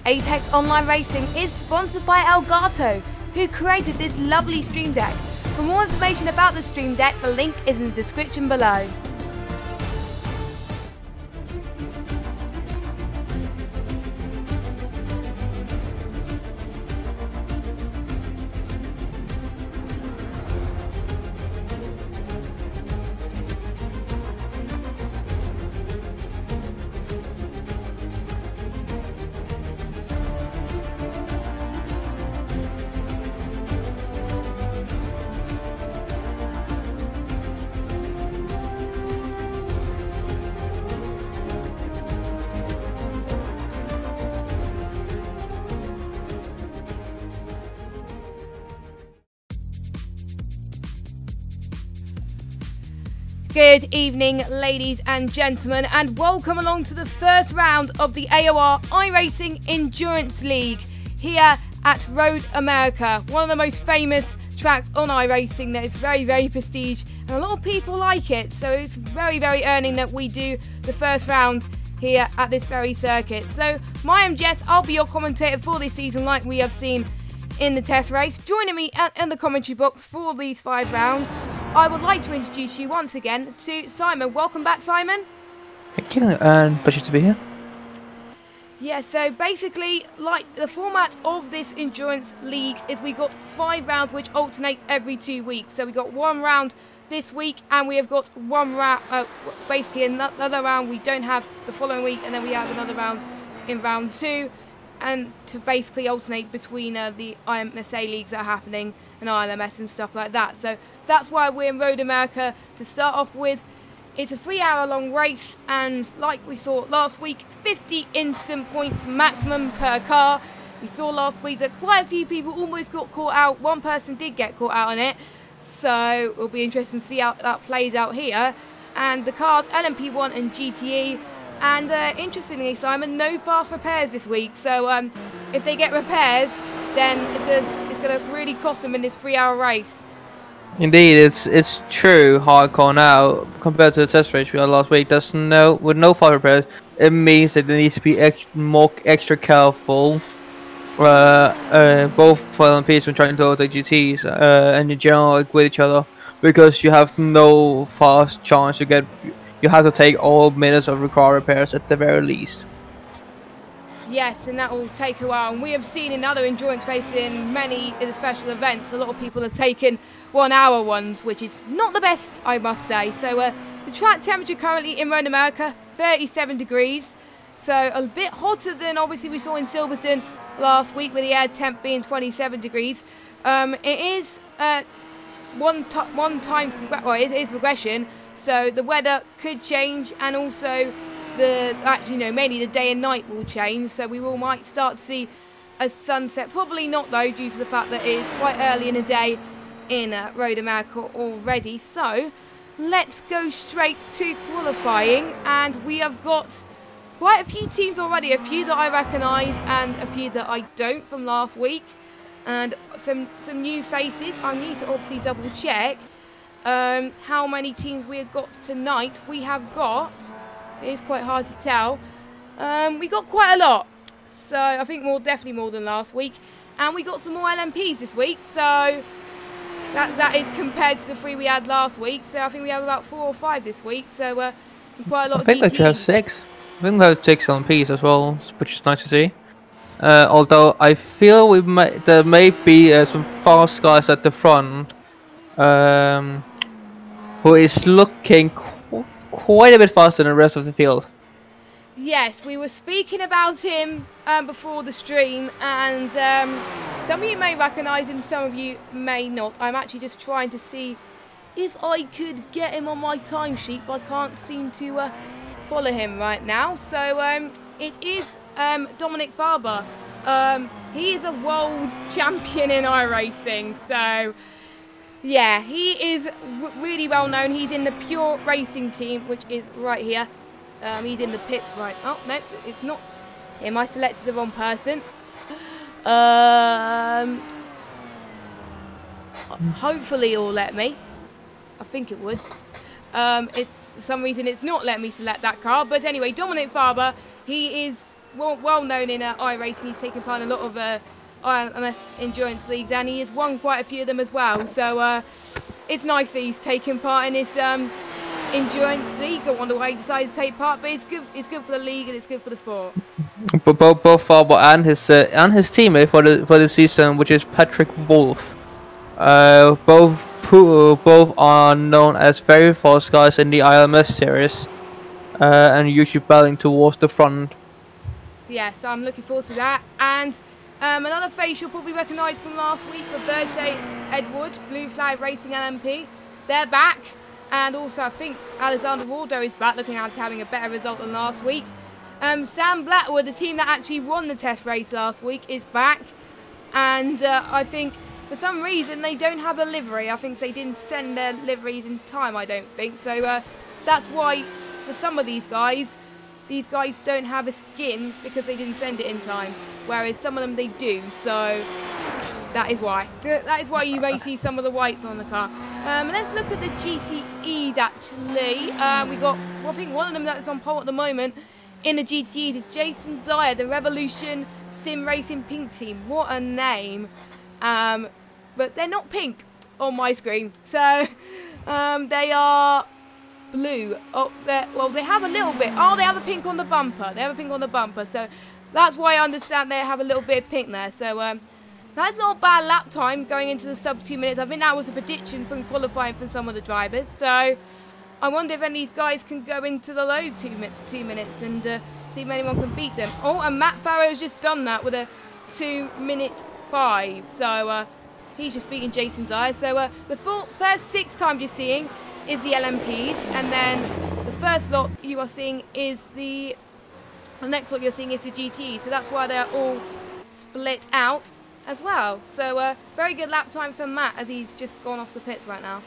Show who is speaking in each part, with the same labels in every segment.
Speaker 1: Apex Online Racing is sponsored by Elgato, who created this lovely stream deck. For more information about the stream deck, the link is in the description below. Good evening, ladies and gentlemen, and welcome along to the first round of the AOR iRacing Endurance League here at Road America, one of the most famous tracks on iRacing that is very, very prestige, and a lot of people like it, so it's very, very earning that we do the first round here at this very circuit. So, my name's Jess, I'll be your commentator for this season like we have seen in the test race. Joining me in the commentary box for these 5 rounds, I would like to introduce you once again to Simon. Welcome back, Simon.
Speaker 2: Thank you, and pleasure to be here.
Speaker 1: Yeah, so basically, like the format of this endurance league is we got 5 rounds which alternate every 2 weeks. So we got 1 round this week, and we have got 1 round, basically another round we don't have the following week, and then we have another round in round 2, and to basically alternate between the IMSA leagues that are happening and ILMS and stuff like that. So that's why we're in Road America to start off with. It's a 3-hour long race, and like we saw last week, 50 instant points maximum per car. We saw last week that quite a few people almost got caught out. One person did get caught out on it, so it'll be interesting to see how that plays out here. And the cars, LMP1 and GTE. And interestingly, Simon, no fast repairs this week, so if they get repairs, then it's going to really cost them in this 3-hour race.
Speaker 2: Indeed, it's true, hardcore now compared to the test race we had last week. With no fire repairs, it means that they need to be extra careful, both for LMPs when trying to overtake GTs and in general, like, with each other, because you have no fast chance to get. You have to take all minutes of required repairs at the very least.
Speaker 1: Yes, and that will take a while. And we have seen in other endurance races, in the special events, a lot of people have taken 1-hour ones, which is not the best, I must say. So the track temperature currently in Road America, 37 degrees. So a bit hotter than obviously we saw in Silverstone last week, with the air temp being 27 degrees. It is it is progression. So the weather could change, and also mainly the day and night will change. So we might start to see a sunset. Probably not though, due to the fact that it is quite early in the day in Road America already. So let's go straight to qualifying, and we have got quite a few teams already. A few that I recognise and a few that I don't from last week, and some new faces. I need to obviously double check how many teams we have got tonight. We have got, it is quite hard to tell, we got quite a lot, so I think definitely more than last week, and we got some more LMPs this week, so that is compared to the 3 we had last week, so I think we have about 4 or 5 this week, so quite a lot of GTs.
Speaker 2: I think we have 6. I think we have 6 LMPs as well, which is nice to see. Although I feel there may be some fast guys at the front, who is looking quite a bit faster than the rest of the field.
Speaker 1: Yes, we were speaking about him before the stream, and some of you may recognise him, some of you may not. I'm actually just trying to see if I could get him on my timesheet, but I can't seem to follow him right now. So it is Dominic Farber. He is a world champion in iRacing, so yeah, he is really well known. He's in the Pure Racing team, which is right here. He's in the pits right. Oh no, it's not him. I selected the wrong person. Hopefully it'll let me. I think it would. It's for some reason it's not letting me select that car. But anyway, Dominic Farber, he is well known in iRacing. He's taken part in a lot of IMS endurance leagues, and he has won quite a few of them as well. So it's nice that he's taken part in this endurance league. I wonder why he decided to take part, but it's good. It's good for the league and it's good for the sport.
Speaker 2: But both Faber and his teammate for the season, which is Patrick Wolf, both are known as very fast guys in the IMS series, and usually battling towards the front.
Speaker 1: Yeah, so I'm looking forward to that. And another face you'll probably recognise from last week, Roberto Edward, Blue Flag Racing LMP. They're back. And also, I think Alexander Waldo is back, looking at having a better result than last week. Sam Blackwood, the team that actually won the test race last week, is back. And I think, for some reason, they don't have a livery. I think they didn't send their liveries in time, I don't think. So that's why, for some of these guys don't have a skin because they didn't send it in time. Whereas some of them, they do. So that is why. That is why you may see some of the whites on the car. Let's look at the GTEs actually. We got, well, I think one of them that's on pole at the moment in the GTEs is Jason Dyer, the Revolution Sim Racing Pink team. What a name. But they're not pink on my screen. So they are blue. Oh, well, they have a little bit. Oh, they have a pink on the bumper. They have a pink on the bumper. So that's why I understand they have a little bit of pink there. So that's not a bad lap time going into the sub 2 minutes. I think that was a prediction from qualifying for some of the drivers. So I wonder if any of these guys can go into the low 2 minutes and see if anyone can beat them. Oh, and Matt Farrow's just done that with a 2:05. So he's just beating Jason Dyer. So the first 6 times you're seeing is the LMPs, and then the first lot you are seeing is the next lot you're seeing is the GT. So that's why they're all split out as well. So very good lap time for Matt as he's just gone off the pits right now.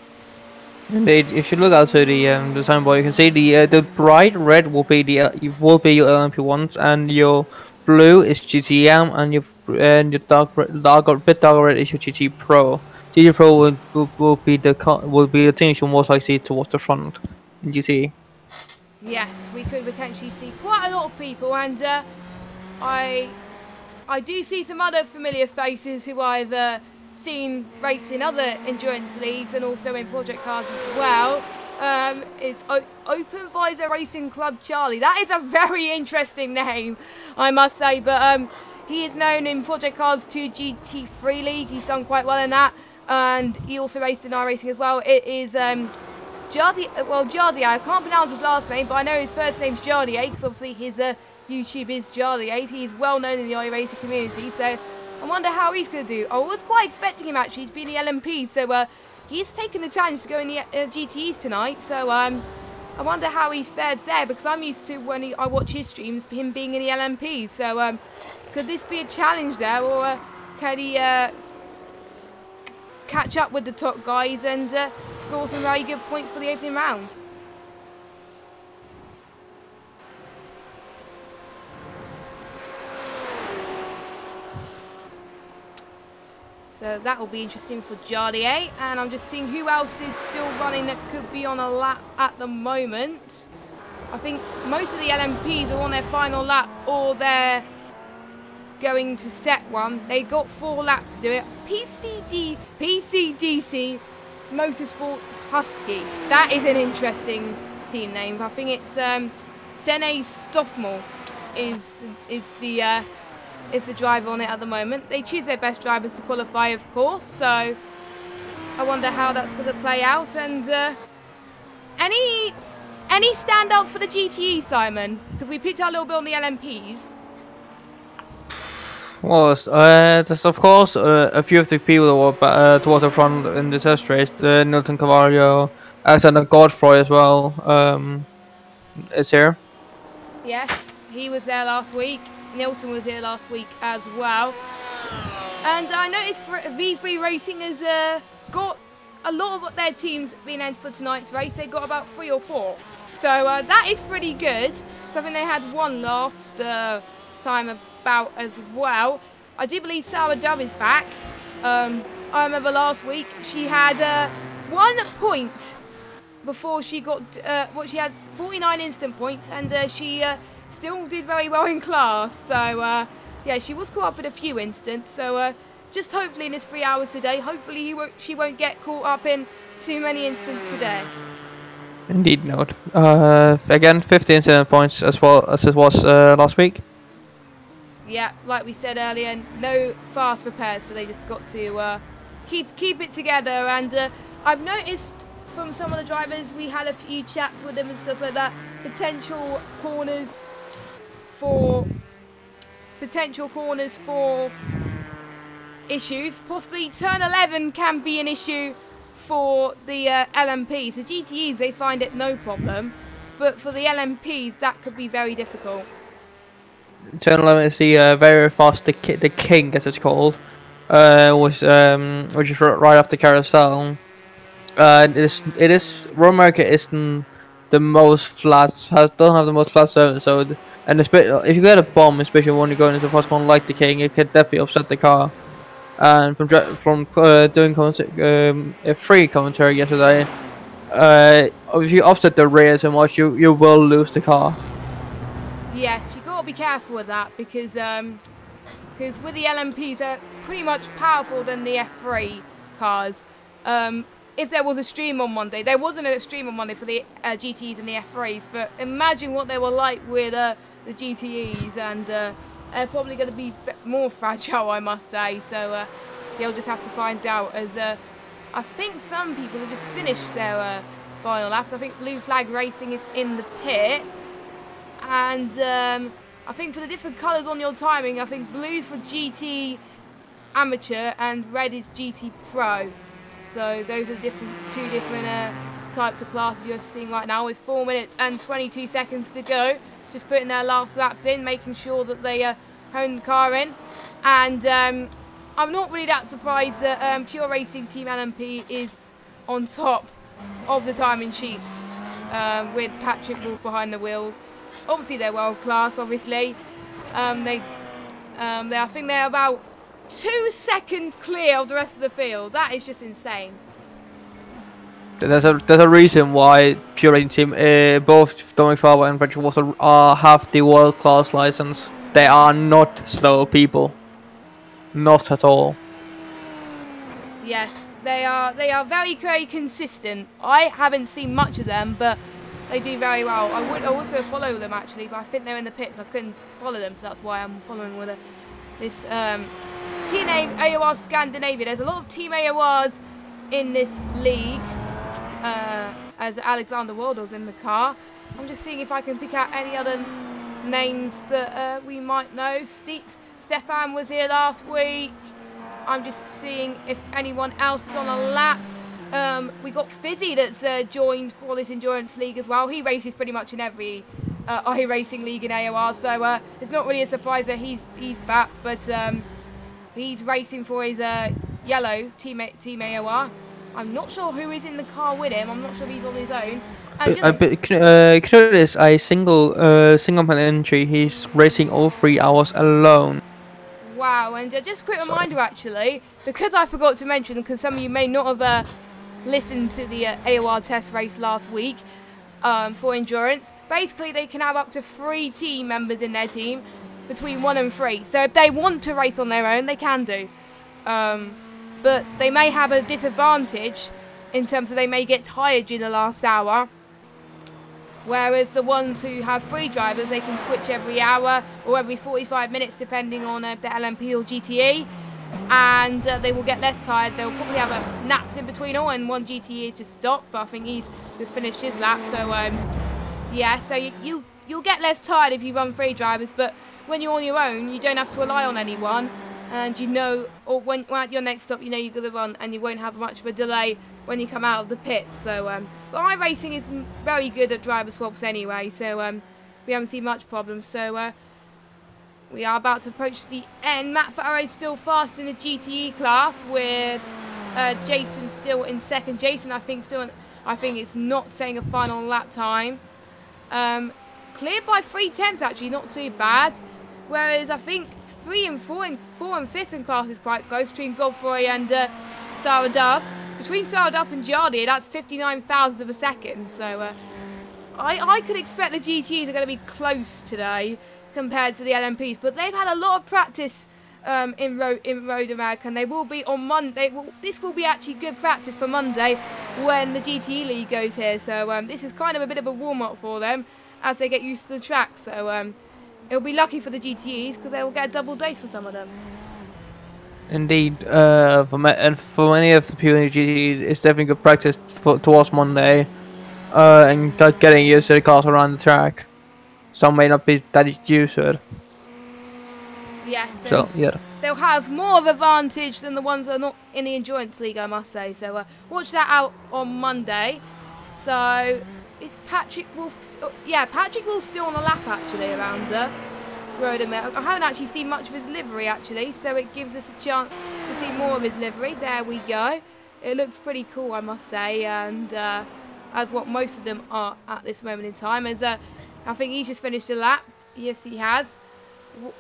Speaker 2: Indeed, if you look out to the time bar, you can see the bright red will be your LMP ones, and your blue is GTM, and your bit darker red is your GT Pro. GT Pro will be the thing you most likely see towards the front in GT.
Speaker 1: Yes, we could potentially see quite a lot of people, and I do see some other familiar faces who I've seen race in other endurance leagues and also in project cars as well. It's Open Visor Racing Club Charlie. That is a very interesting name, I must say, but he is known in project cars to GT3 League. He's done quite well in that, and he also raced in iRacing as well. It is Jardier. I can't pronounce his last name, but I know his first name's Jardier because obviously his YouTube is Jardier. He's well known in the iRacing community, so I wonder how he's going to do. I was quite expecting him actually. He's been the LMP, so he's taken the challenge to go in the GTEs tonight. So I wonder how he's fared there, because I'm used to when I watch his streams, him being in the LMPs. So could this be a challenge there, or can he catch up with the top guys and score some very good points for the opening round? So that will be interesting for Jardier. And I'm just seeing who else is still running that could be on a lap at the moment. I think most of the LMPs are on their final lap, or they're going to set one. They got 4 laps to do it. PCDC Motorsport Husky. That is an interesting team name. I think it's Sene Stoffmore is the driver on it at the moment. They choose their best drivers to qualify, of course, so I wonder how that's going to play out. And any standouts for the GTE, Simon? Because we picked out a little bit on the LMPs.
Speaker 2: Well, there's of course a few of the people that were towards the front in the test race. Nilton Cavallo, Alexander Godfroy as well is here.
Speaker 1: Yes, he was there last week. Nilton was here last week as well. And I noticed V3 Racing has got a lot of their teams being entered for tonight's race. They got about 3 or 4. So that is pretty good. So I think they had one last time about as well. I do believe Sarah Dove is back. I remember last week she had 1 point before she got, she had 49 instant points, and she still did very well in class. So yeah, she was caught up in a few incidents. So just hopefully in this 3 hours today, hopefully she won't get caught up in too many incidents today.
Speaker 2: Indeed not. Again, 15 points as well as it was last week.
Speaker 1: Yeah, like we said earlier, no fast repairs, so they just got to keep it together. And I've noticed from some of the drivers, we had a few chats with them and stuff like that, potential corners for issues. Possibly turn 11 can be an issue for the LMPs. The GTEs, they find it no problem, but for the LMPs, that could be very difficult.
Speaker 2: Turn 11 is the very fast, the king as it's called, which is right off the carousel. It is Road America isn't the most flat, doesn't have the most flat surface, so and if you get a bomb, especially when you're going into a fast corner like the king, it could definitely upset the car. And from doing a free commentary yesterday, if you upset the rear too much, you will lose the car.
Speaker 1: Yes, you got to be careful with that because with the LMPs, they're pretty much powerful than the F3 cars. If there was a stream on Monday, there wasn't a stream on Monday for the GTEs and the F3s, but imagine what they were like with the GTEs, and they're probably going to be more fragile, I must say. So you'll just have to find out, as I think some people have just finished their final laps. I think Blue Flag Racing is in the pits, and I think for the different colours on your timing, I think blue's for GT Amateur and red is GT Pro. So those are two different types of classes you're seeing right now, with 4 minutes and 22 seconds to go. Just putting their last laps in, making sure that they hone the car in. And I'm not really that surprised that Pure Racing Team LMP is on top of the timing sheets, with Patrick Wolf behind the wheel. Obviously they're world class, obviously. I think they're about 2 seconds clear of the rest of the field. That is just insane.
Speaker 2: There's a reason why Pure Racing Team, both Dominic Farber and Patrick Wolf, have the world class license. They are not slow people, not at all.
Speaker 1: Yes, they are very, very consistent. I haven't seen much of them, but they do very well. I was going to follow them actually, but I think they're in the pits. I couldn't follow them, so that's why I'm following with this Team AOR Scandinavia. There's a lot of Team AORs in this league, as Alexander Waldor's in the car. I'm just seeing if I can pick out any other names that we might know. Stefan was here last week. I'm just seeing if anyone else is on a lap. We got Fizzy that's joined for this endurance league as well. He races pretty much in every iRacing league in AOR, so it's not really a surprise that he's back, but he's racing for his yellow team AOR. I'm not sure who is in the car with him. I'm not sure if he's on his own.
Speaker 2: Knut is a single man entry. He's racing all 3 hours alone.
Speaker 1: Wow, and just a quick reminder actually, because I forgot to mention, because some of you may not have listened to the AOR test race last week for endurance. Basically, they can have up to 3 team members in their team, between 1 and 3. So if they want to race on their own, they can do. But they may have a disadvantage in terms of they may get tired in the last hour. Whereas the ones who have 3 drivers, they can switch every hour or every 45 minutes, depending on if they're LMP or GTE. And they will get less tired. They'll probably have naps in between all, and one GTE is just stopped, but I think he's just finished his lap. So yeah, so you'll get less tired if you run 3 drivers, but when you're on your own, you don't have to rely on anyone, and you know, or when at your next stop, you know you're going to run, and you won't have much of a delay when you come out of the pits. So but iRacing is very good at driver swaps anyway, so we haven't seen much problems. So we are about to approach the end. Matt Farrow is still fast in the GTE class, with Jason still in second. Jason, I think it's not saying a final lap time. Cleared by 3/10 actually, not too bad. Whereas I think 3 and 4 and 5th in class is quite close between Godfrey and Sarah Duff. Between Sarah Duff and Jardy, that's 59 thousandths of a second. So I could expect the GTEs are going to be close today compared to the LMPs, but they've had a lot of practice in Road America, and they will be on Monday. This will be actually good practice for Monday when the GTE League goes here. So this is kind of a bit of a warm-up for them as they get used to the track. So it'll be lucky for the GTEs because they will get a double dose for some of them.
Speaker 2: Indeed, for many of the people in the GTEs, it's definitely good practice towards Monday, and getting used to the cars around the track. Some may not be that used to it.
Speaker 1: Yes,
Speaker 2: so yeah,
Speaker 1: they'll have more of an advantage than the ones that are not in the Endurance League, I must say. So watch that out on Monday. So is Patrick Wolf? Yeah, Patrick Wolf's still on a lap actually around Road America. I haven't actually seen much of his livery actually, so it gives us a chance to see more of his livery. There we go. It looks pretty cool, I must say, and as what most of them are at this moment in time. As I think he's just finished a lap. Yes, he has.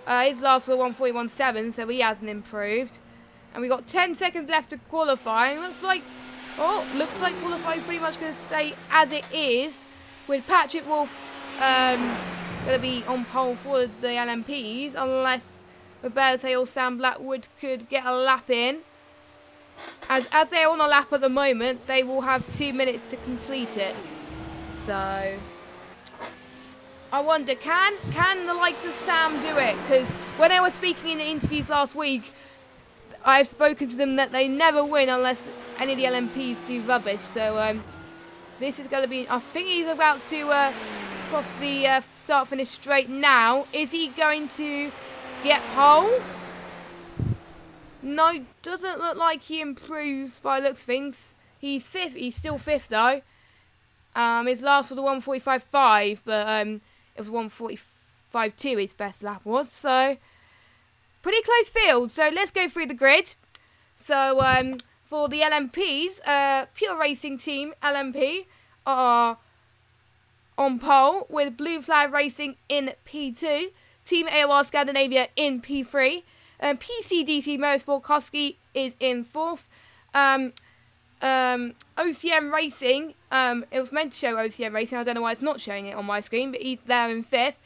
Speaker 1: His last was 1:41.7, so he hasn't improved. And we got 10 seconds left to qualifying. Looks like qualifying's pretty much going to stay as it is, with Patrick Wolf going to be on pole for the LMPs, unless Roberto or Sam Blackwood could get a lap in. As they're on a lap at the moment, they will have 2 minutes to complete it. So I wonder, can the likes of Sam do it? Because when I was speaking in the interviews last week, I've spoken to them that they never win unless any of the LMPs do rubbish. So this is going to be, I think he's about to cross the start-finish straight now. Is he going to get pole? No, doesn't look like he improves by looks of things. He's fifth. He's still fifth though. His last was a 1:45.5, but it was 1:45.2 his best lap was. So pretty close field. So let's go through the grid. So for the LMPs, Pure Racing Team LMP are on pole with Blue Flag Racing in P2, Team AOR Scandinavia in P3, PCDC Motorsport Koski is in 4th, OCM Racing, it was meant to show OCM Racing, I don't know why it's not showing it on my screen, but he's there in 5th,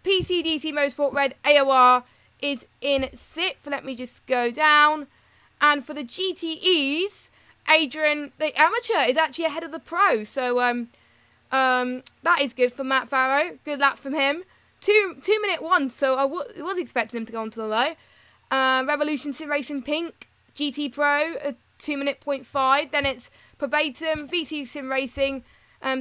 Speaker 1: PCDC Motorsport Red AOR is in 6th, let me just go down, and for the GTEs, Adrian, the amateur, is actually ahead of the pro, so that is good for Matt Farrow. Good lap from him. 2-minute 1, so I was expecting him to go onto the low. Revolution Sim Racing Pink, GT Pro, 2-minute 0.5. Then it's Probatum, VC Sim Racing,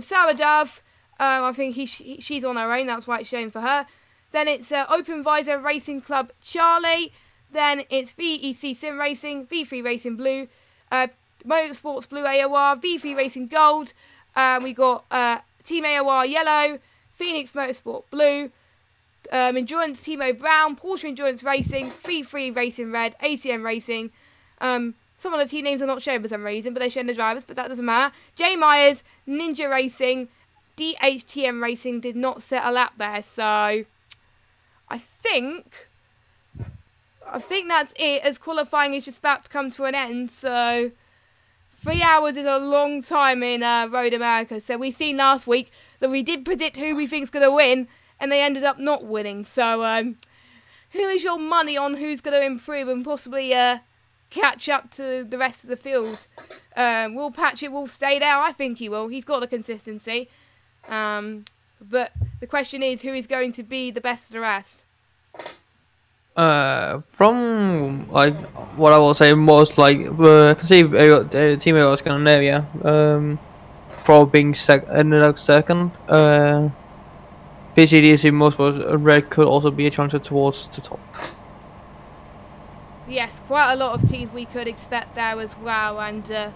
Speaker 1: Sarah Dove. I think she's on her own, that's why it's showing for her. Then it's Open Visor Racing Club Charlie. Then it's VEC Sim Racing, V3 Racing Blue, Motorsports Blue AOR, V3 Racing Gold. We got Team AOR Yellow, Phoenix Motorsport Blue, Endurance Timo Brown, Porsche Endurance Racing, V3 Racing Red, ACM Racing. Some of the team names are not shown for some reason, but they're showing the drivers, but that doesn't matter. J Myers, Ninja Racing, DHTM Racing did not set a lap there, so I think that's it, as qualifying is just about to come to an end, so 3 hours is a long time in Road America. So we've seen last week that we did predict who we think's going to win, and they ended up not winning. So who is your money on who's going to improve and possibly catch up to the rest of the field? Will Patrick Wolf stay there? I think he will. He's got the consistency. But the question is, who is going to be the best of the rest?
Speaker 2: From like what I will say, most like I can see Team AOR Scandinavia probably being in the next second. PCDC Motorsport Red could also be a chance towards the top.
Speaker 1: Yes, quite a lot of teams we could expect there as well, and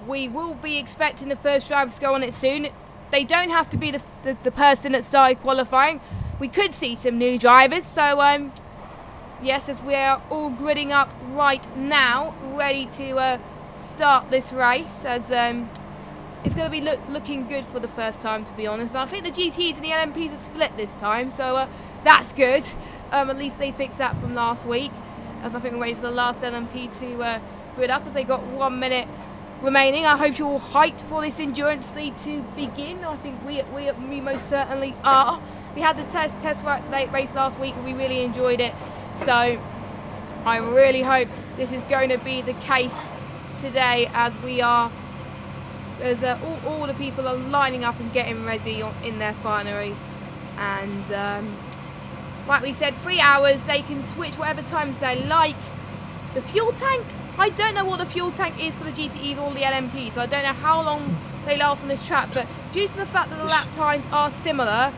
Speaker 1: we will be expecting the first drivers to go on it soon. They don't have to be the person that started qualifying. We could see some new drivers, so yes, as we are all gridding up right now, ready to start this race, as it's going to be looking good for the first time, to be honest. And I think the GTs and the LMPs are split this time, so that's good. At least they fixed that from last week, as I think we're waiting for the last LMP to grid up, as they got 1 minute remaining. I hope you're all hyped for this endurance league to begin. I think we most certainly are. We had the test race last week and we really enjoyed it. So I really hope this is going to be the case today, as all the people are lining up and getting ready in their finery. And like we said, 3 hours, they can switch whatever times they like. The fuel tank, I don't know what the fuel tank is for the GTEs or the LMPs, so I don't know how long they last on this track, but due to the fact that the lap times are similar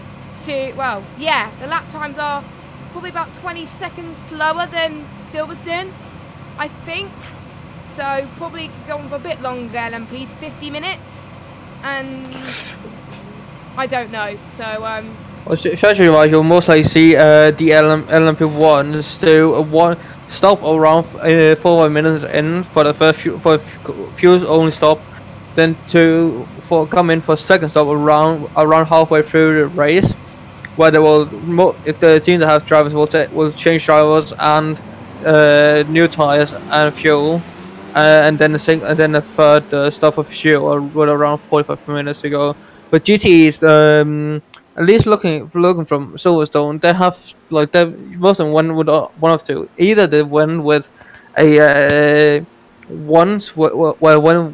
Speaker 1: to, well, yeah, the lap times are probably about 20 seconds slower than Silverstone, I think. So probably could go on for a bit longer, LMPs, 50 minutes, and I don't know. So
Speaker 2: well, strategy-wise, you'll mostly see the LMP1 to one stop around 4 minutes in for the first fuel only stop, then come in for second stop around halfway through the race, where they will, if the team that have drivers will change drivers and new tires and fuel, and then the third stop of fuel with around 45 minutes to go. But GTEs, at least looking from Silverstone, they have like most of them win with one of two. Either they win with a win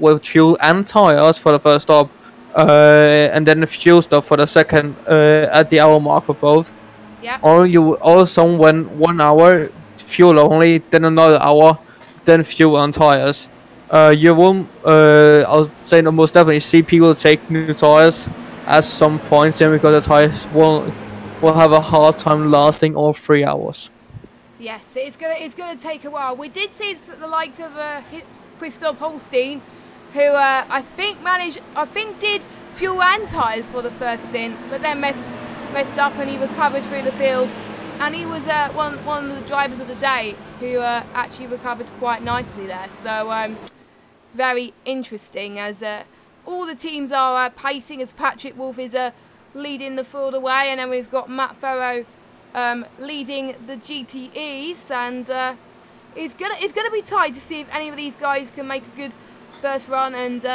Speaker 2: with fuel and tires for the first stop, and then the fuel stop for the second at the hour mark for both.
Speaker 1: Yeah.
Speaker 2: Or you also win 1 hour fuel only, then another hour, then fuel and tires. You won't. I'll say no, most definitely see people take new tires at some point, simply because the tires will have a hard time lasting all 3 hours.
Speaker 1: Yes, it's gonna take a while. We did see the likes of Christoph Holstein, who I think did fuel and tires for the first stint, but then messed up and he recovered through the field, and he was one of the drivers of the day who actually recovered quite nicely there. So very interesting, as all the teams are pacing, as Patrick Wolf is leading the field away, and then we've got Matt Farrow leading the GTEs, and it's gonna be tight to see if any of these guys can make a good first run, and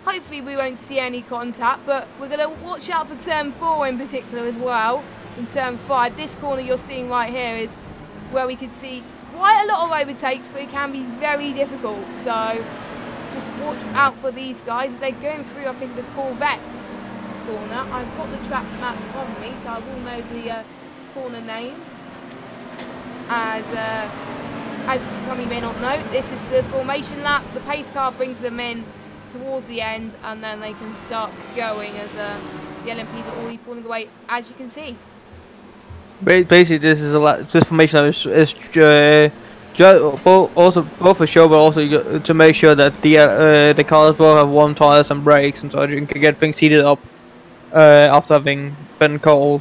Speaker 1: hopefully we won't see any contact, but we're gonna watch out for turn 4 in particular as well. In turn 5, this corner you're seeing right here is where we can see quite a lot of overtakes, but it can be very difficult. So just watch out for these guys. They're going through, I think, the Corvette corner. I've got the track map on me, so I will know the corner names. As some of you may not know, this is the formation lap. The pace car brings them in towards the end, and then they can start going, as the LMPs are already pulling away, as you can see.
Speaker 2: Basically, this formation is both for show, but also to make sure that the cars both have warm tires and brakes, and so you can get things heated up after having been cold.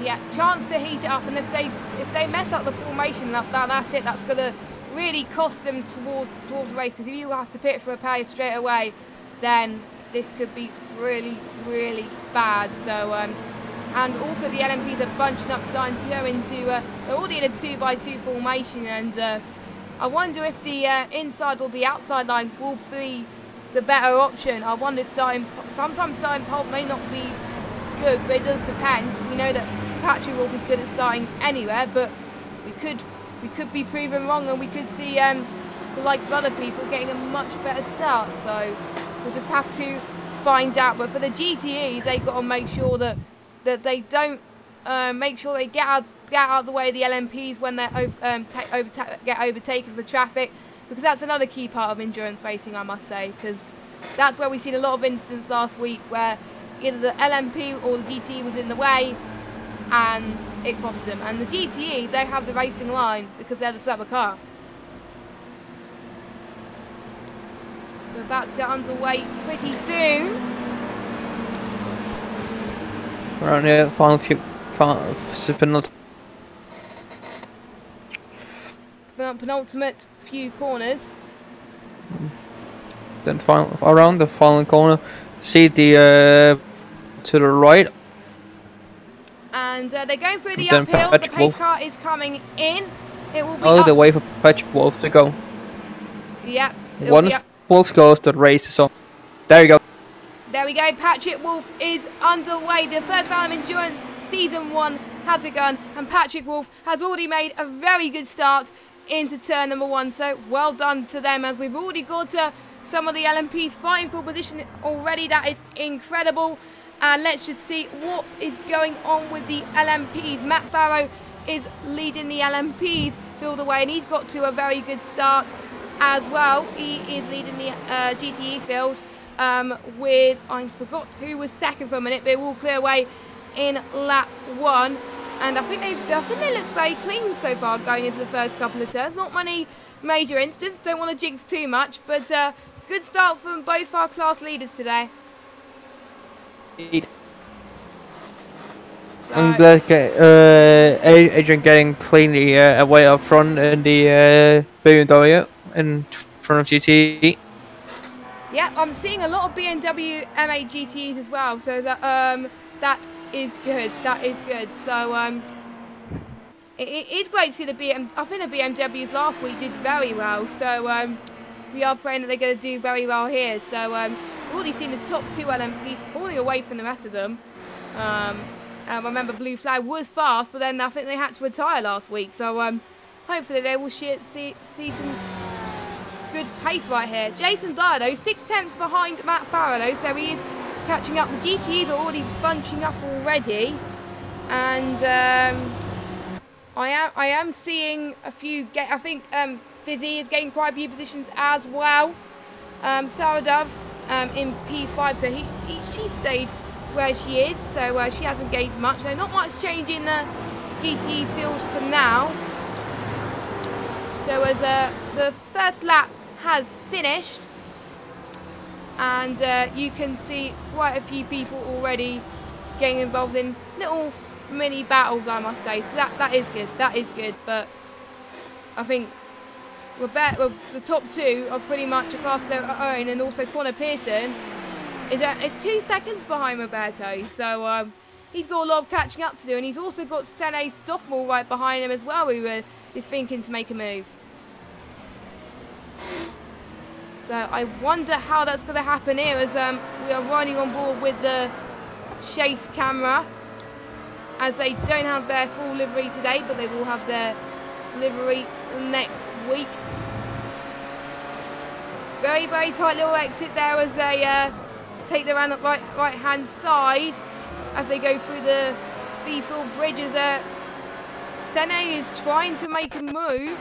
Speaker 2: Yeah,
Speaker 1: chance to heat it up, and if they mess up the formation lap, that's it. That's gonna really cost them towards the race, because if you have to pit for a repair straight away, then this could be really, really bad. So and also the LMPs are bunching up, starting to go into they're already in a 2x2 formation, and I wonder if the inside or the outside line will be the better option. I wonder if sometimes starting pole may not be good, but it does depend. We know that Patrick Wolf is good at starting anywhere, but we could be proven wrong, and we could see the likes of other people getting a much better start. So we'll just have to find out. But for the GTEs, they've got to make sure that they don't make sure they get out of the way of the LMPs when they get overtaken for traffic, because that's another key part of endurance racing, I must say, because that's where we've seen a lot of incidents last week where either the LMP or the GTE was in the way and it cost them. And the GTE, they have the racing line because they're the slower car. We're about to get underway pretty soon.
Speaker 2: Around here, final
Speaker 1: penultimate few corners.
Speaker 2: Then around the final corner, see the to the right.
Speaker 1: And they're going through the uphill. The pace car is coming in. It will be
Speaker 2: the way for Patrick Wolf to go.
Speaker 1: Yep.
Speaker 2: Once Wolf goes, the race is on. There you go.
Speaker 1: There we go. Patrick Wolf is underway. The first round of Endurance Season 1 has begun, and Patrick Wolf has already made a very good start into turn number 1. So well done to them, as we've already got some of the LMPs fighting for position already. That is incredible. And let's just see what is going on with the LMPs. Matt Farrow is leading the LMPs field away, and he's got to a very good start as well. He is leading the GTE field with, I forgot who was second for a minute, but it will clear away in lap 1. And I think they look very clean so far going into the first couple of turns. Not many major incidents, don't want to jinx too much, but good start from both our class leaders today.
Speaker 2: And Adrian getting cleanly away up front in the BMW in front of GT.
Speaker 1: Yeah, I'm seeing a lot of BMW M8 GTEs as well, so that that is good. That is good. So it is great to see the I think the BMWs last week did very well. So we are praying that they're going to do very well here. So we've already seen the top 2 LMPs pulling away from the rest of them. I remember Blue Flag was fast, but then I think they had to retire last week. So hopefully they will see some good pace right here. Jason Dyer, though, 6 tenths behind Matt Farrow, so he is catching up. The GTEs are already bunching up already, and I am seeing a few I think Fizzy is getting quite a few positions as well. Sarah Dove in P5, so she stayed where she is, so she hasn't gained much. So not much change in the GTE field for now. So as the first lap has finished, and you can see quite a few people already getting involved in little mini battles, I must say. So that is good. That is good. But I think the top 2 are pretty much a class of their own, and also Connor Pearson is 2 seconds behind Roberto. So he's got a lot of catching up to do, and he's also got Sene Stoffmore right behind him as well, who is thinking to make a move. So I wonder how that's going to happen here, as we are running on board with the chase camera, as they don't have their full livery today, but they will have their livery next week. Very, very tight little exit there as they take the round up right hand side as they go through the speed-filled bridges. Sene is trying to make a move,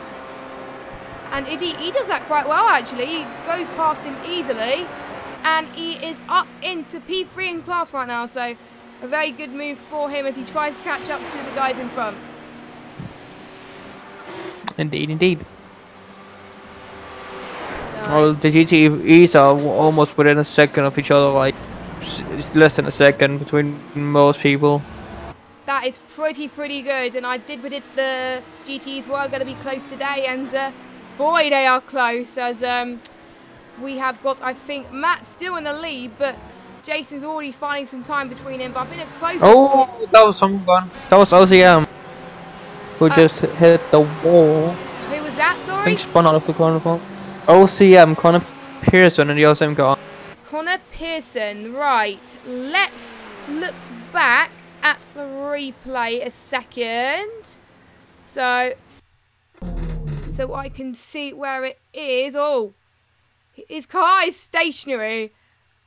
Speaker 1: and he does that quite well actually. He goes past him easily, and he is up into P3 in class right now, so a very good move for him as he tries to catch up to the guys in front.
Speaker 2: Indeed, indeed. Well, the GTEs are almost within a second of each other, like less than a second between most people.
Speaker 1: That is pretty good, and I did predict the GTEs were going to be close today, and boy, they are close, as we have got, I think, Matt still in the lead, but Jason's already finding some time between him, but I think the closest...
Speaker 2: Oh, that was someone. That was OCM, who just hit the wall.
Speaker 1: Who was that, sorry?
Speaker 2: I think spun out of the corner phone. OCM, Connor Pearson, and the OCM got on.
Speaker 1: Connor Pearson, right. Let's look back at the replay a second. So I can see where it is. Oh, his car is stationary.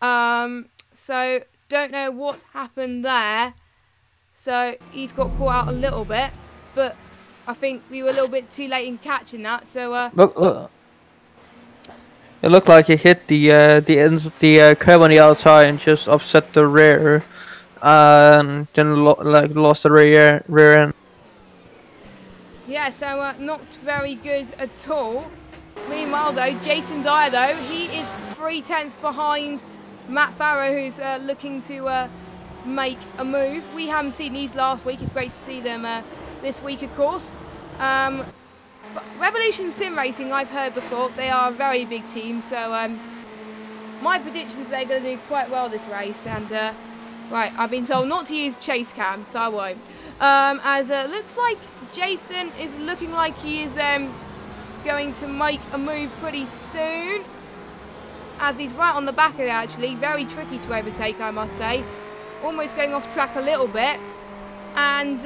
Speaker 1: So don't know what happened there. So he's got caught out a little bit, but I think we were a little bit too late in catching that. So
Speaker 2: look. It looked like he hit the curb on the outside and just upset the rear, and then lost the rear end.
Speaker 1: Yeah, so not very good at all. Meanwhile, though, Jason Dyer, though, he is 3 tenths behind Matt Farrow, who's looking to make a move. We haven't seen these last week. It's great to see them this week, of course. But Revolution Sim Racing, I've heard before, they are a very big team, so my prediction is they're going to do quite well this race. And right, I've been told not to use chase cam, so I won't. As it looks like Jason is looking like he is going to make a move pretty soon. as he's right on the back of it actually. Very tricky to overtake, I must say. Almost going off track a little bit. And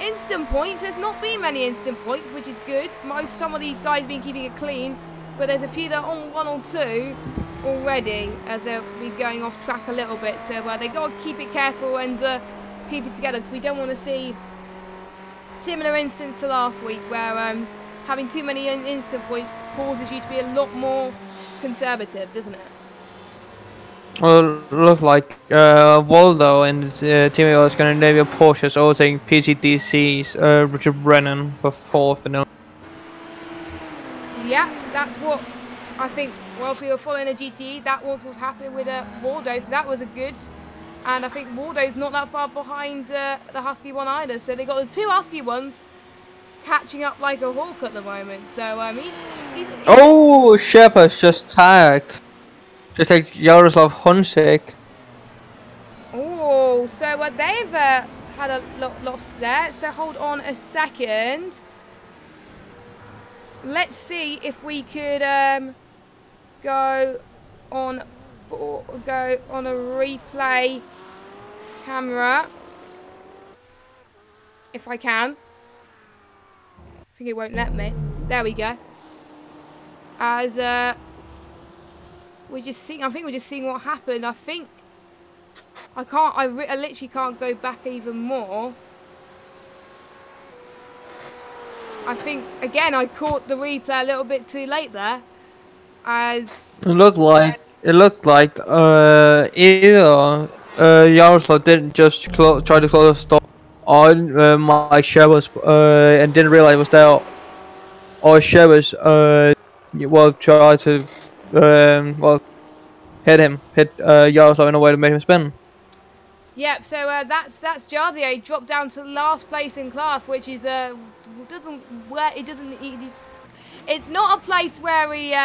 Speaker 1: instant points, there's not been many instant points, which is good. Some of these guys have been keeping it clean, but there's a few that are on 1 or 2 already as they'll be going off track a little bit. So they got to keep it careful and keep it together, because we don't want to see similar instance to last week where having too many instant points causes you to be a lot more conservative, doesn't it?
Speaker 2: Well, it looks like Waldo and his teammate of Scandinavia Porsche overtaking PCDC's Richard Brennan for 4th.
Speaker 1: Yeah, that's what I think. Whilst we were following a GTE, that was what's happening with Waldo, so that was a good. And I think Waldo's not that far behind the Husky one either, so they got the 2 Husky ones catching up like a hawk at the moment. So he's
Speaker 2: oh, Shepard's just tagged. Just like Jaroslav Hunsik.
Speaker 1: Oh, so they've had a loss there. So hold on a second. Let's see if we could go on a replay camera. If I can. I think it won't let me. There we go. As we're just seeing, I think we're just seeing what happened. I think I literally can't go back even more. I think again I caught the replay a little bit too late there. As
Speaker 2: it looked like either Jaroslav didn't just try to close the stop on Mike Shepard and didn't realize it was there, or Shepard tried to hit Jaroslav in a way to make him spin.
Speaker 1: Yep, so that's Jardier dropped down to last place in class, which is it's not a place where he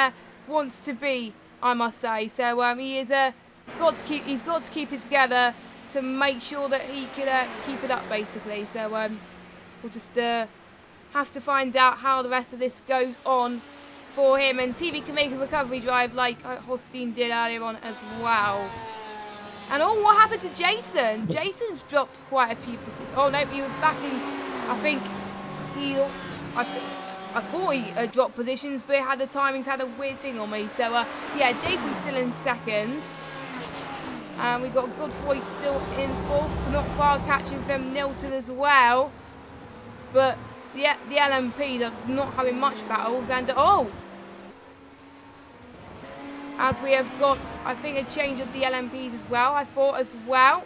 Speaker 1: wants to be, I must say. So he's got to keep it together to make sure that he could keep it up, basically. So we'll just have to find out how the rest of this goes on for him and see if he can make a recovery drive like Hosteen did earlier on as well. And oh, what happened to Jason? Jason's dropped quite a few positions. Oh no, he was backing. I thought he dropped positions, but the timings had a weird thing on me. So yeah, Jason's still in 2nd. And we got Godfrey still in 4th, not far catching from Nilton as well. But yeah, the LMP are not having much battles, and oh, as we have got, I think, a change of the LMPs as well, I thought as well.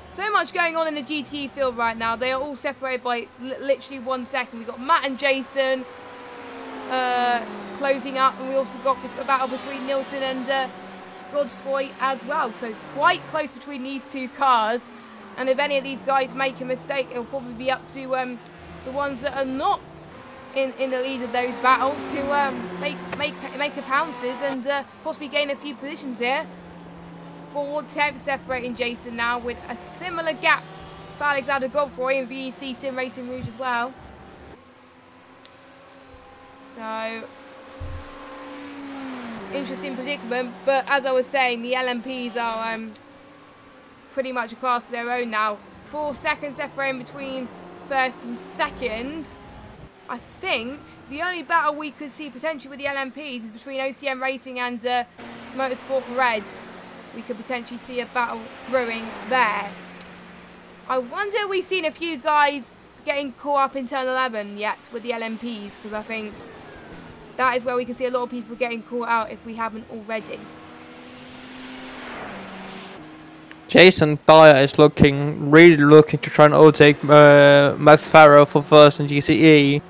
Speaker 1: So much going on in the GTE field right now. They are all separated by literally 1 second. We've got Matt and Jason closing up, and we also got a battle between Nilton and Godfrey as well. So quite close between these 2 cars. And if any of these guys make a mistake, it'll probably be up to the ones that are not in the lead of those battles to make the pounces and possibly gain a few positions here. 4 tenths separating Jason now, with a similar gap for Alexander Godfrey and VEC Sim Racing Rouge as well. So interesting predicament, but as I was saying, the LMPs are pretty much a class of their own now. 4 seconds separating between 1st and 2nd. I think the only battle we could see potentially with the LMPs is between OCM Racing and Motorsport Red. We could potentially see a battle brewing there. I wonder if we've seen a few guys getting caught up in Turn 11 yet with the LMPs, because I think that is where we can see a lot of people getting caught out if we haven't already.
Speaker 2: Jason Dyer is really looking to try and overtake Matt Farrow for 1st in GCE.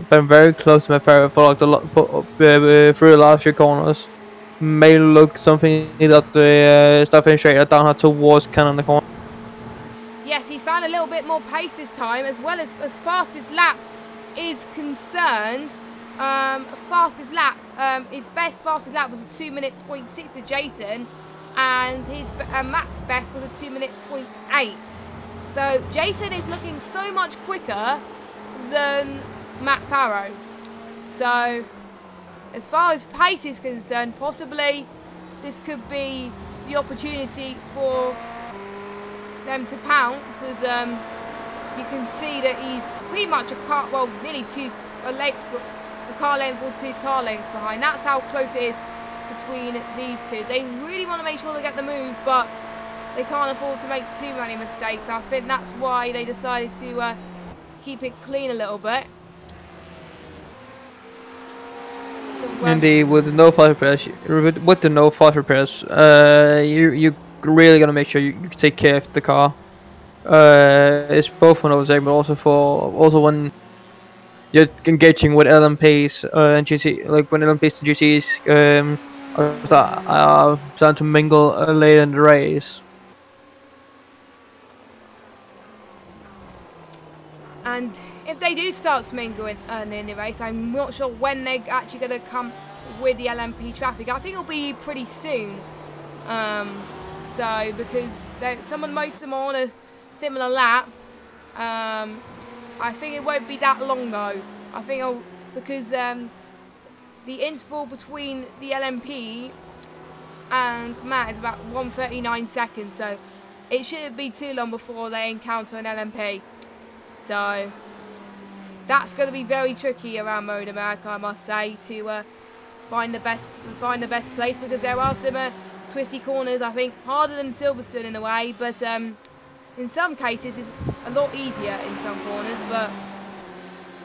Speaker 2: Been very close to Matt Farrow for like through the last few corners. May look something that the stuff straight down towards Ken on the corner.
Speaker 1: Yes, he's found a little bit more pace this time, as well as fastest lap is concerned. Fastest lap, his best fastest lap was a 2:06 for Jason. And his Matt's best was a 2:08. So Jason is looking so much quicker than Matt Farrow. So, as far as pace is concerned, possibly this could be the opportunity for them to pounce, as you can see that he's pretty much a car, well, nearly a car length or 2 car lengths behind. That's how close it is between these two. They really want to make sure they get the move, but they can't afford to make too many mistakes. I think that's why they decided to keep it clean a little bit. So,
Speaker 2: Indeed, with the no fault repairs, you really gotta make sure you take care of the car. It's both for overtaking, but also when you're engaging with LMPs and GT, like when LMPs and GTs start to mingle later in the race.
Speaker 1: And if they do start to mingle in the race, I'm not sure when they're actually going to come with the LMP traffic. I think it'll be pretty soon. So because most of them are on a similar lap. I think it won't be that long though. I think because the interval between the LMP and Matt is about 1:39 seconds, so it shouldn't be too long before they encounter an LMP. So that's going to be very tricky around Road America, I must say, to find the best place, because there are some twisty corners. I think harder than Silverstone in a way, but in some cases it's a lot easier in some corners. But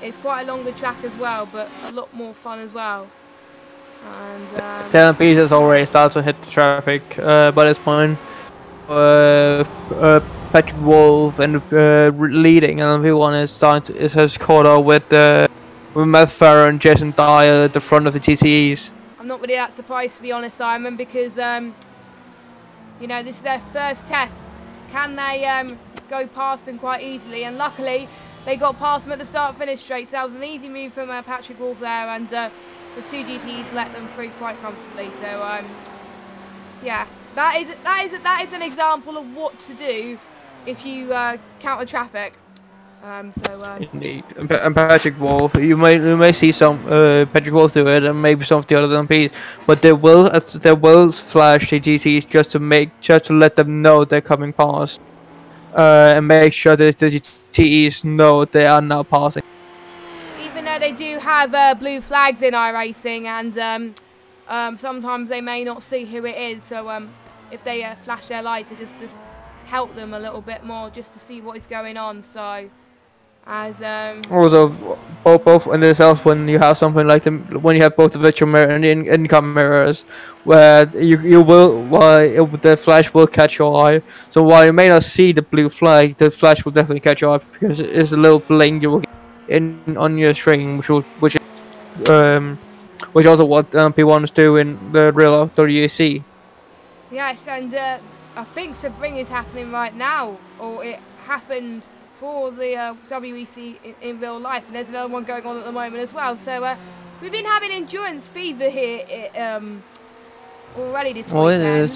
Speaker 1: it's quite a longer track as well, but a lot more fun as well. And
Speaker 2: the LMPs has already started to hit the traffic by this point. Patrick Wolf and leading LMP1 has caught up with Matt Farrow and Jess and Faerge at the front of the TCEs.
Speaker 1: I'm not really that surprised, to be honest, Simon, because you know, this is their first test. Can they go past them quite easily? And luckily they got past them at the start-finish straight, so that was an easy move from Patrick Wolf there, and the 2 GTs let them through quite comfortably. So yeah, that is an example of what to do if you counter traffic.
Speaker 2: Indeed, and Patrick Wolf, you may see some Patrick Wolf do it, and maybe some of the other LMPs, but they will flash the GTs just to let them know they're coming past, and make sure that the GTs know they are now passing.
Speaker 1: Even though they do have blue flags in iRacing, and sometimes they may not see who it is, so if they flash their lights, it just help them a little bit more just to see what is going on. So as
Speaker 2: also both in this else, when you have something like when you have both the virtual mirror and the in-car mirrors, where the flash will catch your eye. So while you may not see the blue flag, the flash will definitely catch your eye, because it's a little bling you will get on your screen, which also what P1s do in the real WEC.
Speaker 1: Yes, and I think Sebring is happening right now, or it happened for the WEC in real life, and there's another one going on at the moment as well. So we've been having endurance fever here already this weekend.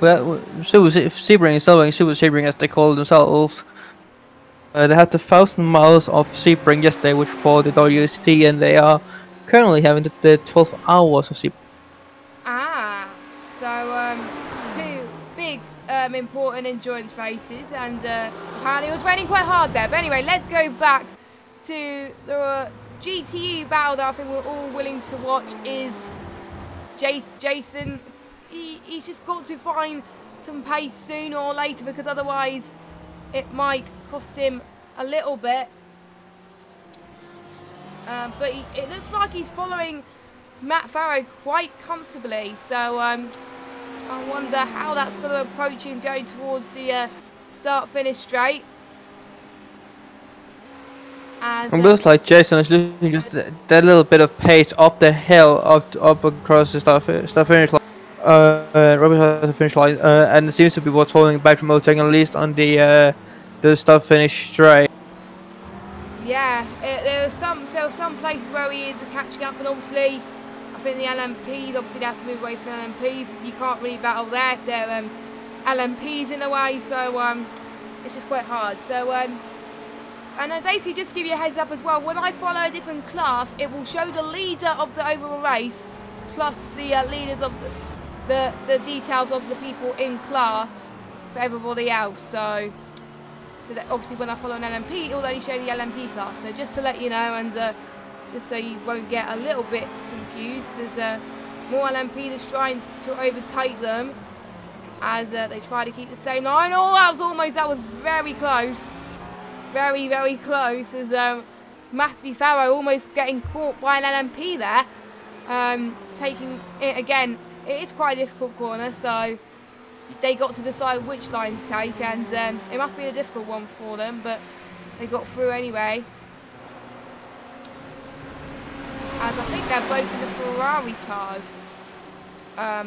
Speaker 2: Sebring, Super Sebring as they call themselves. They had the 1,000 miles of Sebring yesterday, which for the WEC, and they are currently having the 12 hours of Sebring.
Speaker 1: So 2 big important endurance races, and apparently it was raining quite hard there. But anyway, let's go back to the GTE battle that I think we're all willing to watch. Is Jason. He's just got to find some pace sooner or later, because otherwise it might cost him a little bit. But it looks like he's following Matt Farrow quite comfortably, so I wonder how that's going to approach him going towards the start-finish straight. It
Speaker 2: looks like Jason is losing just that little bit of pace up the hill, up across the start-finish line. The finish line, and it seems to be what's holding back from overtaking, at least on the start-finish straight.
Speaker 1: Yeah, there were some places where we were catching up, and obviously I think the LMPs, obviously they have to move away from LMPs. You can't really battle there if there are LMPs in the way, so it's just quite hard. So And then basically just to give you a heads up as well, when I follow a different class, it will show the leader of the overall race, plus the leaders of the details of the people in class for everybody else. So that obviously when I follow an LMP, it will only show the LMP class. So just to let you know, and just so you won't get a little bit confused, there's more LMP that's trying to overtake them as they try to keep the same line. Oh, that was very close. Very, very close, as Matthew Farrow almost getting caught by an LMP there. Taking it again, it is quite a difficult corner, so they got to decide which line to take, and it must be a difficult one for them, but they got through anyway. As I think they're both in the Ferrari cars,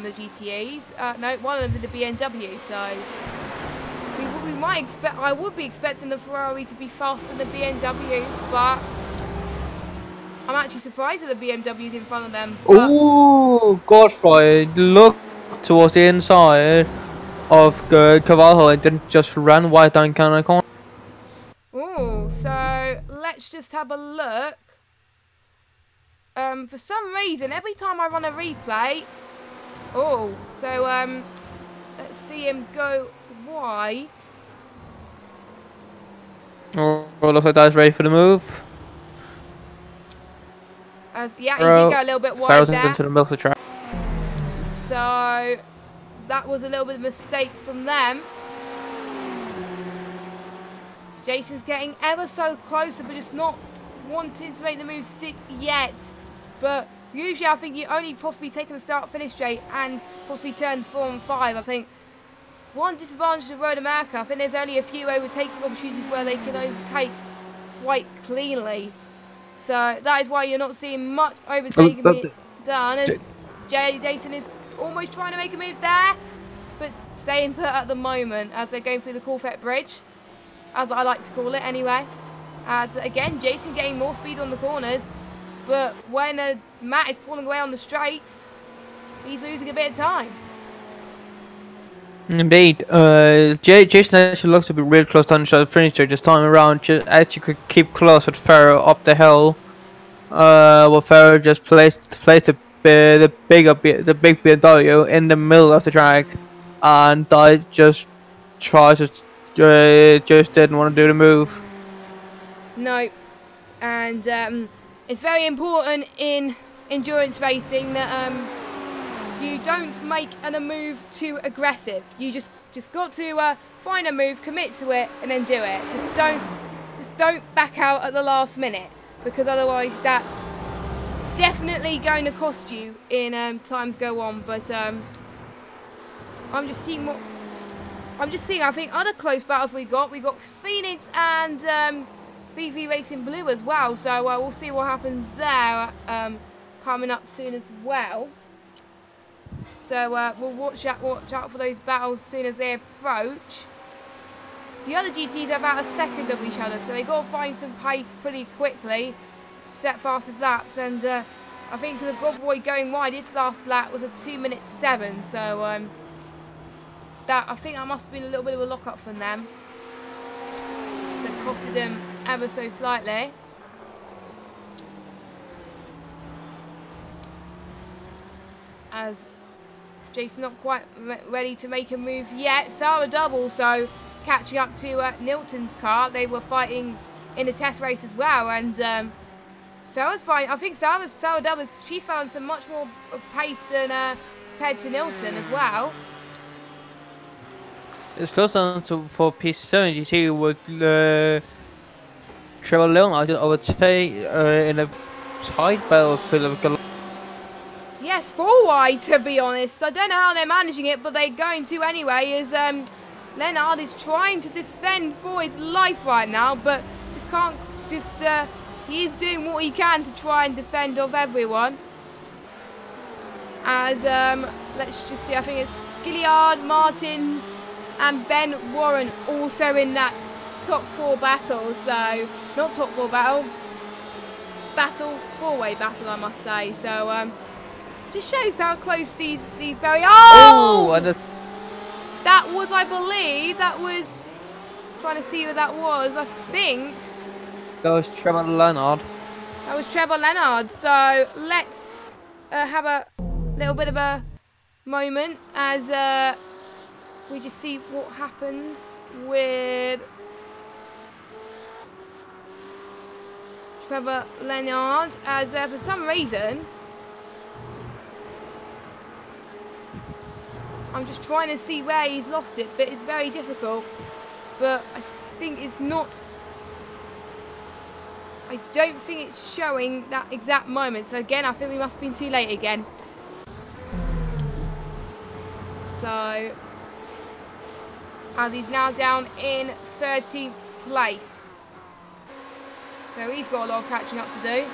Speaker 1: the GTEs. No, one of them's in the BMW, so we might expect. I would be expecting the Ferrari to be faster than the BMW, but I'm actually surprised that the BMW's in front of them.
Speaker 2: Oh, Godfrey, look towards the inside of Cavallo and didn't just run wide down the corner.
Speaker 1: Oh, so let's just have a look. For some reason, every time I run a replay, let's see him go wide.
Speaker 2: Oh, looks like that's ready for the move.
Speaker 1: Yeah, he did go a little bit wide there.
Speaker 2: Into the middle of the track.
Speaker 1: So that was a little bit of a mistake from them. Jason's getting ever so closer, but just not wanting to make the move stick yet. But usually I think you only possibly taking the start-finish straight and possibly turns 4 and 5. I think one disadvantage of Road America, I think there's only a few overtaking opportunities where they can overtake quite cleanly. So that is why you're not seeing much overtaking being done. As Jason is almost trying to make a move there, but staying put at the moment as they're going through the Corvette Bridge, as I like to call it anyway. As again, Jason getting more speed on the corners, but when Matt is pulling away on the straights, he's losing a bit of time.
Speaker 2: Indeed, Jason actually looks to be real close to the finish there this time around. Just actually could keep close with Farrow up the hill. Well, Farrow just placed the big BMW in the middle of the track, and I just just didn't want to do the move.
Speaker 1: Nope, and it's very important in endurance racing that you don't make a move too aggressive. You just got to find a move, commit to it, and then do it. Just don't back out at the last minute, because otherwise that's definitely going to cost you in times go on. But I'm just seeing. I think other close battles we got Phoenix and VV Racing Blue as well. So we'll see what happens there coming up soon as well. So we'll watch out for those battles as soon as they approach. The other GTs are about a second of each other, so they got to find some pace pretty quickly, set fastest laps. And I think the God Boy going wide, his last lap was a 2:07. So I think that must have been a little bit of a lock-up from them that costed them ever so slightly. As Jason not quite ready to make a move yet. Sarah Double, so catching up to Nilton's car. They were fighting in a test race as well, and Sarah's fine. I think Sarah Double, she's found some much more pace than compared to Nilton as well.
Speaker 2: It's close down to for P7 GT with Trevor Leon. I would say in a tight battlefield of.
Speaker 1: Yes, 4 wide to be honest. I don't know how they're managing it, but they're going to anyway, as Leonard is trying to defend for his life right now, but just can't, he is doing what he can to try and defend off everyone. As, let's just see, I think it's Gilliard, Martins and Ben Warren also in that top 4 battle, so, not top 4 battle, 4-way battle I must say, so, just shows how close these very. Oh! That was, I believe, trying to see who that was. I think
Speaker 2: That was Trevor Leonard.
Speaker 1: That was Trevor Leonard. So let's have a little bit of a moment as we just see what happens with Trevor Leonard, as for some reason I'm just trying to see where he's lost it, but it's very difficult. But I think it's not, I don't think it's showing that exact moment. So again, I think we must have been too late again. So as he's now down in 13th place. So he's got a lot of catching up to do.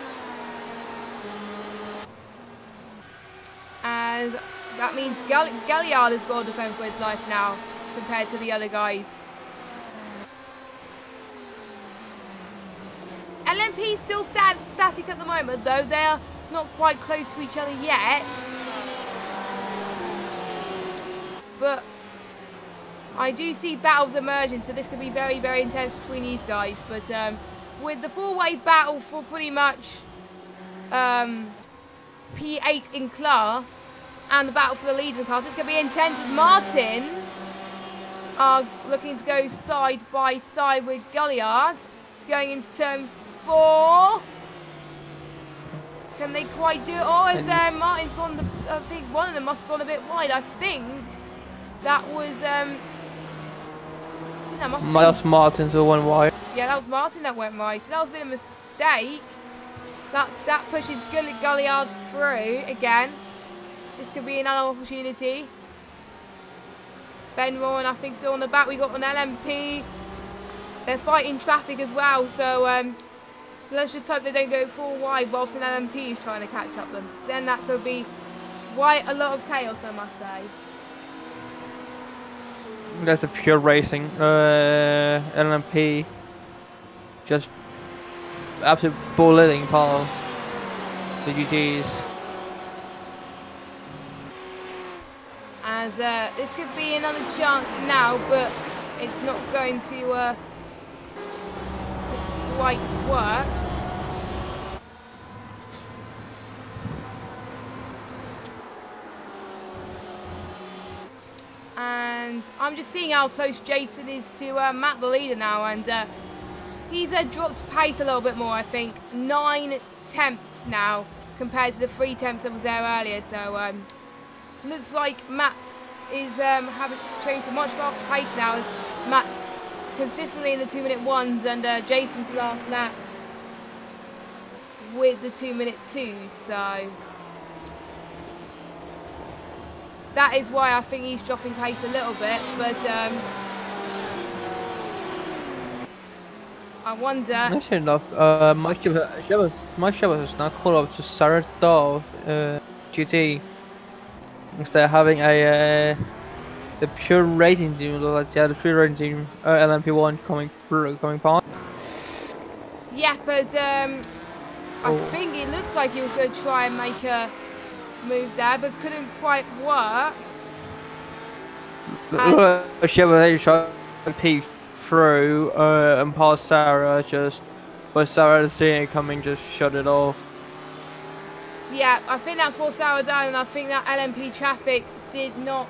Speaker 1: And that means Galliard has got to defend for his life now compared to the other guys. LMP still static at the moment though. They are not quite close to each other yet. But I do see battles emerging, so this could be very, very intense between these guys. But with the four-way battle for pretty much P8 in class and the battle for the lead in class, it's going to be intense as Martins are looking to go side by side with Galliard going into turn 4. Can they quite do it? Oh, is Martin's gone, I think one of them must have gone a bit wide. I think that was that
Speaker 2: was Martin's who went wide.
Speaker 1: Yeah, that was Martin that went wide. So that was a bit of a mistake. That pushes Galliard through again. This could be another opportunity. Ben Rowan, I think, still on the back. We got an LMP. They're fighting traffic as well, so let's just hope they don't go full wide whilst an LMP is trying to catch up them. So then that could be quite a lot of chaos, I must say.
Speaker 2: That's a pure racing. LMP just absolute bulleting past the GTs.
Speaker 1: As this could be another chance now, but it's not going to quite work. And I'm just seeing how close Jason is to Matt the leader now, and he's dropped pace a little bit more, I think. 9 tenths now compared to the 3 tenths that was there earlier, so looks like Matt is having trained to much faster pace now, as Matt's consistently in the 2-minute 1s, and Jason's last lap with the 2-minute 2s, so that is why I think he's dropping pace a little bit, but I wonder.
Speaker 2: That's enough. Mike Shepard has now called up to Sarah Dove GT instead of having a the pure racing team, like the pure racing team LMP1 coming past.
Speaker 1: Yeah, but I think it looks like he was going to try and make a move there, but couldn't quite work.
Speaker 2: Shepard shot peek through and past Sarah, but Sarah seeing it coming just shut it off.
Speaker 1: Yeah, I think that's what Sarah done, and I think that LMP traffic did not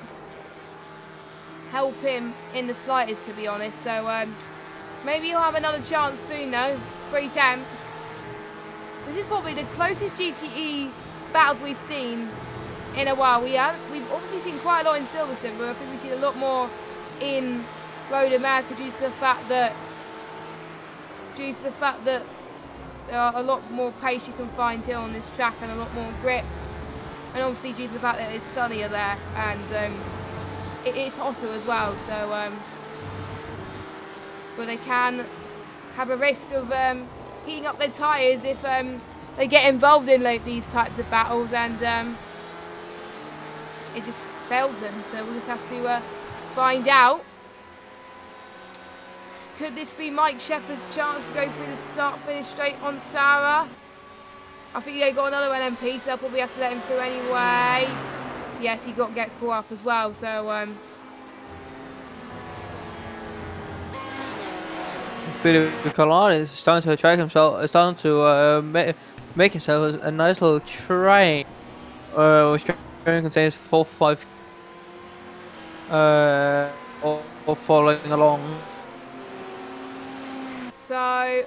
Speaker 1: help him in the slightest, to be honest. So maybe he'll have another chance soon though. 3 attempts. This is probably the closest GTE battles we've seen in a while. We've obviously seen quite a lot in Silverstone, but I think we've seen a lot more in Road America due to the fact that there are a lot more pace you can find here on this track and a lot more grip, and obviously due to the fact that it's sunnier there and it is hotter as well, so but they can have a risk of heating up their tyres if they get involved in these types of battles, and it just fails them. So we'll just have to find out. Could this be Mike Shepard's chance to go through the start-finish straight on Sarah? I think they got another LMP, so they'll probably have to let him through anyway. Yes, he got to get caught up as well, so
Speaker 2: Philip Collard is starting to attract himself, is starting to make himself a nice little train, which currently contains 4-5 all following along.
Speaker 1: So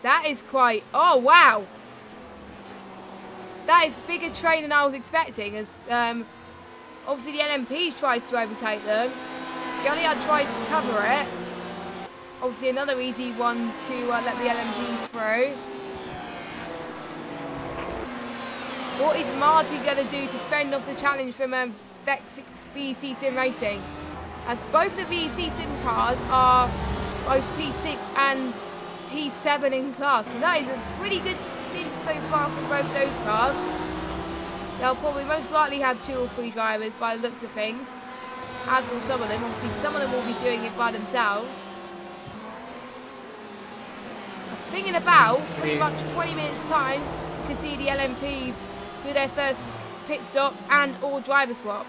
Speaker 1: that is quite. Oh wow, that is bigger train than I was expecting. As obviously the LMP tries to overtake them. Goliath tries to cover it. Obviously another easy one to let the LMPs through. What is Marty going to do to fend off the challenge from VEC Sim Racing? As both the VEC Sim cars are both P6 and P7 in class. So that is a pretty good stint so far from both those cars. They'll probably most likely have 2 or 3 drivers by the looks of things. As will some of them. Obviously some of them will be doing it by themselves. I think in about pretty much 20 minutes time you can see the LMPs do their first pit stop and or driver swap.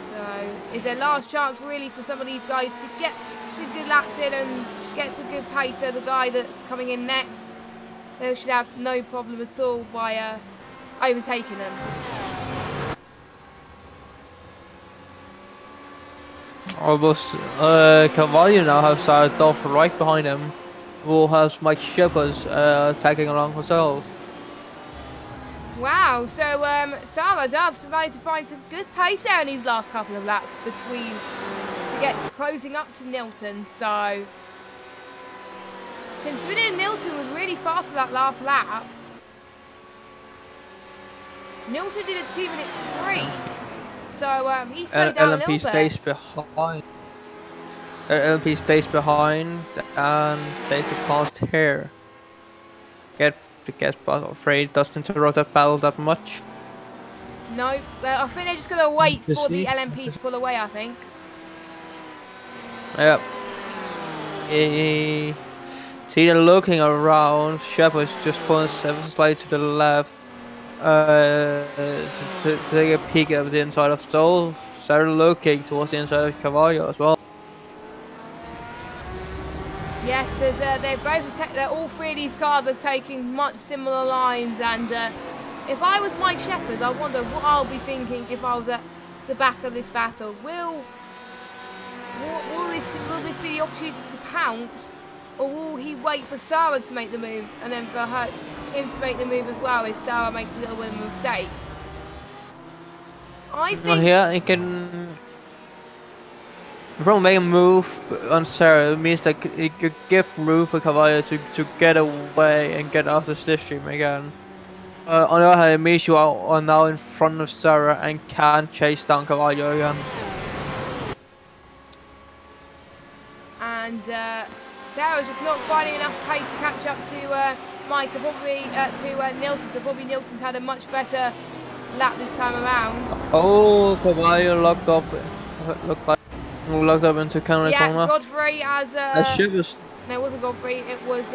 Speaker 1: So is their last chance really for some of these guys to get some good laps in and get some good pace. So the guy that's coming in next, they should have no problem at all by overtaking them.
Speaker 2: Almost Carvalho now has started off right behind him, who has Mike Shepard's tagging along herself.
Speaker 1: Wow, so Sarah Dove managed to find some good pace there in these last couple of laps between to get to closing up to Nilton. So considering Nilton was really fast for that last lap, Nilton did a 2-minute 3. So he slowed down a little bit.
Speaker 2: Stays behind. LMP stays behind and takes the past here. Get afraid doesn't interrupt that battle that much.
Speaker 1: No, I think they're just going to wait for the LMP to pull away, I think.
Speaker 2: Yep. See, they're looking around. Shepard's just pulling 7 slightly to the left. To take a peek at the inside of Stoll. Started looking towards the inside of Carvalho as well.
Speaker 1: Yes, as they're all 3 of these cars are taking much similar lines, and if I was Mike Shepard, I wonder what I'll be thinking if I was at the back of this battle. Will this be the opportunity to pounce, or will he wait for Sarah to make the move and then for him to make the move as well if Sarah makes a little bit of a mistake? I think.
Speaker 2: Yeah, he can. If you make a move on Sarah, it means that it could give room for Carvalho to get away and get out of the slipstream again. On the other hand, it means you are now in front of Sarah and can chase down Carvalho again.
Speaker 1: And Sarah's just not finding enough pace to catch up to Mike, so probably to Nilton. So probably Nilton's had a much better lap this time around.
Speaker 2: Oh, Carvalho locked up. Locked up into corner.
Speaker 1: Yeah, Godfrey has. No, it wasn't Godfrey. It was.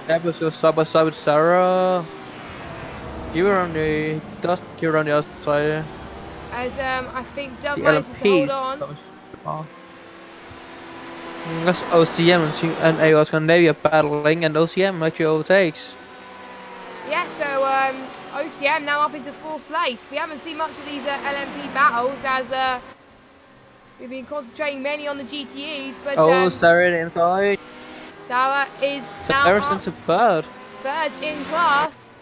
Speaker 2: Shepard's just side by side with Sarah. Give her on the outside.
Speaker 1: As I think Dove manages to hold on.
Speaker 2: That's OCM and AOR Scandinavia battling, and OCM actually overtakes.
Speaker 1: Yeah, so OCM now up into 4th place. We haven't seen much of these LMP battles as we've been concentrating mainly on the GTEs. But
Speaker 2: Sarah inside.
Speaker 1: Sarah is
Speaker 2: Sarah's
Speaker 1: now
Speaker 2: into 3rd.
Speaker 1: 3rd in class.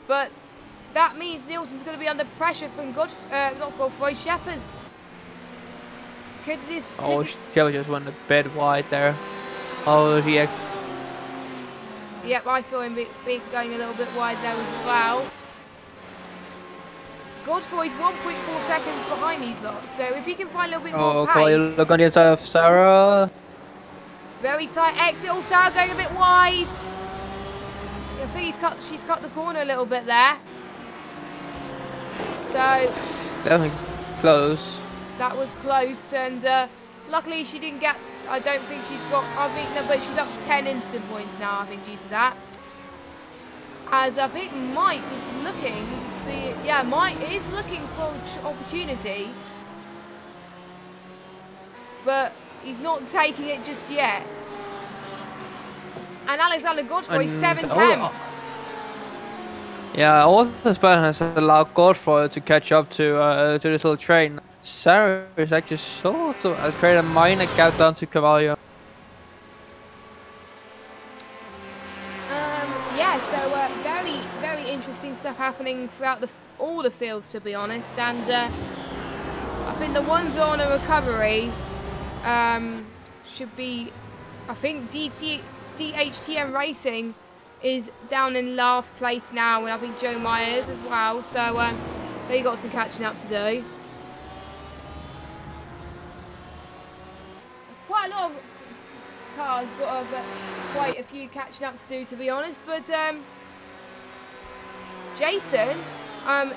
Speaker 1: But that means Nilton's going to be under pressure from not Godfrey, Shepard's. Could this...
Speaker 2: Shepard just went a bit wide there. Oh, GX.
Speaker 1: Yep, I saw him going a little bit wide there as well. Godfrey's 1.4 seconds behind these lots, so if he can find a little bit more pace...
Speaker 2: Oh, look on the inside of Sarah.
Speaker 1: Very tight exit. Oh, Sarah going a bit wide. I think she's cut the corner a little bit there. So...
Speaker 2: Definitely close.
Speaker 1: That was close, and luckily she didn't get... I don't think she's got... but she's up to 10 instant points now, I think, due to that. As I think Mike is looking to see... Yeah, Mike is looking for opportunity but he's not taking it just yet. And Alexander Godfrey, 7 tenths.
Speaker 2: Yeah, all this pattern has allowed Godfrey to catch up to this little train. Sarah is actually sort of created a minor gap down to Cavallo.
Speaker 1: Yeah, so very, very interesting stuff happening throughout all the fields, to be honest. And I think the ones on a recovery should be, I think DHTM Racing is down in last place now, and I think Joe Myers as well. So they got some catching up to do. There's quite a lot of cars got quite a few catching up to do, to be honest. But Jason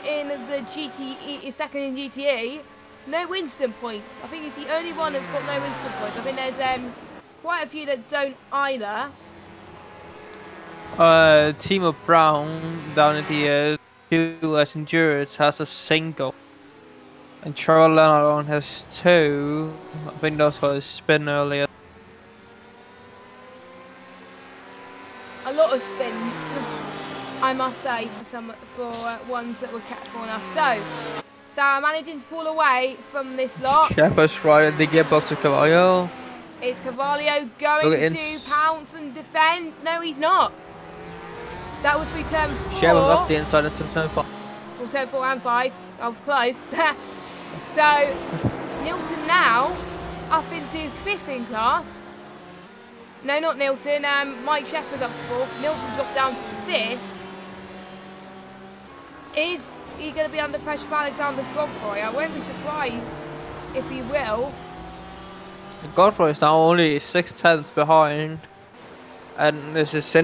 Speaker 1: in the GTE is second in GTE, no Winston points. I think he's the only one that's got no Winston points. I think there's quite a few that don't either.
Speaker 2: Team of Brown down at the US Endurance has a single, and Charles Leonard has 2. I think that's for his spin earlier.
Speaker 1: A lot of spins, I must say, for ones that were kept for us. So Sarah managing to pull away from this lot.
Speaker 2: Shepherd's right at the gearbox of Cavallo.
Speaker 1: Is Cavallo going to pounce and defend? No, he's not. That was through turn 4.
Speaker 2: Shepard up the inside into turn 5.
Speaker 1: Well, turn 4 and 5. I was close. So Nilton now up into 5th in class. No, not Nilton. Mike Shepherd's up to 4th. Nilton dropped down to 5th. Is he going to be under pressure for Alexander Godfrey? I won't be surprised if he will.
Speaker 2: Godfrey is now only 6 tenths behind, and this is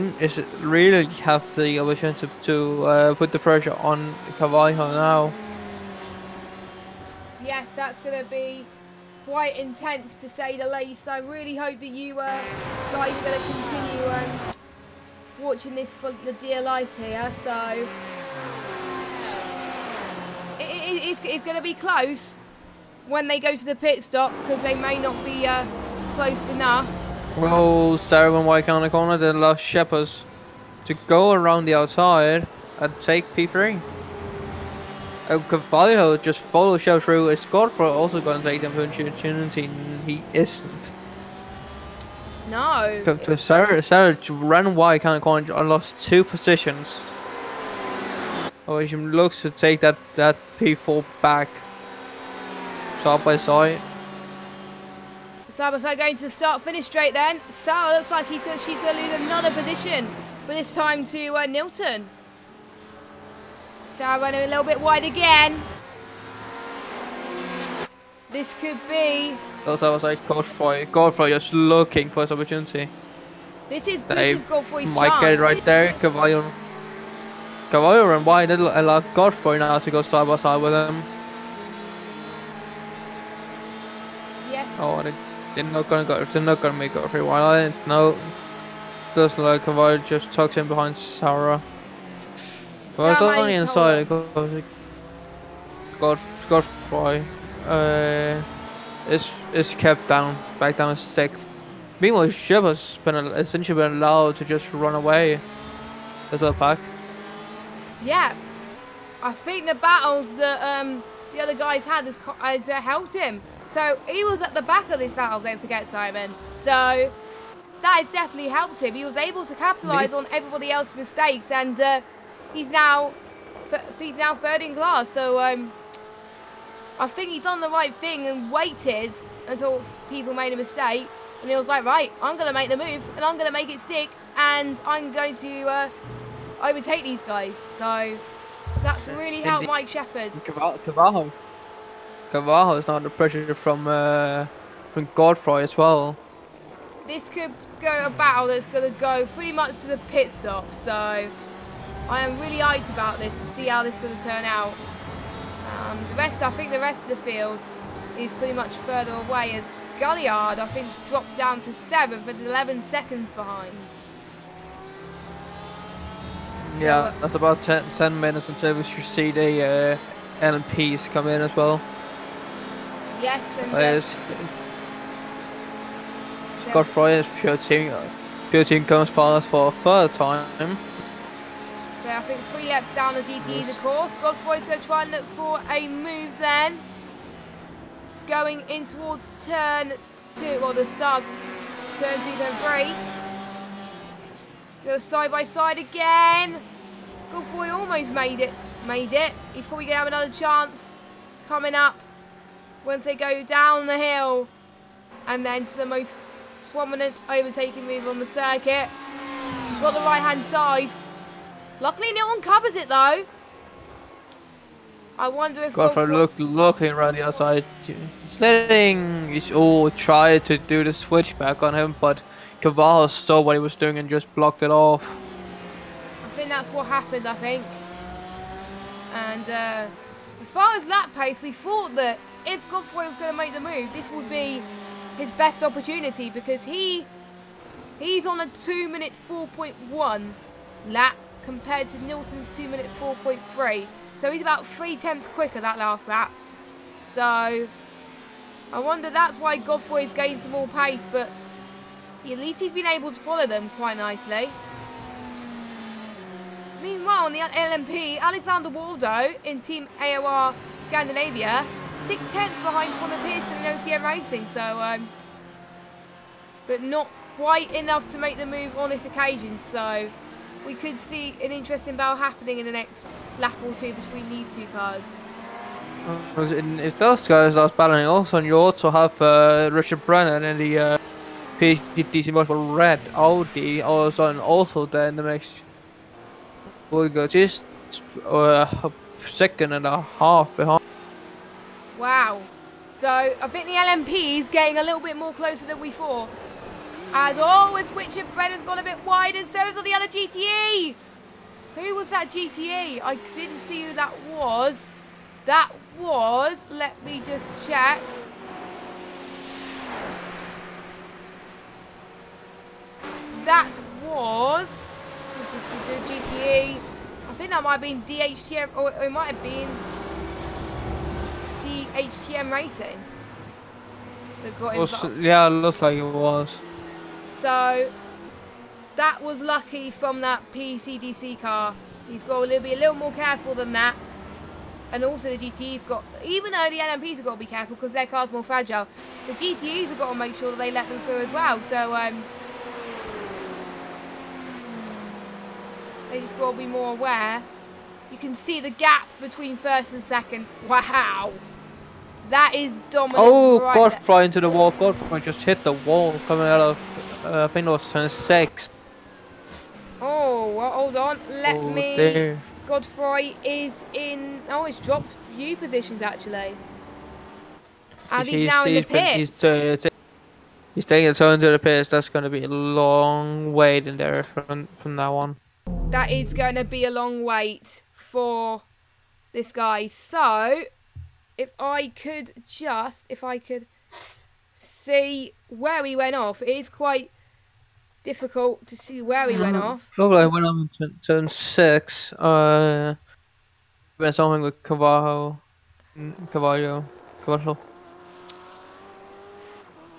Speaker 2: really have the opportunity to put the pressure on Cavallo now.
Speaker 1: Yes, that's going to be quite intense, to say the least. I really hope that you guys are going to continue watching this for your dear life here. So it's going to be close when they go to the pit stops, because they may not be close enough.
Speaker 2: Well, Sarah and White on the corner, then allow Shepherds to go around the outside and take P3. Cavallo just follow Shepard through. Is Godfrey also going to take them opportunity? He isn't.
Speaker 1: No.
Speaker 2: So Sarah ran wide kind of corner and lost 2 positions. Oh, she looks to take that P4 back. Side by side.
Speaker 1: Side by side going to the start-finish straight then. Sarah looks like she's going to lose another position, but this time to Nilton. Sarah running a little bit wide again. This could be...
Speaker 2: Also, I was like, Godfrey just looking for his opportunity.
Speaker 1: This is Godfrey's chance.
Speaker 2: Might get it right there. Cavallo ran wide. It'll allow Godfrey now to go side by side with him.
Speaker 1: Yes.
Speaker 2: Oh, they're not gonna make Godfrey wide. I didn't know. Does like Cavallo just tucks in behind Sarah. Well, it's on the inside. Godfrey is kept back down to 6th. Meanwhile, Shepard's essentially been allowed to just run away. There's a pack.
Speaker 1: Yeah, I think the battles that the other guys had has helped him. So he was at the back of this battle, don't forget, Simon. So that has definitely helped him. He was able to capitalise on everybody else's mistakes, and he's now 3rd in class. So I think he's done the right thing and waited until people made a mistake, and he was like, right, I'm going to make the move, and I'm going to make it stick, and I'm going to overtake these guys. So that's really helped Mike Shepherd.
Speaker 2: Cavallo is not under pressure from Godfrey as well.
Speaker 1: This could go a battle that's going to go pretty much to the pit stop. So I am really hyped about this to see how this is going to turn out. I think the rest of the field is pretty much further away, as Galliard, I think, dropped down to 7th, but 11 seconds behind.
Speaker 2: Yeah, that's about 10 minutes until we should see the LMPs come in as well.
Speaker 1: Yes, and
Speaker 2: Godfrey is pure team comes past for a third time.
Speaker 1: So I think 3 laps down the GTE's of course. Godfrey's going to try and look for a move then. Going in towards turn 2, or the start of turn 2, turn 3. Go side by side again. Godfrey almost made it. He's probably going to have another chance coming up once they go down the hill. And then to the most prominent overtaking move on the circuit. He's got the right hand side. Luckily Nilton covers it though. I wonder if
Speaker 2: Godfrey looking around the outside. He's all tried to do the switchback on him, but Cavallo saw what he was doing and just blocked it off.
Speaker 1: I think that's what happened, I think. And as far as lap pace, we thought that if Godfrey was going to make the move, this would be his best opportunity, because he's on a 2-minute 4.1 lap compared to Nilton's 2-minute 4.3. So he's about 3 tenths quicker that last lap. So I wonder that's why Godfrey's gained some more pace, but at least he's been able to follow them quite nicely. Meanwhile, on the LMP, Alexander Waldo in Team AOR Scandinavia, 6 tenths behind Connor Pearson in OCM Racing. So, but not quite enough to make the move on this occasion. So we could see an interesting battle happening in the next lap or two between these two cars.
Speaker 2: If those guys are battling also, and you also have Richard Brennan in the PCDC Motorsport Red Audi also there in the mix. We'll go just a second and a half behind.
Speaker 1: Wow. So I think the LMP is getting a little bit more closer than we thought. As always, Richard Brennan's gone a bit wide, and so is on the other GTE. Who was that GTE? I didn't see who that was. That was, let me just check. That was the GTE. I think that might have been DHTM, or it might have been DHTM Racing that got involved.
Speaker 2: Yeah, it looks like it was.
Speaker 1: So that was lucky from that PCDC car. He's got to be a little more careful than that. And also the GTE's got, even though the LMPs have got to be careful because their car's more fragile, the GTEs have got to make sure that they let them through as well. So they just got to be more aware. You can see the gap between first and second. Wow. That is dominant.
Speaker 2: Oh,
Speaker 1: right
Speaker 2: Godfrey into the wall. Godfrey just hit the wall coming out of, I think it was turn 6.
Speaker 1: Oh, well, hold on. Let me...
Speaker 2: There.
Speaker 1: Godfrey is in... Oh, he's dropped few positions, actually. And he's now in the pits.
Speaker 2: He's taking a turn to the pits. That's going to be a long wait in there from now on.
Speaker 1: That is going to be a long wait for this guy. So, if I could see where he went off, it is quite difficult to see where he went off.
Speaker 2: Probably went on to turn 6. Went something with Cavallo.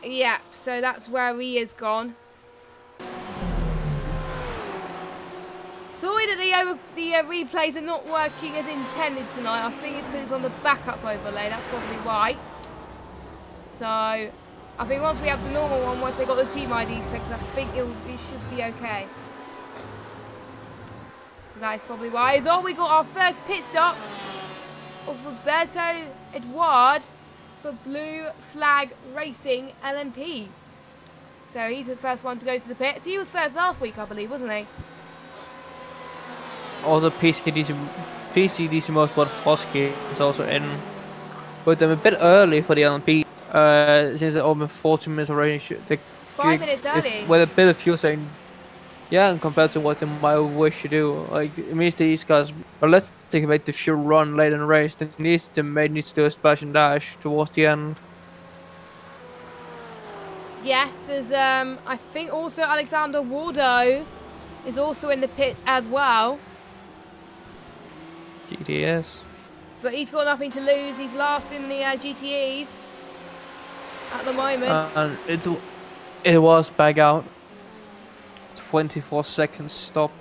Speaker 1: Yeah, so that's where he is gone. Sorry that the replays are not working as intended tonight. I think it's because it's on the backup overlay. That's probably why. So I think once we have the normal one, once they got the team IDs fixed, I think it should be okay. So that is probably why. Is all we got our first pit stop of Roberto Edouard for Blue Flag Racing LMP. So he's the first one to go to the pits. He was first last week, I believe, wasn't he?
Speaker 2: All the PCDC Motorsport Husky is also in. But them a bit early for the LMP. Since they're almost 40 minutes already.
Speaker 1: 5 minutes early.
Speaker 2: With a bit of fuel saying, yeah, compared to what they might wish to do. Like, it means these guys, unless they can make the fuel run late in the race, then needs to do a splash and dash towards the end.
Speaker 1: Yes, there's I think also Alexander Waldo is also in the pits as well.
Speaker 2: GTS.
Speaker 1: But he's got nothing to lose. He's last in the GTEs at the moment.
Speaker 2: And It was back out. 24 seconds stop.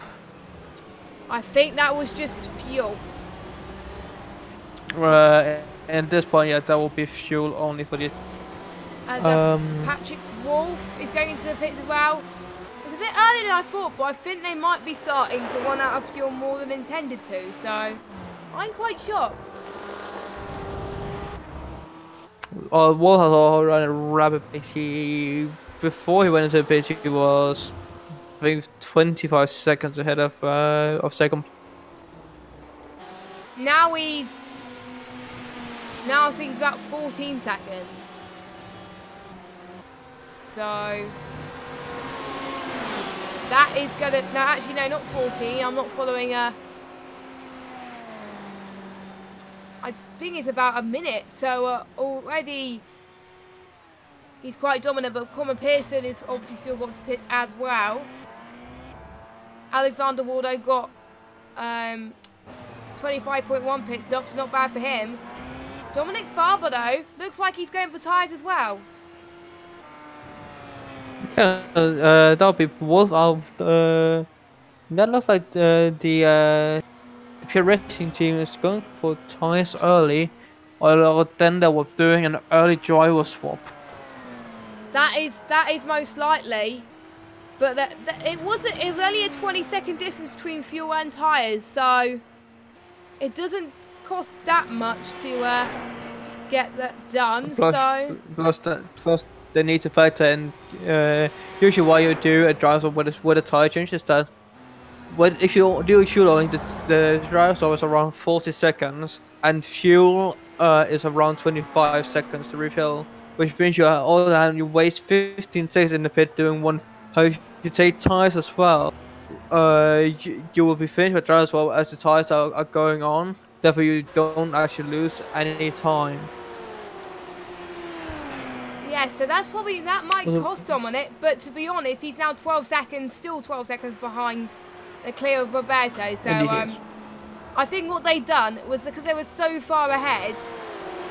Speaker 1: I think that was just fuel.
Speaker 2: At this point, yeah, that will be fuel only for this.
Speaker 1: As Patrick Wolf is going into the pits as well. It's a bit earlier than I thought, but I think they might be starting to run out of fuel more than intended to, so I'm quite shocked.
Speaker 2: Wolf has all run a rapid pace. Before he went into the pits, he was, I think, 25 seconds ahead of second.
Speaker 1: Now I think it's about 14 seconds. So that is gonna, no, actually no, not 14. I'm not following I think it's about a minute. So already he's quite dominant, but Conor Pearson is obviously still got to pit as well. Alexander Waldo got 25.1 pit stops, not bad for him. Dominic Farber though, looks like he's going for tyres as well.
Speaker 2: Yeah, that'll be both of that looks like the pure racing team is going for tires early, or then they were doing an early driver swap.
Speaker 1: That is most likely, but it was only a 20-second difference between fuel and tyres, so it doesn't cost that much to get that done.
Speaker 2: Plus they need to factor in. Usually, why you do a drive swap with a tire change is that, if you do fuel only, the drive swap is around 40 seconds, and fuel is around 25 seconds to refill, which means all the time you waste 15 seconds in the pit doing one. If you take tires as well, you will be finished with drive swap as the tires are going on. Therefore, you don't actually lose any time.
Speaker 1: Yeah, so that might cost Dominic, but to be honest, he's now still 12 seconds behind the clear of Roberto. So I think what they've done was, because they were so far ahead,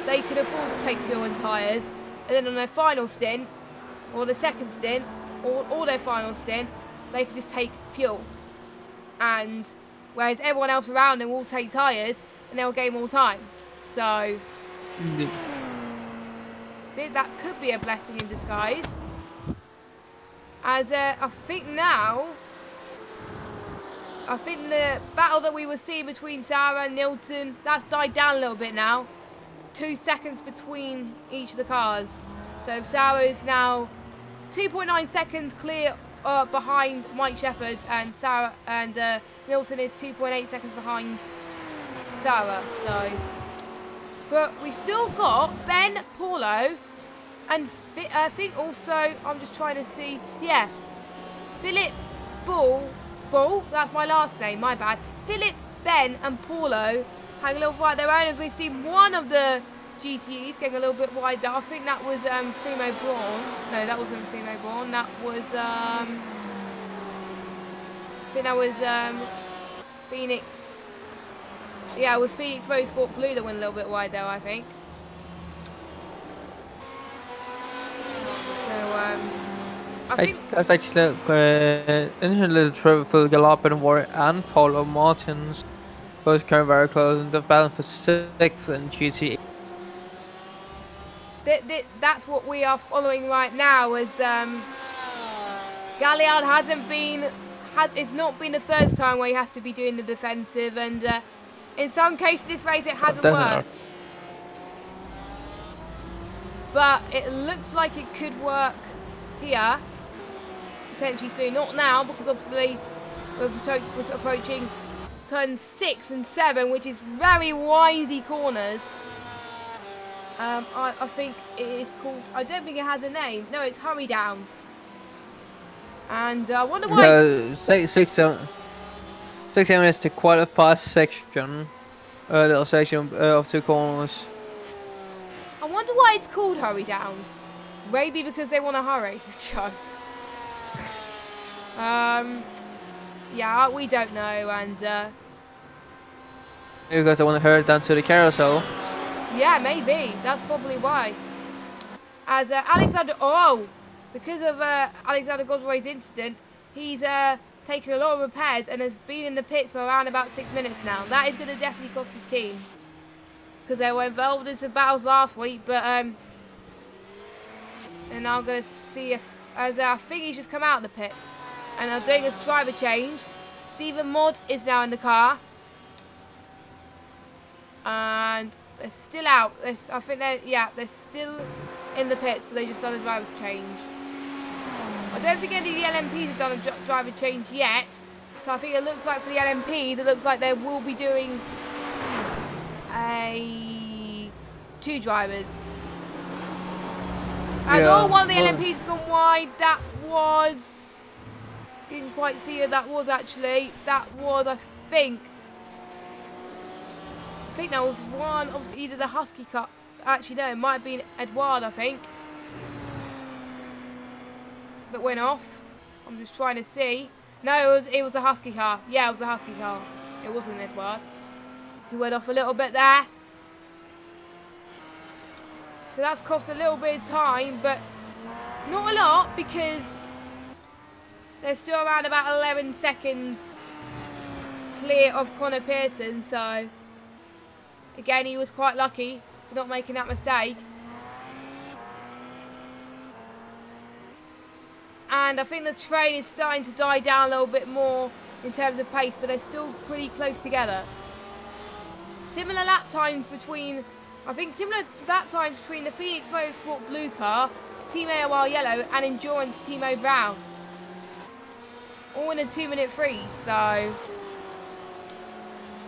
Speaker 1: they could afford to take fuel and tyres, and then on their final stint, or the second stint, or their final stint, they could just take fuel. And whereas everyone else around them will take tyres, and they'll gain more time. So that could be a blessing in disguise. As I think the battle that we were seeing between Sarah and Nilton, that's died down a little bit now. 2 seconds between each of the cars. So Sarah is now 2.9 seconds clear behind Mike Shepherd, and Nilton is 2.8 seconds behind Sarah. So, but we still got Ben Paulo, and I think also, I'm just trying to see, yeah, Philip Bull, that's my last name, my bad. Philip, Ben and Paulo hang a little wide their own, as we've seen one of the GTEs getting a little bit wider. I think that was Fimo Braun. No, that wasn't Fimo Braun, that was I think that was Phoenix. Yeah, it was Phoenix Motorsport Blue that went a little bit wide there, I think. So, I think
Speaker 2: that's actually interesting little trip for Galop and Warrior and Paulo Martins. Both came very close, and they're battling for 6th in GT.
Speaker 1: That's what we are following right now, as Galliard it's not been the first time where he has to be doing the defensive, and in some cases this race it hasn't worked. But it looks like it could work here, potentially soon. Not now, because obviously we're approaching turn 6 and 7, which is very windy corners. I think it is called, I don't think it has a name. No, it's Hurry Downs. And I wonder why.
Speaker 2: 6 is to quite a fast section, little section of 2 corners.
Speaker 1: I wonder why it's called Hurry Downs. Maybe because they want to hurry. Yeah, we don't know, and
Speaker 2: because they want to hurry down to the carousel.
Speaker 1: Yeah, maybe. That's probably why. As Alexander... because of Alexander Godroy's incident, he's taken a lot of repairs and has been in the pits for around about 6 minutes now. That is going to definitely cost his team, because they were involved in some battles last week. But and I'm going to see if, as I think he's just come out of the pits and are doing his driver change. Stephen Mod is now in the car, and they're still out. I think they're still in the pits, but they just done a driver's change. I don't think any of the LMPs have done a driver change yet, so I think it looks like for the LMPs, it looks like they will be doing two drivers. And one of the LMPs has gone wide. That was, didn't quite see who that was actually. That was, I think that was one of either the Husky car. Actually, no, it might have been Edouard, I think, that went off. I'm just trying to see. No, it was a Husky car. Yeah, it was a Husky car. It wasn't Edouard. He went off a little bit there. So that's cost a little bit of time, but not a lot, because they're still around about 11 seconds clear of Connor Pearson. So again, he was quite lucky for not making that mistake. And I think the train is starting to die down a little bit more in terms of pace, but they're still pretty close together. Similar lap times between, similar lap times between the Phoenix Motorsport blue car, Team AOR yellow, and Endurance Team O brown. All in a 2-minute freeze, so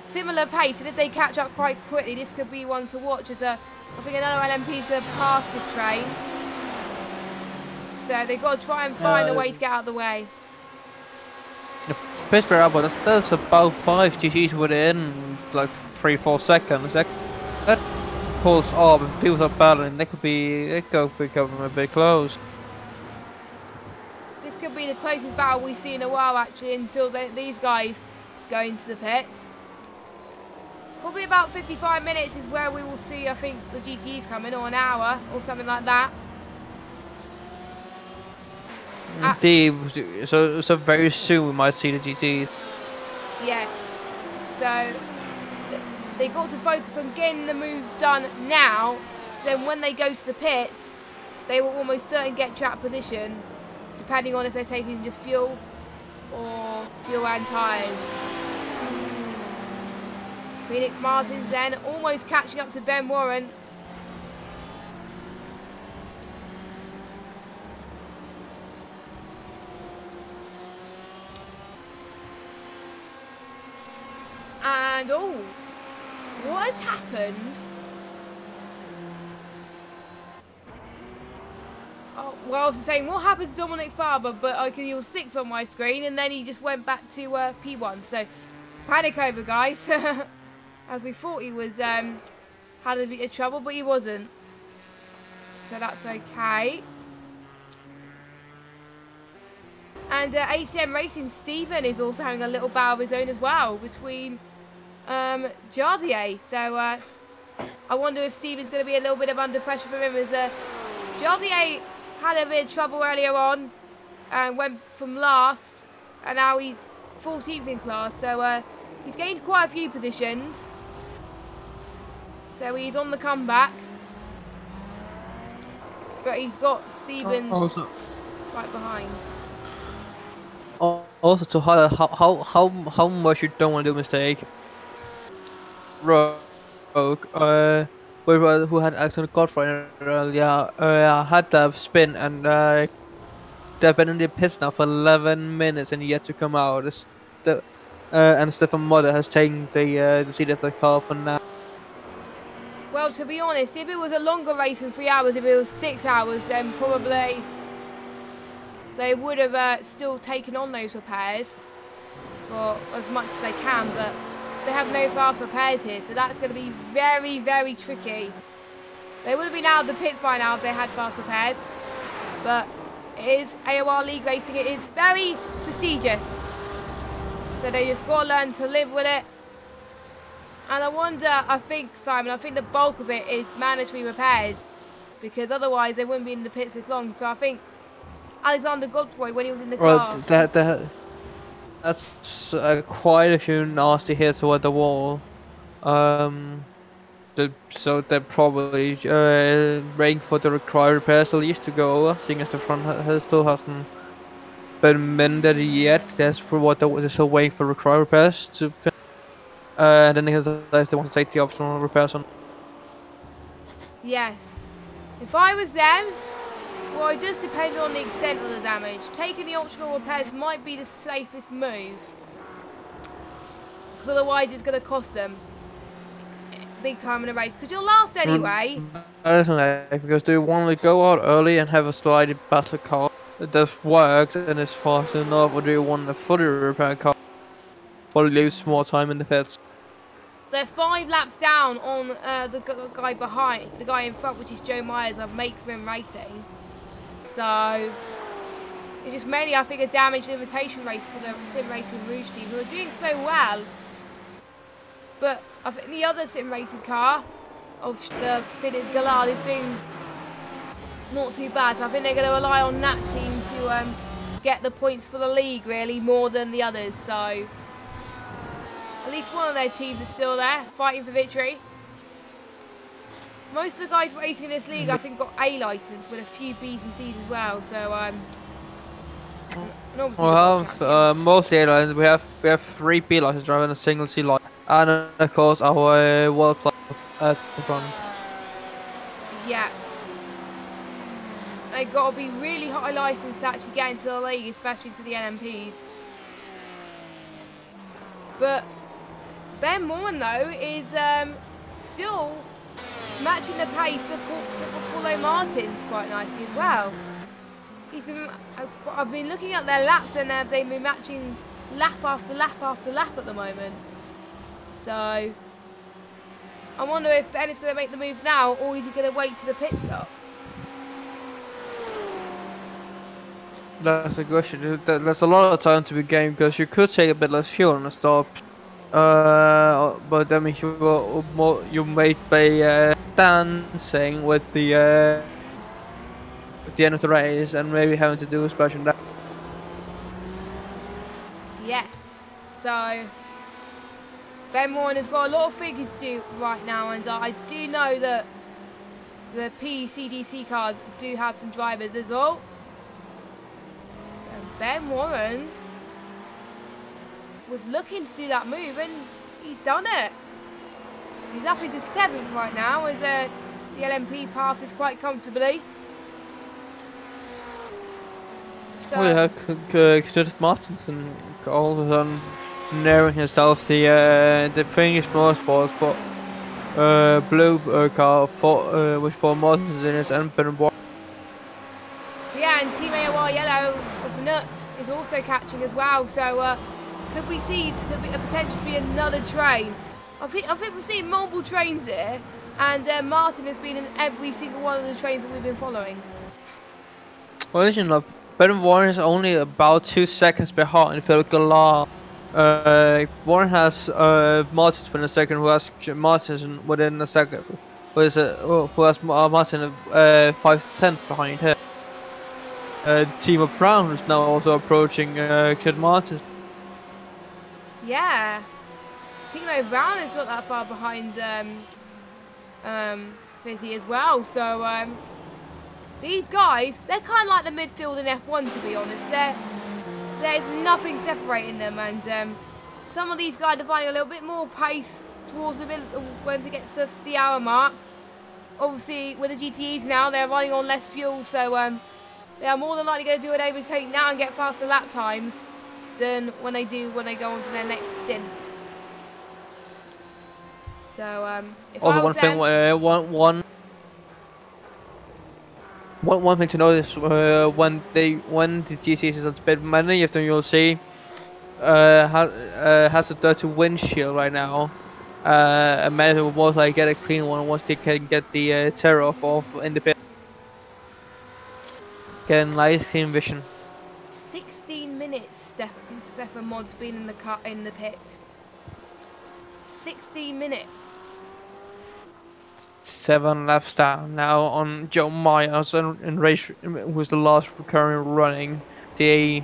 Speaker 1: similar pace. And if they catch up quite quickly, this could be one to watch, as I think another LMP is going to pass this train. So they've got to try and find a way to get out of the way.
Speaker 2: The Pittsburgh Albert, that's about 5 GTs within like 3-4 seconds. That pulls up and people are battling. It could become a bit close.
Speaker 1: This could be the closest battle we see in a while, actually, until these guys go into the pits. Probably about 55 minutes is where we will see, I think, the GTs coming, or an hour, or something like that.
Speaker 2: So very soon we might see the GTs.
Speaker 1: Yes. So they got to focus on getting the moves done now. So then when they go to the pits, they will almost certainly get track position, depending on if they're taking just fuel or fuel and tyres. Phoenix Martins then almost catching up to Ben Warren. And what has happened? Oh, well, I was saying, what happened to Dominic Farber? But he was 6th on my screen, and then he just went back to P1. So panic over, guys. As we thought he was had a bit of trouble, but he wasn't. So that's okay. And ACM Racing Stephen is also having a little battle of his own as well between Jardier. So I wonder if Stephen's going to be a little bit of under pressure for him, as Jardier had a bit of trouble earlier on and went from last, and now he's 14th in class. So he's gained quite a few positions. So he's on the comeback. But he's got Stephen right behind.
Speaker 2: Also to highlight how much you don't want to do a mistake. Rogue, who had Alexander Godfrey earlier, had that spin, and they've been in the pits now for 11 minutes and yet to come out. And Stefan Modder has taken the seat of the car for now.
Speaker 1: Well, to be honest, if it was a longer race than 3 hours, if it was 6 hours, then probably they would have still taken on those repairs for as much as they can, but they have no fast repairs here, so that's going to be very, very tricky. They would have been out of the pits by now if they had fast repairs, but it is AOR League Racing. It is very prestigious, so they just got to learn to live with it. And I wonder, Simon, I think the bulk of it is mandatory repairs, because otherwise they wouldn't be in the pits this long. So I think Alexander Godfrey when he was in the
Speaker 2: Well,
Speaker 1: car.
Speaker 2: that's quite a few nasty hits toward the wall. So they're probably waiting for the required repairs at least to go over, seeing as the front still hasn't been mended yet. That's for what they're still waiting for required repairs to finish. And then they decide if they want to take the optional repairs on.
Speaker 1: Yes. If I was them, well, it just depends on the extent of the damage. Taking the optional repairs might be the safest move. Because otherwise it's going to cost them big time in a race. Because you'll last anyway.
Speaker 2: Because do you want to go out early and have a slightly better car that works and is fast enough, or do you want a fully repaired car or lose more time in the pits?
Speaker 1: They're 5 laps down on the guy behind, the guy in front, which is Joe Myers of Make Rim Racing. So it's just mainly, I think, a damage limitation race for the Sim Racing Rouge team, who are doing so well. But I think the other Sim Racing car of the fitted Gallard is doing not too bad. So I think they're going to rely on that team to get the points for the league, really, more than the others. So at least one of their teams is still there, fighting for victory. Most of the guys racing in this league, I think, got A license with a few B's and C's as well. So
Speaker 2: we have most A licenses. We have 3 B licenses driving a single C license, and of course our world class at the front.
Speaker 1: Yeah. They've got to be really high licensed to actually get into the league, especially to the NMPs. But Ben Moran, though, is still matching the pace of Paulo Martins quite nicely as well. I've been looking at their laps, and they've been matching lap after lap after lap at the moment. So I wonder if Ben is going to make the move now, or is he going to wait to the pit stop?
Speaker 2: That's a question. There's a lot of time to be gained because you could take a bit less fuel on the stop. But that means you may be dancing with the at the end of the race and maybe having to do a special damage.
Speaker 1: Yes. So Ben Moran has got a lot of figures to do right now, and I do know that the PCDC cars do have some drivers as well. And Ben Moran was looking to do that move, and he's done it. He's up into 7th right now as the LMP passes quite comfortably. So,
Speaker 2: well, yeah, Knut Martinsen all of a sudden narrowing himself the Finnish motorsports, but blue car of which Paul Martinsen is and Ben Moran.
Speaker 1: yeah, and Team AOR Yellow of Nuts is also catching as well. So could we see a potential to be another train? I think we're seeing multiple trains here, and Martin has been in every single one of the trains that we've been following.
Speaker 2: Well, you know, Ben Warren is only about 2 seconds behind Phil Galar. Warren has Martins within a second, who has Martin within a second, who has Martin 5/10 behind her. Team of Brown is now also approaching Kid Martin.
Speaker 1: Yeah, Timo Brown is not that far behind Fizzy as well. So these guys, they're kind of like the midfield in F1, to be honest. There's nothing separating them, and some of these guys are finding a little bit more pace towards when it gets to the hour mark. Obviously, with the GTEs now, they're running on less fuel, so they are more than likely going to do an overtake now and get faster lap times than when they go on to their next stint. So if
Speaker 2: Also,
Speaker 1: I was them,
Speaker 2: one thing to notice when the GTS is a bit many of them, you'll see has a dirty windshield right now. And many of them will most likely get a clean one once they can get the tear off in the pit. Get a nice clean vision.
Speaker 1: 16 minutes Stefan Mod's been in the pit. 16 minutes.
Speaker 2: 7 laps down now on Joe Myers and race was the last current running the.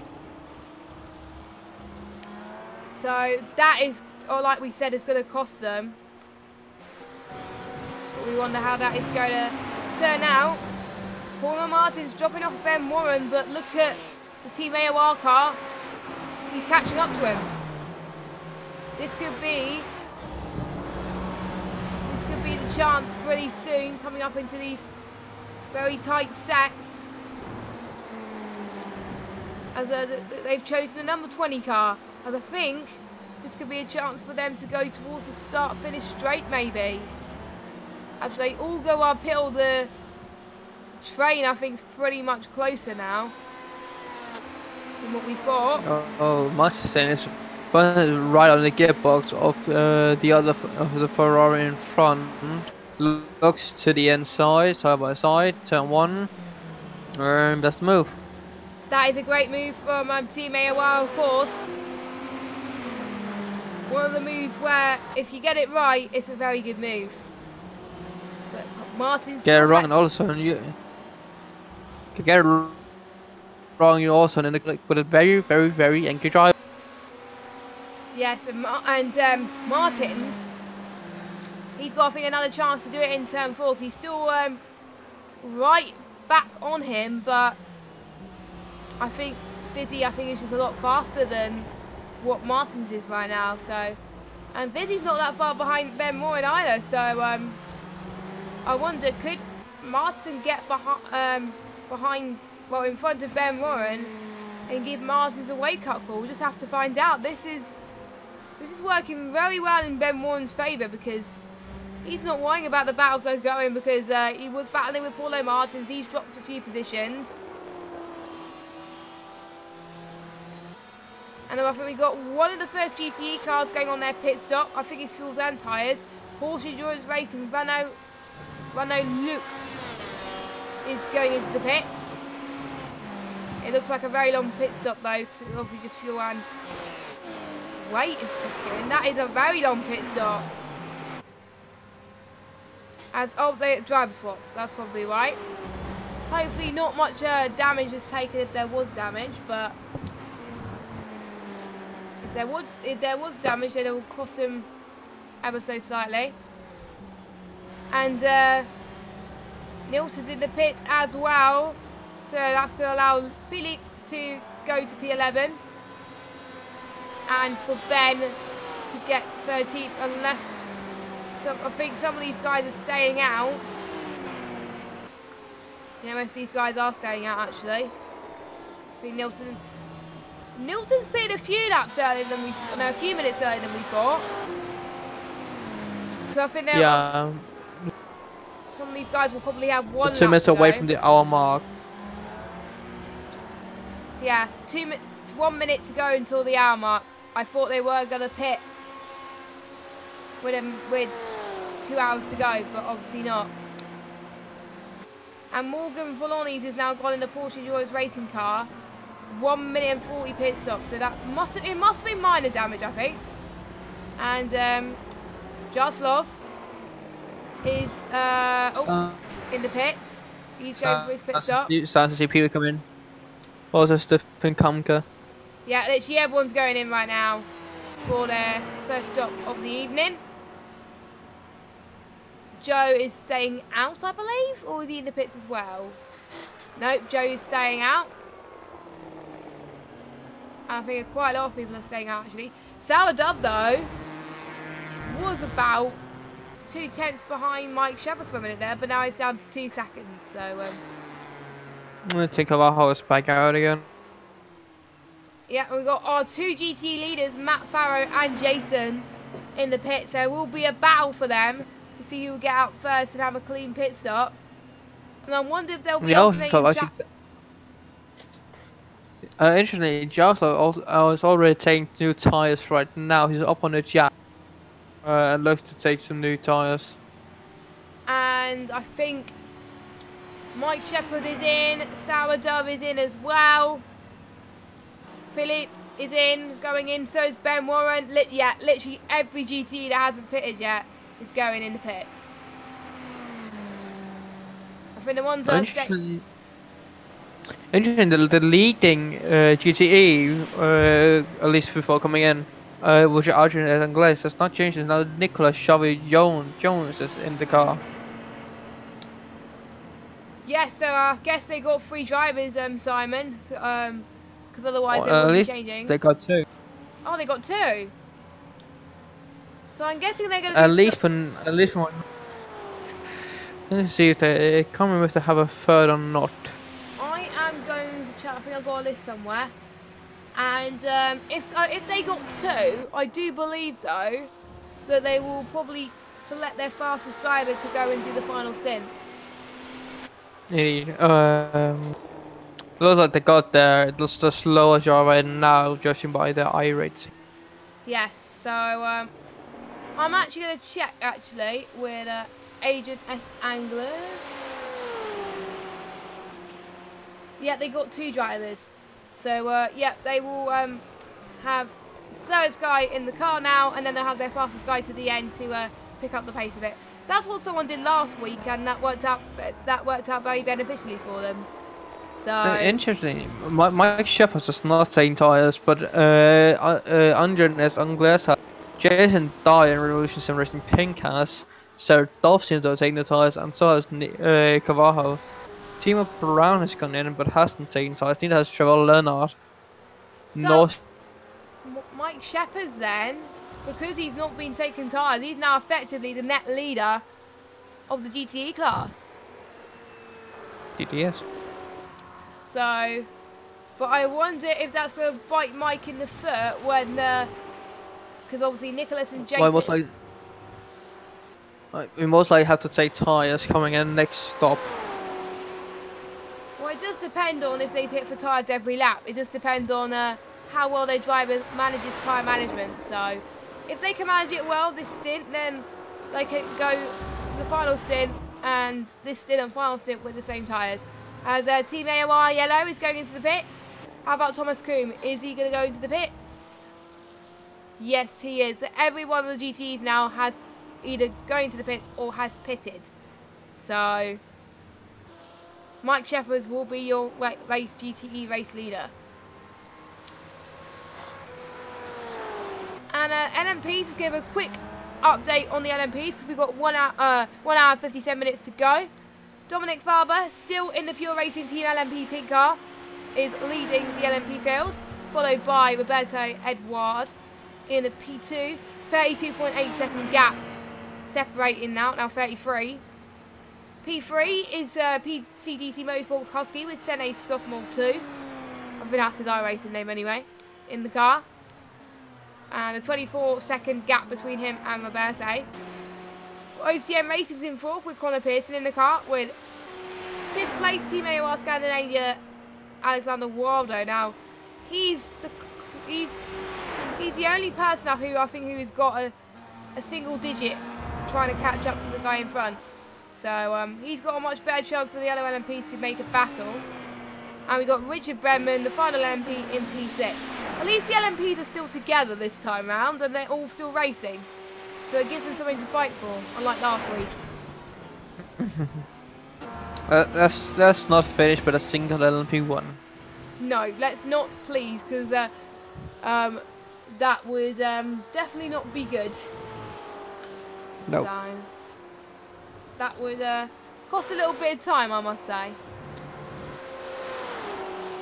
Speaker 1: So that is, or like we said, is going to cost them. But we wonder how that is going to turn out. Paul Martin's dropping off Ben Warren, but look at the Team AOR car. He's catching up to him. This could be the chance pretty soon, coming up into these very tight sets. As they've chosen a number 20 car, as I think this could be a chance for them to go towards the start-finish straight, maybe. As they all go uphill, the train I think is pretty much closer now than what we thought.
Speaker 2: Oh, much the same. It's right on the gearbox of the Ferrari in front. Looks to the inside, side by side, turn 1, and that's the move.
Speaker 1: That is a great move from Team AOR, of course. One of the moves where, if you get it right, it's a very good move. But Martin's
Speaker 2: get it wrong, and also you can get it wrong. You also end up with a very, very, very angry driver.
Speaker 1: Yes, and Martin's, he's got, I think, another chance to do it in turn 4. He's still right back on him, but I think Fizzy, is just a lot faster than what Martin's is right now. So, and Fizzy's not that far behind Ben Morin either. So, I wonder, could Martin get behind, well, in front of Ben Morin and give Martin's a wake-up call? We'll just have to find out. This is working very well in Ben Morin's favour, because he's not worrying about the battles that are going, because he was battling with Paulo Martins. He's dropped a few positions. And then I think we got one of the first GTE cars going on their pit stop. I think it's fuels and tyres. Porsche Endurance Racing, Renault Luke is going into the pits. It looks like a very long pit stop though, because it's obviously just fuel and... Wait a second, that is a very long pit stop. As, oh, they driver swap, that's probably right. Hopefully not much damage was taken if there was damage, but if there was damage, then it will cost him ever so slightly. And Nilton's in the pits as well, so that's going to allow Philippe to go to P11 and for Ben to get 13th, unless I think some of these guys are staying out. Yeah, most of these guys are staying out actually. I think Nilton's pitted a few laps earlier than a few minutes earlier than we thought. Because I think some of these guys will probably have 1 lap
Speaker 2: 2 minutes away from the hour mark.
Speaker 1: Yeah, 1 minute to go until the hour mark. I thought they were going to pit with 2 hours to go, but obviously not. And Morgan Volonis has now gone in the Porsche Endurance Racing car. 1 minute and 40 pit stops, so that must have been minor damage, I think. And Jaslov is in the pits. He's going for his pit stop.
Speaker 2: Starting to see people come in. Also Stefan Kamka.
Speaker 1: Yeah, literally everyone's going in right now for their first stop of the evening. Joe is staying out, I believe, or is he in the pits as well? Nope, Joe is staying out. I think quite a lot of people are staying out actually. Sour Dove though was about 2 tenths behind Mike Shepherd's for a minute there, but now he's down to 2 seconds. So
Speaker 2: I'm gonna take our horse back out again.
Speaker 1: Yeah, we've got our 2 GT leaders, Matt Farrow and Jason, in the pit. So it will be a battle for them to see who will get out first and have a clean pit stop. And I wonder if they'll be alternating.
Speaker 2: Interestingly, Joshua is already taking new tyres right now. He's up on the jack and looks to take some new tyres.
Speaker 1: And I think Mike Shepherd is in, Sour Dove is in as well. Philippe is in, going in, so is Ben Warren. Yeah, literally every GT that hasn't pitted yet is going in the pits. think the ones that
Speaker 2: Interesting. The leading GTE, at least before coming in, which Arjun as Anglais, has not changed. It's now Nicholas Jones is in the car.
Speaker 1: Yes, so I guess they got 3 drivers, Simon, because otherwise they
Speaker 2: At
Speaker 1: wouldn't be
Speaker 2: least
Speaker 1: changing.
Speaker 2: they got 2.
Speaker 1: Oh, they got 2. So I'm guessing they're going to
Speaker 2: At least one. Let's see if they can't remember if they have a third or not.
Speaker 1: I am going to check. I think I've got a list somewhere. And if they got 2, I do believe though that they will probably select their fastest driver to go and do the final stint.
Speaker 2: Looks like they got the slower driver right now, judging by the iRacing.
Speaker 1: Yes. So I'm actually going to check with Agent S Anglers. Yeah, they got 2 drivers. So, yeah, they will have the slowest guy in the car now, and then they'll have their fastest guy to the end to pick up the pace of it. That's what someone did last week, and that worked out very beneficially for them. So
Speaker 2: interesting. Mike Shepard is not saying tyres, but Andren as Anglais has Jason Dye and Revolution Sim Racing Pink has Sarah Dolph seems to have taken the tyres, and so has Cavajo. Timo Brown has gone in but hasn't taken tyres. Neither has Trevor Leonard.
Speaker 1: So, Mike Shepard's then, because he's not been taking tyres, he's now effectively the net leader of the GTE class.
Speaker 2: DDS.
Speaker 1: So, but I wonder if that's going to bite Mike in the foot when, because obviously Nicholas and Jason.
Speaker 2: We most likely have to take tyres coming in next stop.
Speaker 1: Well, it does depend on if they pit for tyres every lap. It does depend on how well their driver manages tyre management. So, if they can manage it well this stint, then they can go to the final stint and this stint and final stint with the same tyres. As Team AOR Yellow is going into the pits. How about Thomas Coombe? Is he going to go into the pits? Yes, he is. So every one of the GTEs now has either going to the pits or has pitted. So Mike Shepard will be your GTE race leader. And LMPs, to give a quick update on the LMPs because we've got 1 hour 57 minutes to go. Dominic Farber, still in the Pure Racing Team LMP pink car, is leading the LMP field, followed by Roberto Edward in the P2. 32.8 second gap separating now 33. P3 is PCDC Motorsports Husky with Sene Stockmore 2. I think that's his iRacing name anyway, in the car. And a 24-second gap between him and Roberto. OCM Racing's in 4th with Connor Pearson in the car, with 5th place Team AOR Scandinavia Alexander Waldo. Now he's the only person who I think who's got a single digit trying to catch up to the guy in front. So he's got a much better chance than the yellow LMPs to make a battle. And we got Richard Brenman, the final LMP in P6. At least the LMPs are still together this time round, and they're all still racing. So it gives them something to fight for, unlike last week.
Speaker 2: That's not finished, but a single LMP1.
Speaker 1: No, let's not, please, because that would definitely not be good.
Speaker 2: No.
Speaker 1: So that would cost a little bit of time, I must say.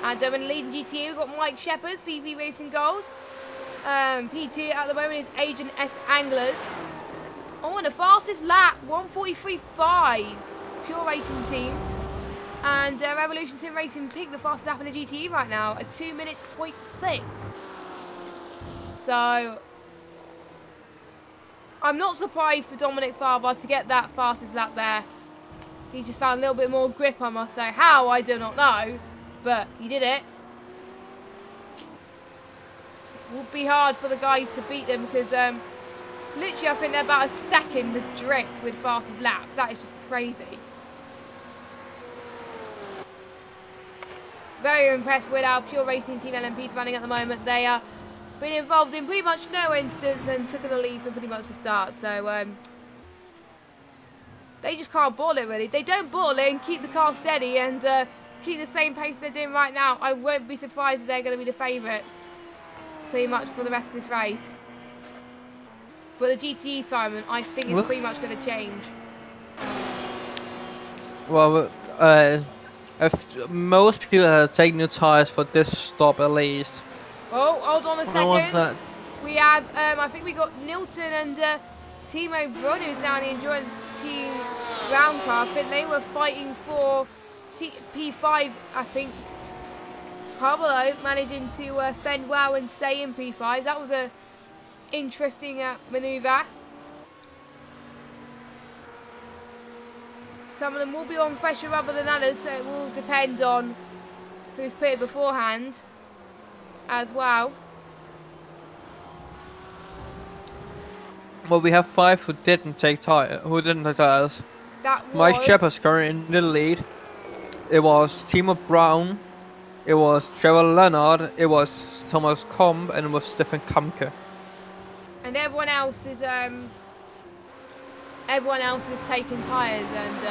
Speaker 1: And in the leading GTE, we've got Mike Shepard, VV Racing Gold. P2 at the moment is Agent S Anglers. Oh, and the fastest lap, 1:43.5. Pure Racing Team. And Revolution Sim Racing Pig, the fastest lap in the GTE right now, at 2 minutes 0.6. So I'm not surprised for Dominic Farber to get that fastest lap there. He just found a little bit more grip, I must say. How, I do not know, but he did it. It would be hard for the guys to beat them because literally I think they're about a second adrift with fastest laps. That is just crazy. Very impressed with our Pure Racing Team LMPs running at the moment. They are been involved in pretty much no instance and took the lead from pretty much the start. So They just can't bottle it really. They don't bottle it and keep the car steady and keep the same pace they're doing right now. I won't be surprised if they're going to be the favourites pretty much for the rest of this race. But the GTE, Simon, I think is pretty much going to change.
Speaker 2: Well, if most people have taken new tyres for this stop at least.
Speaker 1: Oh, hold on a second. We have, I think we got Nilton and Timo Brun, who's now in the Endurance Team round car. I think they were fighting for P5, I think. Pablo managing to fend well and stay in P5. That was a interesting manoeuvre. Some of them will be on fresher rubber than others, so it will depend on who's put it beforehand as well.
Speaker 2: Well, we have 5 who didn't take tires.
Speaker 1: That was
Speaker 2: Mike Shepard's currently in the lead. It was Timo Brown. It was Trevor Leonard. It was Thomas Comb, and it was Stefan Kamke.
Speaker 1: And everyone else is taking tyres, and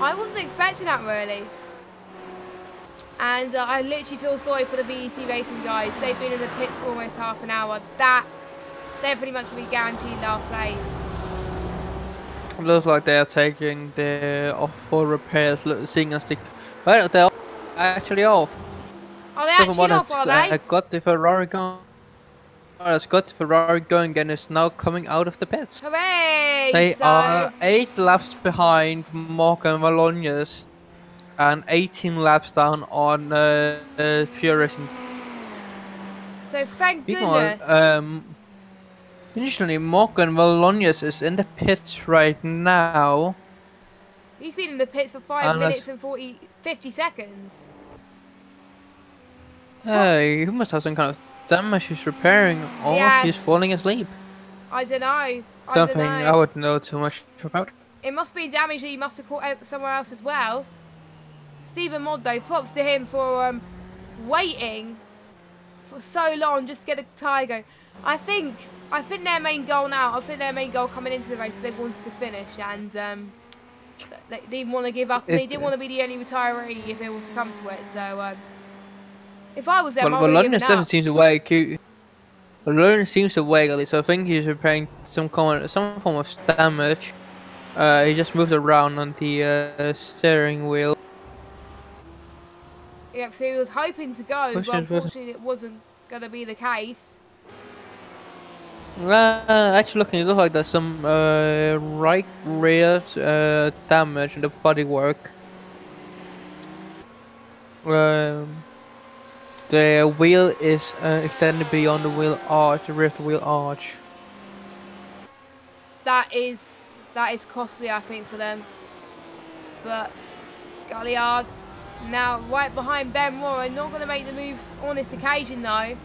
Speaker 1: I wasn't expecting that really. And I literally feel sorry for the VEC Racing guys. They've been in the pits for almost half an hour. They're pretty much going to be guaranteed last place.
Speaker 2: It looks like they're taking the off for repairs, seeing as well, they're actually off.
Speaker 1: Are they actually off, are they?
Speaker 2: Got the Ferrari going. Has got the Ferrari going and is now coming out of the pits.
Speaker 1: Hooray!
Speaker 2: They are 8 laps behind Morgan Valognes and 18 laps down on Pure Racing.
Speaker 1: So thank goodness.
Speaker 2: Initially, Morgan Valognes is in the pits right now.
Speaker 1: He's been in the pits for 5 minutes and 50 seconds.
Speaker 2: Hey, he must have some kind of damage he's repairing, or he's falling asleep.
Speaker 1: I don't know.
Speaker 2: Something I would know too much about.
Speaker 1: It must be damage that he must have caught somewhere else as well. Stephen Mod though, props to him for waiting for so long just to get a tyre going. I think their main goal now, their main goal coming into the race, they wanted to finish, and they didn't want to give up, and they didn't want to be the only retiree if it was to come to it. So if I was them, I would have given up.
Speaker 2: London seems to wake. London seems to wake at least. I think he's repairing some form of damage. He just moved around on the steering wheel.
Speaker 1: Yep, so he was hoping to go, but unfortunately it wasn't going to be the case.
Speaker 2: Actually, looking, it looks like there's some right rear damage in the bodywork. The wheel is extended beyond the wheel arch, the rear of the wheel arch.
Speaker 1: That is costly, I think, for them. But Galliard now right behind Ben Roy, not going to make the move on this occasion though.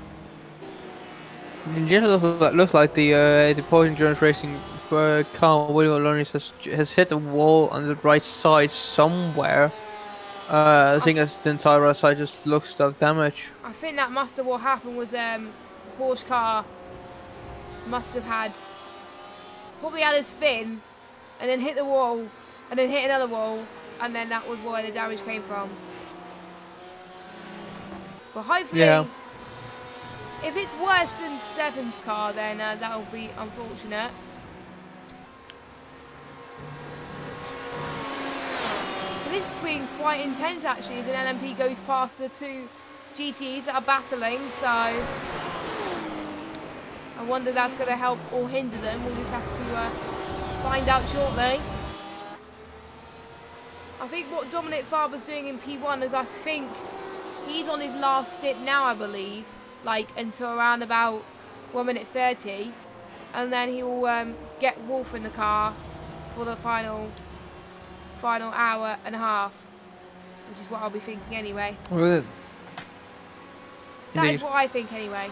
Speaker 2: It just looks like the Porsche Endurance Racing car William Lawrence has hit a wall on the right side somewhere. I think as the entire right side just looks to have damage.
Speaker 1: I think that must have what happened was the Porsche car must have probably had a spin and then hit the wall and then hit another wall, and then that was where the damage came from. But hopefully, if it's worse than Stefan's car, then that will be unfortunate. But this has been quite intense actually, as an LMP goes past the 2 GTs that are battling, so I wonder if that's going to help or hinder them. We'll just have to find out shortly. I think what Dominic Faber's doing in P1 is, I think he's on his last stint now, I believe, like until around about 1 minute 30, and then he will get Wolf in the car for the final hour and a half, which is what I'll be thinking anyway.
Speaker 2: Really?
Speaker 1: That is what I think anyway.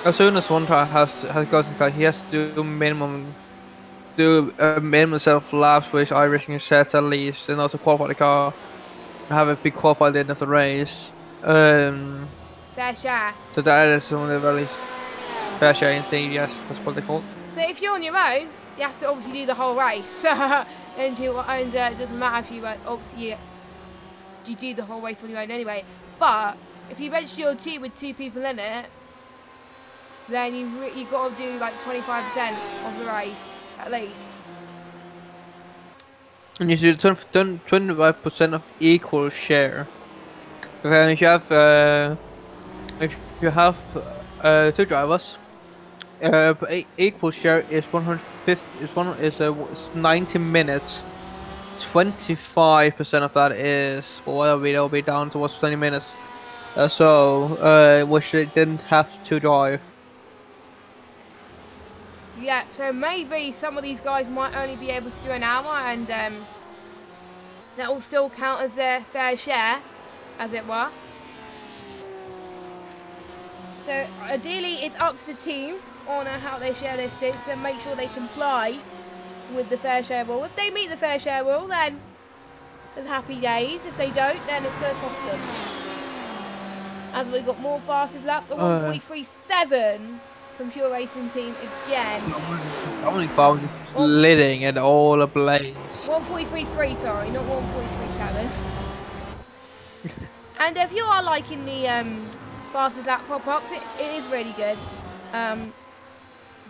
Speaker 2: As soon as one car has got the car, he has to do minimum set of laps, which iRacing sets at least, and also qualify the car, have it be qualified at the end of the race.
Speaker 1: Fair share.
Speaker 2: So that is one of the very least fair share instead. Yes, that's what they call it.
Speaker 1: So if you're on your own, you have to obviously do the whole race. and it doesn't matter if you obviously you do the whole race on your own anyway. But if you register your team with 2 people in it, then you got to do like 25% of the race at least.
Speaker 2: And you should 25% of equal share. Okay, if you have 2 drivers, equal share is 150. Is 90 minutes. 25% of that is that'll be down towards 20 minutes. Which they didn't have to drive.
Speaker 1: Yeah, so maybe some of these guys might only be able to do an hour, and that will still count as their fair share, as it were. So ideally, it's up to the team on how they share their stints and make sure they comply with the fair share rule. If they meet the fair share rule, then happy days. If they don't, then it's going to cost them. As we got more fastest laps, a 1.37 from Pure Racing Team again.
Speaker 2: Dominic found lidding and all ablaze.
Speaker 1: 1.43.3, sorry, not 1.43.7. And if you are liking the fastest lap pop-ups, it is really good.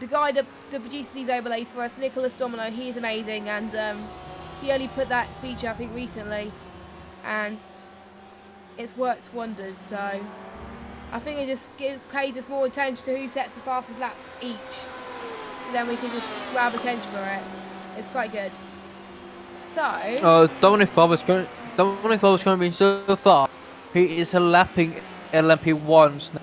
Speaker 1: The guy that produces these overlays for us, Nicholas Domino, he is amazing, and he only put that feature, I think, recently, and it's worked wonders. So I think it just pays us more attention to who sets the fastest lap each, so then we can just grab attention for it. It's quite good. So
Speaker 2: Dominic Fob is going to be so far. He is lapping LMP1s now.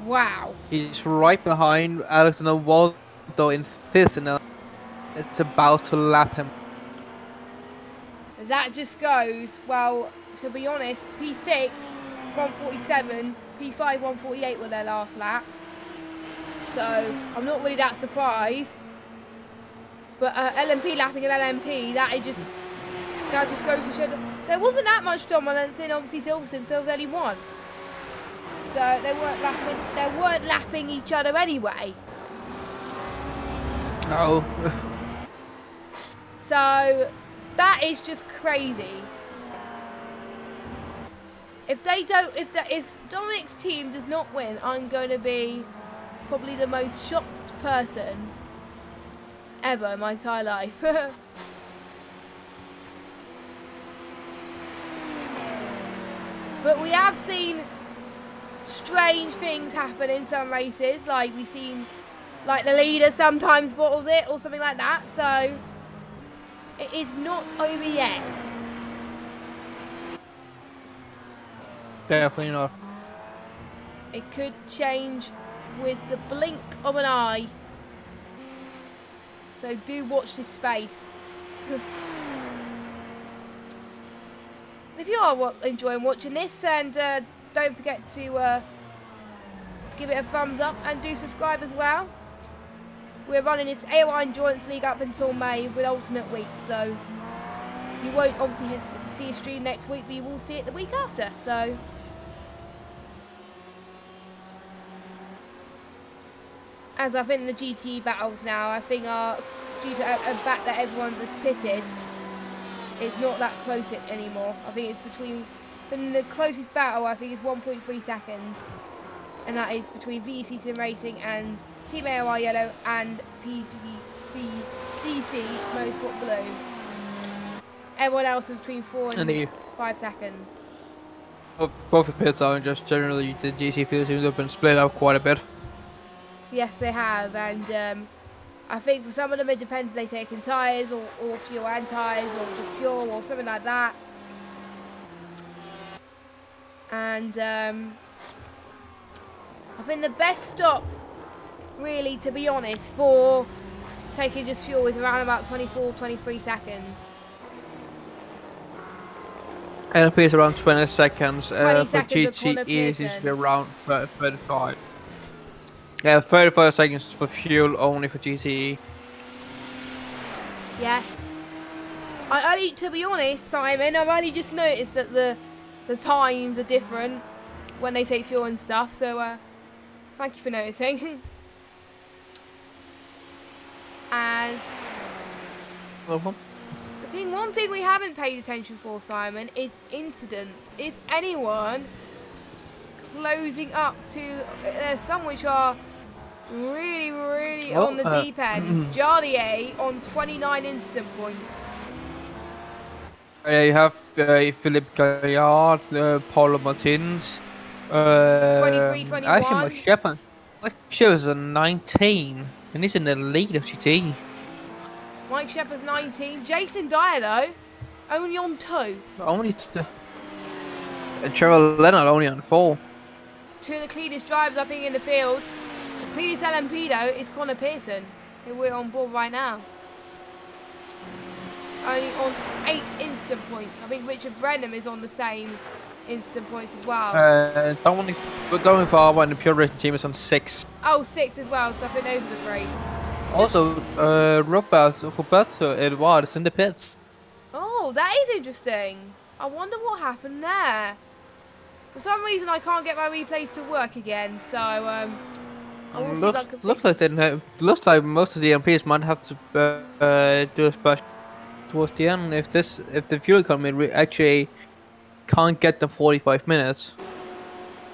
Speaker 1: Wow.
Speaker 2: He's right behind Alexander Waldo in 5th, and it's about to lap him.
Speaker 1: That just goes, well, to be honest, P6, 147, P5, 148 were their last laps. So I'm not really that surprised. But LMP lapping an LMP, that just goes to show that there wasn't that much dominance in obviously Silverstone, so there was only one. So they weren't lapping each other anyway.
Speaker 2: No.
Speaker 1: So that is just crazy. If Dominic's team does not win, I'm going to be probably the most shocked person ever in my entire life. But we have seen strange things happen in some races, like we've seen like the leader sometimes bottles it or something like that, so it is not over yet.
Speaker 2: Definitely not.
Speaker 1: It could change with the blink of an eye, so do watch this space. If you are enjoying watching this, and don't forget to give it a thumbs up and do subscribe as well. We're running this AOR Endurance League up until May with alternate weeks, so you won't obviously see a stream next week, but you will see it the week after. So as I think the GTE battles now, I think are due to a fact that everyone that's pitted is not that close anymore. I think it's between the closest battle, I think, is 1.3 seconds, and that is between VEC Sim Racing and Team AOR Yellow and PDC DC Motorsport Blue. Everyone else is between 4 and 5 seconds.
Speaker 2: Both the pits are, and just generally the GC field seems to have been split up quite a bit.
Speaker 1: Yes, they have, and I think for some of them it depends if they take in tyres or fuel and tyres, or just fuel or something like that. And I think the best stop, really, to be honest, for taking just fuel is around about 24-23 seconds.
Speaker 2: LP is around 20 seconds.
Speaker 1: 20
Speaker 2: for
Speaker 1: seconds
Speaker 2: GTE it seems to be around 35. Yeah, 35 seconds for fuel only for GTE.
Speaker 1: Yes. To be honest, Simon, I've only just noticed that the times are different when they take fuel and stuff, so thank you for noticing. And One thing we haven't paid attention for, Simon, is incidents. Is anyone closing up to some which are really on the deep end? Jardier on 29 incident points.
Speaker 2: You have Philippe Gaillard, Paulo Martins.
Speaker 1: 23, 21.
Speaker 2: Actually, my Shepard is a 19, and he's in the lead of GT.
Speaker 1: Mike Shepard's 19. Jason Dyer, though, only on 2.
Speaker 2: Only Trevor Leonard only on 4.
Speaker 1: 2 of the cleanest drivers, I think, in the field. The cleanest LMP, though, is Connor Pearson, who we're on board right now. Only on 8 instant points. I think Richard Brenham is on the same instant points as well.
Speaker 2: Going far when the Pure Racing team is on 6.
Speaker 1: Oh, 6 as well, so I think those are the 3.
Speaker 2: Also, Roberto Eduard is in the pits.
Speaker 1: Oh, that is interesting. I wonder what happened there. For some reason, I can't get my replays to work again, so I will see if I can
Speaker 2: looks like most of the MPs might have to do a splash towards the end if the fuel economy actually can't get them 45 minutes.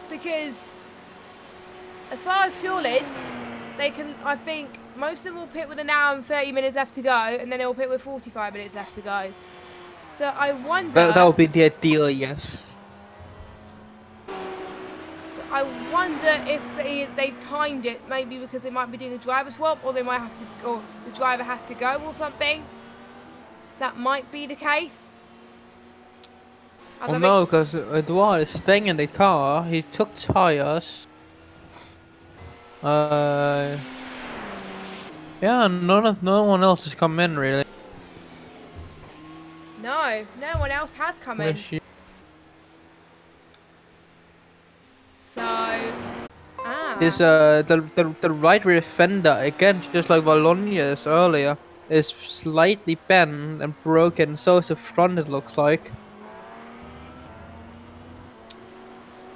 Speaker 1: Because as far as fuel is, they can. I think most of them will pit with an hour and 30 minutes left to go, and then they will pit with 45 minutes left to go. So I wonder.
Speaker 2: That would be the ideal, yes.
Speaker 1: So I wonder if they've timed it, maybe because they might be doing a driver swap, or they might have to, or the driver has to go, or something. That might be the case.
Speaker 2: Well, no, because Eduard is staying in the car. He took tires. Yeah, no one else has come in really.
Speaker 1: No one else has come in. So,
Speaker 2: Is the right rear fender again, just like Bologna's earlier, is slightly bent and broken. So is the front. It looks like.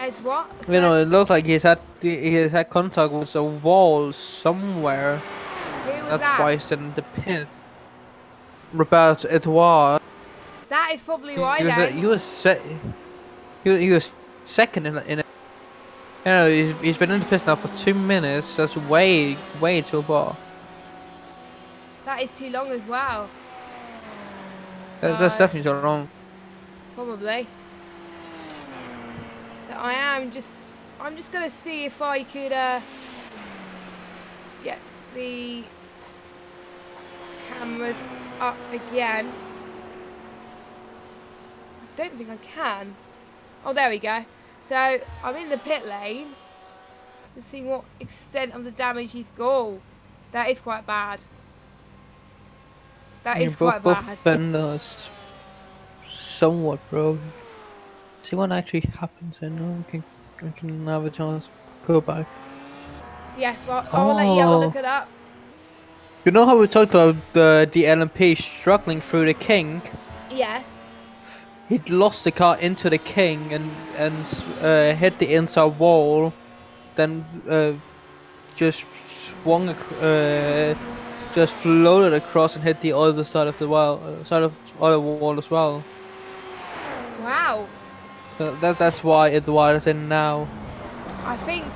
Speaker 1: It's what? So
Speaker 2: You know, it looks like he's had contact with a wall somewhere.
Speaker 1: Who was
Speaker 2: That's
Speaker 1: that?
Speaker 2: why he's in the pit. Roberto Eduard.
Speaker 1: That is probably why then.
Speaker 2: He was second in it. You know, he's been in the pit now for 2 minutes. That's way too far.
Speaker 1: That is too long as well.
Speaker 2: That's definitely so wrong.
Speaker 1: Probably. So I'm just gonna see if I could get the cameras up again. I don't think I can. Oh, there we go. So I'm in the pit lane. Just seeing what extent of the damage he's got. Oh, that is quite bad. That is quite
Speaker 2: both
Speaker 1: bad.
Speaker 2: fenders somewhat broken. See what actually happens, and we can have a chance to go back.
Speaker 1: Yes, well, I'll let you have a look at that.
Speaker 2: You know how we talked about the LMP struggling through the King?
Speaker 1: Yes.
Speaker 2: He'd lost the car into the King and hit the inside wall, then just swung, just floated across and hit the other side of the wall, other wall as well.
Speaker 1: Wow.
Speaker 2: That's why Eduard is in now.
Speaker 1: I think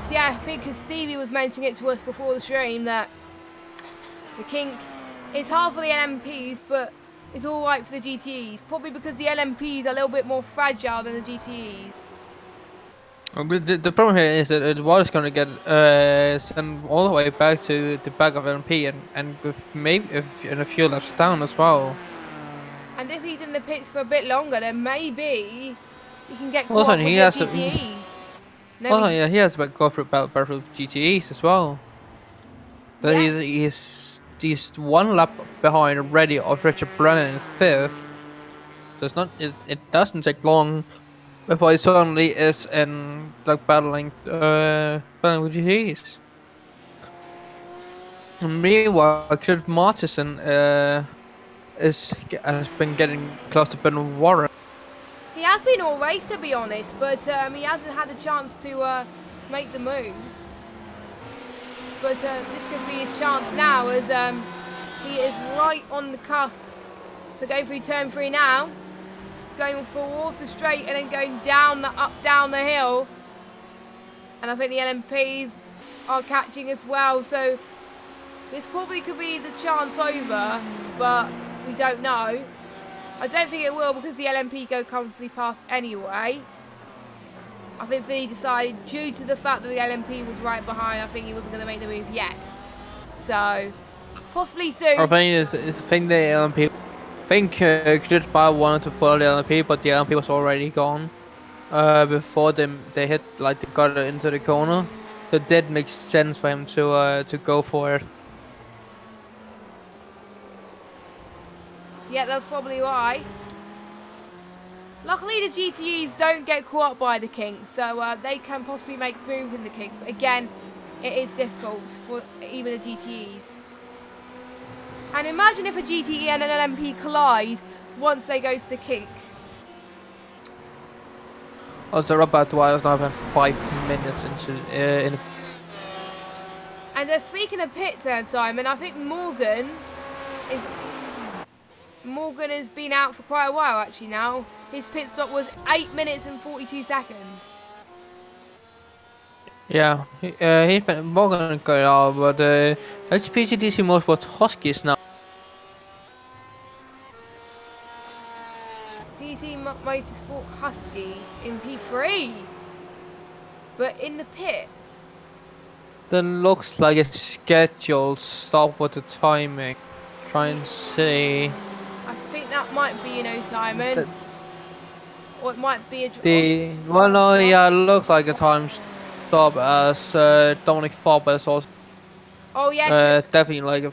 Speaker 1: because Stevie was mentioning it to us before the stream that the kink is hard for the LMPs, but it's all right for the GTEs. Probably because the LMPs are a little bit more fragile than the GTEs.
Speaker 2: The problem here is that Eduard is going to get sent all the way back to the back of LMP and with maybe in a few laps down as well.
Speaker 1: And if he's in the pits for a bit longer, then maybe he can get
Speaker 2: Also,
Speaker 1: caught with
Speaker 2: he
Speaker 1: the
Speaker 2: has
Speaker 1: GTEs.
Speaker 2: Oh yeah, he has to go for battle GTEs as well. But
Speaker 1: Yeah.
Speaker 2: he's 1 lap behind already of Richard Brennan in 5th. So it's not it doesn't take long before he suddenly is in like battling with GTEs. And meanwhile, Richard Martinson has been getting close to Ben Warren.
Speaker 1: He has been all race, to be honest, but he hasn't had a chance to make the move. But this could be his chance now, as He is right on the cusp. So going through turn 3 now. Going for water straight and then going down the hill. And I think the LMPs are catching as well. So this probably could be the chance over, but we don't know. I don't think it will because the LMP go comfortably past anyway. I think Vinny decided, due to the fact that the LMP was right behind, I think he wasn't going to make the move yet. So, possibly soon.
Speaker 2: I think the LMP. I think Kid Bar wanted to follow the LMP, but the LMP was already gone before they hit, like, they got into the corner. So it did make sense for him to go for it.
Speaker 1: Yeah, that's probably why. Luckily, the GTEs don't get caught up by the kink, so they can possibly make moves in the kink. But again, it is difficult for even the GTEs. And imagine if a GTE and an LMP collide once they go to the kink.
Speaker 2: Also, Robert Dwyer has now been 5 minutes into
Speaker 1: And speaking of pits, Simon, I think Morgan has been out for quite a while actually now. His pit stop was 8 minutes and 42 seconds.
Speaker 2: Yeah, he's been Morgan got out, but that's PCDC Motorsport Huskies now.
Speaker 1: PC Motorsport Husky in P3, but in the pits.
Speaker 2: That looks like a scheduled stop with the timing. Try and see.
Speaker 1: I think that might be, you know, Simon. Or it might be a...
Speaker 2: Well, no, yeah, it looks like a time stop as Dominic Faber also.
Speaker 1: Oh, yes.
Speaker 2: Definitely like a...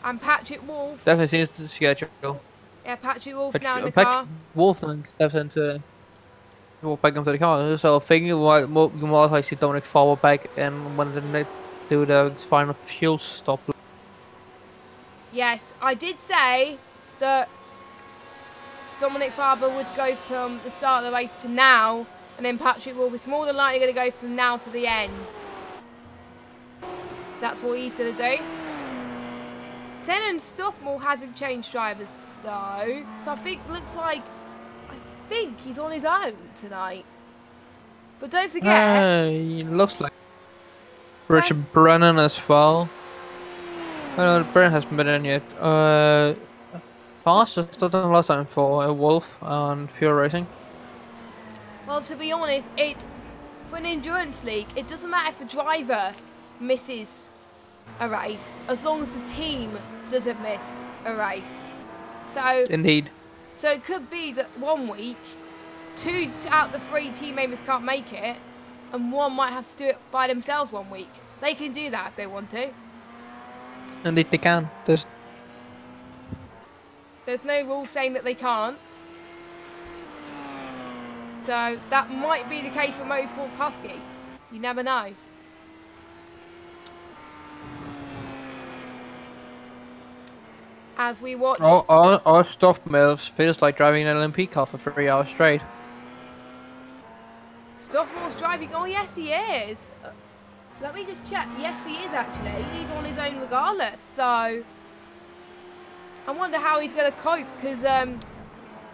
Speaker 1: And Patrick Wolf.
Speaker 2: Definitely seems to schedule.
Speaker 1: Yeah, Patrick Wolf's now in the car.
Speaker 2: Wolf then steps into... Walk back into the car. So I think you might like see Dominic Faber back and when they do the final fuel stop.
Speaker 1: Yes, I did say that Dominic Faber would go from the start of the race to now, and then Patrick Wolf is more than likely going to go from now to the end. That's what he's going to do. Senan Stoffmore hasn't changed drivers though, so I think he's on his own tonight. But don't forget,
Speaker 2: he looks like Richard Brennan as well. Brennan hasn't been in yet. Fastest done last time for Wolf and Pure Racing.
Speaker 1: Well, to be honest, for an endurance league, it doesn't matter if a driver misses a race, as long as the team doesn't miss a race. So
Speaker 2: indeed.
Speaker 1: So it could be that 1 week, 2 out of the 3 team members can't make it, and 1 might have to do it by themselves 1 week. They can do that if they want to.
Speaker 2: Indeed they can.
Speaker 1: There's no rule saying that they can't. So that might be the case for Motorsports Husky. You never know. As we watch...
Speaker 2: Our stop mills feels like driving an LMP car for 3 hours straight.
Speaker 1: Stoffmore's driving... Oh, yes, he is. Let me just check. Yes, he is, actually. He's on his own regardless. So, I wonder how he's going to cope, because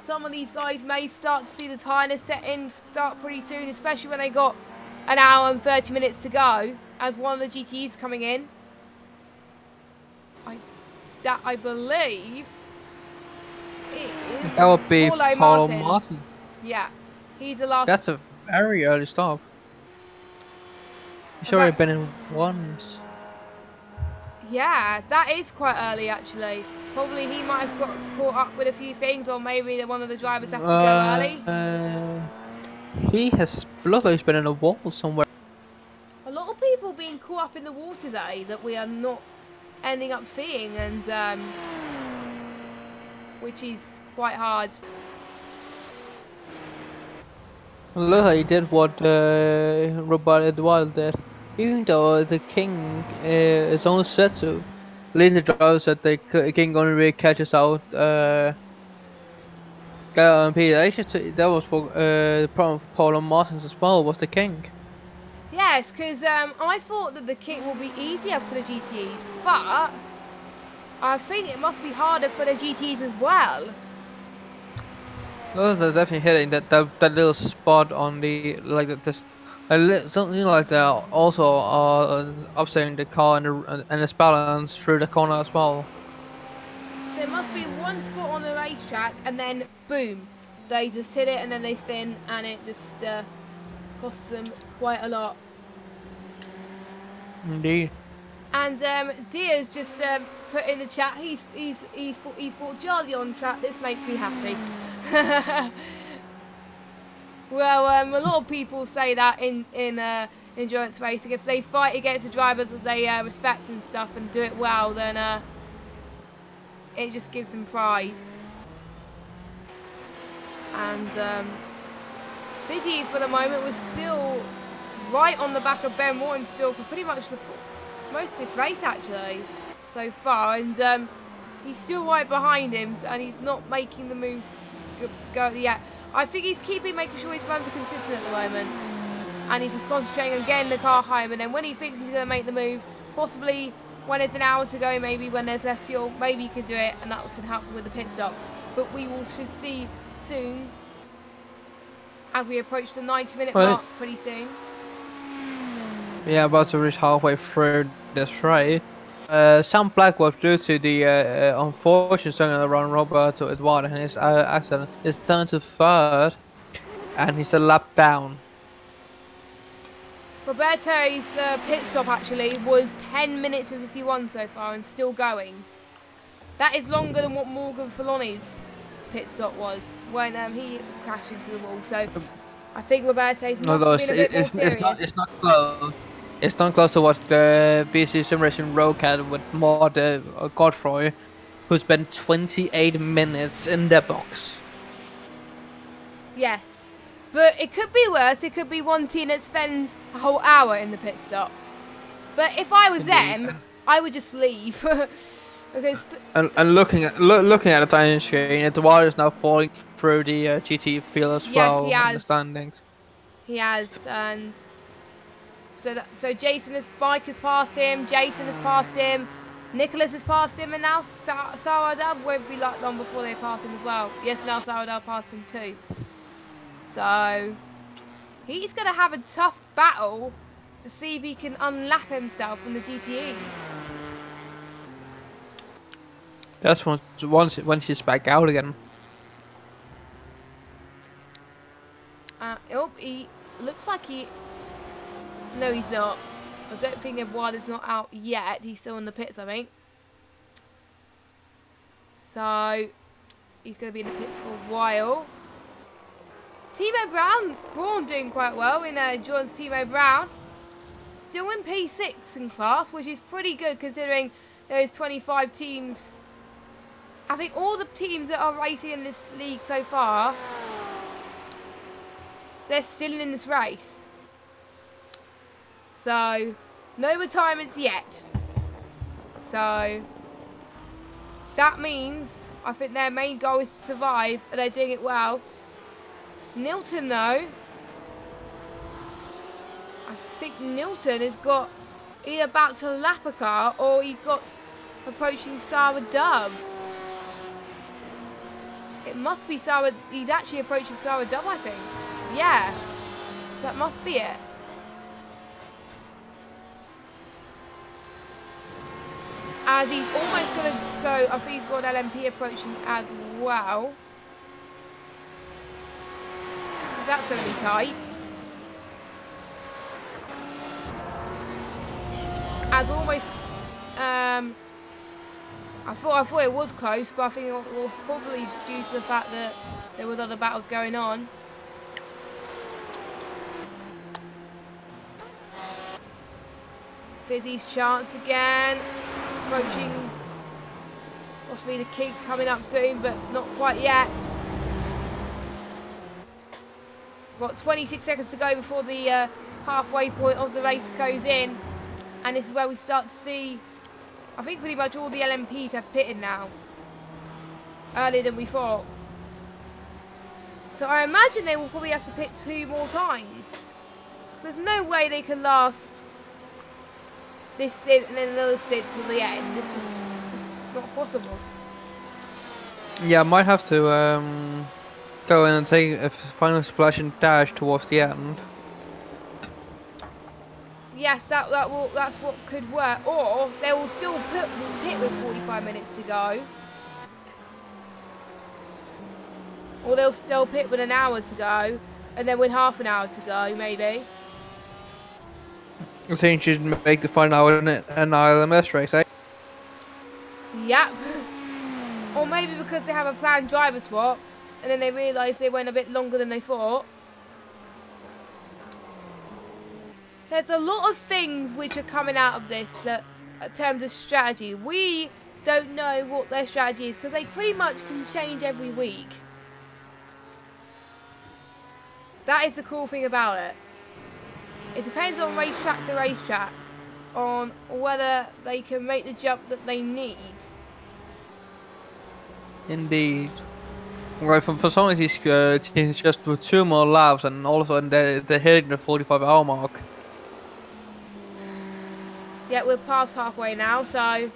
Speaker 1: some of these guys may start to see the tyres set in start pretty soon, especially when they got an hour and 30 minutes to go, as one of the GTEs coming in. That I believe is
Speaker 2: that would be Paulo Martin.
Speaker 1: Yeah, he's the last.
Speaker 2: That's a very early stop. He's already been in once.
Speaker 1: Yeah, that is quite early actually. Probably he might have got caught up with a few things, or maybe one of the drivers has to go early.
Speaker 2: He has looked like he's been in a wall somewhere.
Speaker 1: A lot of people being caught up in the wall today that we are not ending up seeing, and which is quite hard.
Speaker 2: Look, he did what Robert Edward did. Even though the king is only set to, at least the drivers that the king only really catches out. Actually, that was the problem for Paulo Martins as well, was the king.
Speaker 1: Yes, because I thought that the kit will be easier for the GTEs, but I think it must be harder for the GTs as well.
Speaker 2: No, they're definitely hitting that little spot on the this something like that. Also, upsetting the car and its balance through the corner as well.
Speaker 1: So it must be one spot on the racetrack, and then boom, they just hit it, and then they spin, and it just costs them quite a lot.
Speaker 2: Indeed.
Speaker 1: And Dia's just put in the chat. He thought Charlie on track. This makes me happy. Well, a lot of people say that in endurance racing. If they fight against a driver that they respect and stuff and do it well, then it just gives them pride. And Fizzy for the moment was still right on the back of Ben Morton still for pretty much most of this race actually so far, and he's still right behind him, and he's not making the moves go yet. I think he's making sure his runs are consistent at the moment, and he's just concentrating on getting the car home, and then when he thinks he's going to make the move, possibly when it's an hour to go, maybe when there's less fuel, maybe he can do it, and that can help with the pit stops. But we should see soon as we approach the 90-minute mark pretty soon.
Speaker 2: Yeah, about to reach halfway through this race. Sam Black was due to the unfortunate circumstance around Roberto Eduardo and his accident is down to third, and he's a lap down.
Speaker 1: Roberto's pit stop actually was 10 minutes and 51 so far and still going. That is longer than what Morgan Felloni's pit stop was when he crashed into the wall. So I think Roberto's must have been a bit more serious.
Speaker 2: It's not close. It's not close to what the BC Sim Racing Road had with Maud Godfrey, who spent 28 minutes in the box.
Speaker 1: Yes, but it could be worse. It could be one team that spends a whole hour in the pit stop. But if I was them, I would just leave. Because
Speaker 2: and looking at the time screen, Eduardo is now falling through the GT field as well.
Speaker 1: Yes, he has.
Speaker 2: In the standings. He
Speaker 1: has, and so Jason's bike has passed him. Jason has passed him. Nicholas has passed him, and now Saradab won't be long before they pass him as well. Yes, now Saradab passed him too. So he's going to have a tough battle to see if he can unlap himself from the GTEs.
Speaker 2: That's once he's back out again.
Speaker 1: He looks like he. No, he's not. I don't think Eduardo's not out yet. He's still in the pits, I think. So he's going to be in the pits for a while. Braun doing quite well in John's Timo Brown. Still in P6 in class, which is pretty good considering there's 25 teams. I think all the teams that are racing in this league so far, they're still in this race. So, no retirements yet. So, that means, I think their main goal is to survive, and they're doing it well. Nilton, though, I think Nilton has got either about to lap a car, or he's got approaching Sarah Dove. It must be Sarah, he's actually approaching Sarah Dove, I think. Yeah, that must be it. As he's almost going to go, I think he's got an LMP approaching as well. So that's going to be tight. As almost, I thought it was close, but I think it was probably due to the fact that there was other battles going on. Fizzy's chance again. Approaching possibly the King coming up soon, but not quite yet. Got 26 seconds to go before the halfway point of the race goes in, and this is where we start to see, I think pretty much all the LMPs have pitted now, earlier than we thought. So I imagine they will probably have to pit 2 more times, because there's no way they can last this stint and then another stint till the end. It's just not possible.
Speaker 2: Yeah, I might have to go in and take a final splash and dash towards the end.
Speaker 1: Yes, that's what could work. Or they will still pit with 45 minutes to go. Or they'll pit with an hour to go, and then with half an hour to go, maybe.
Speaker 2: I think you should make the final hour in an ILMS race, eh?
Speaker 1: Yep. Or maybe because they have a planned driver swap, and then they realise they went a bit longer than they thought. There's a lot of things which are coming out of this that, in terms of strategy, we don't know what their strategy is because they pretty much can change every week. That is the cool thing about it. It depends on racetrack to racetrack on whether they can make the jump that they need.
Speaker 2: Indeed. Right, for some of these teams, just with 2 more laps, and all of a sudden they're hitting the 45-hour mark.
Speaker 1: Yeah, we're past halfway now, so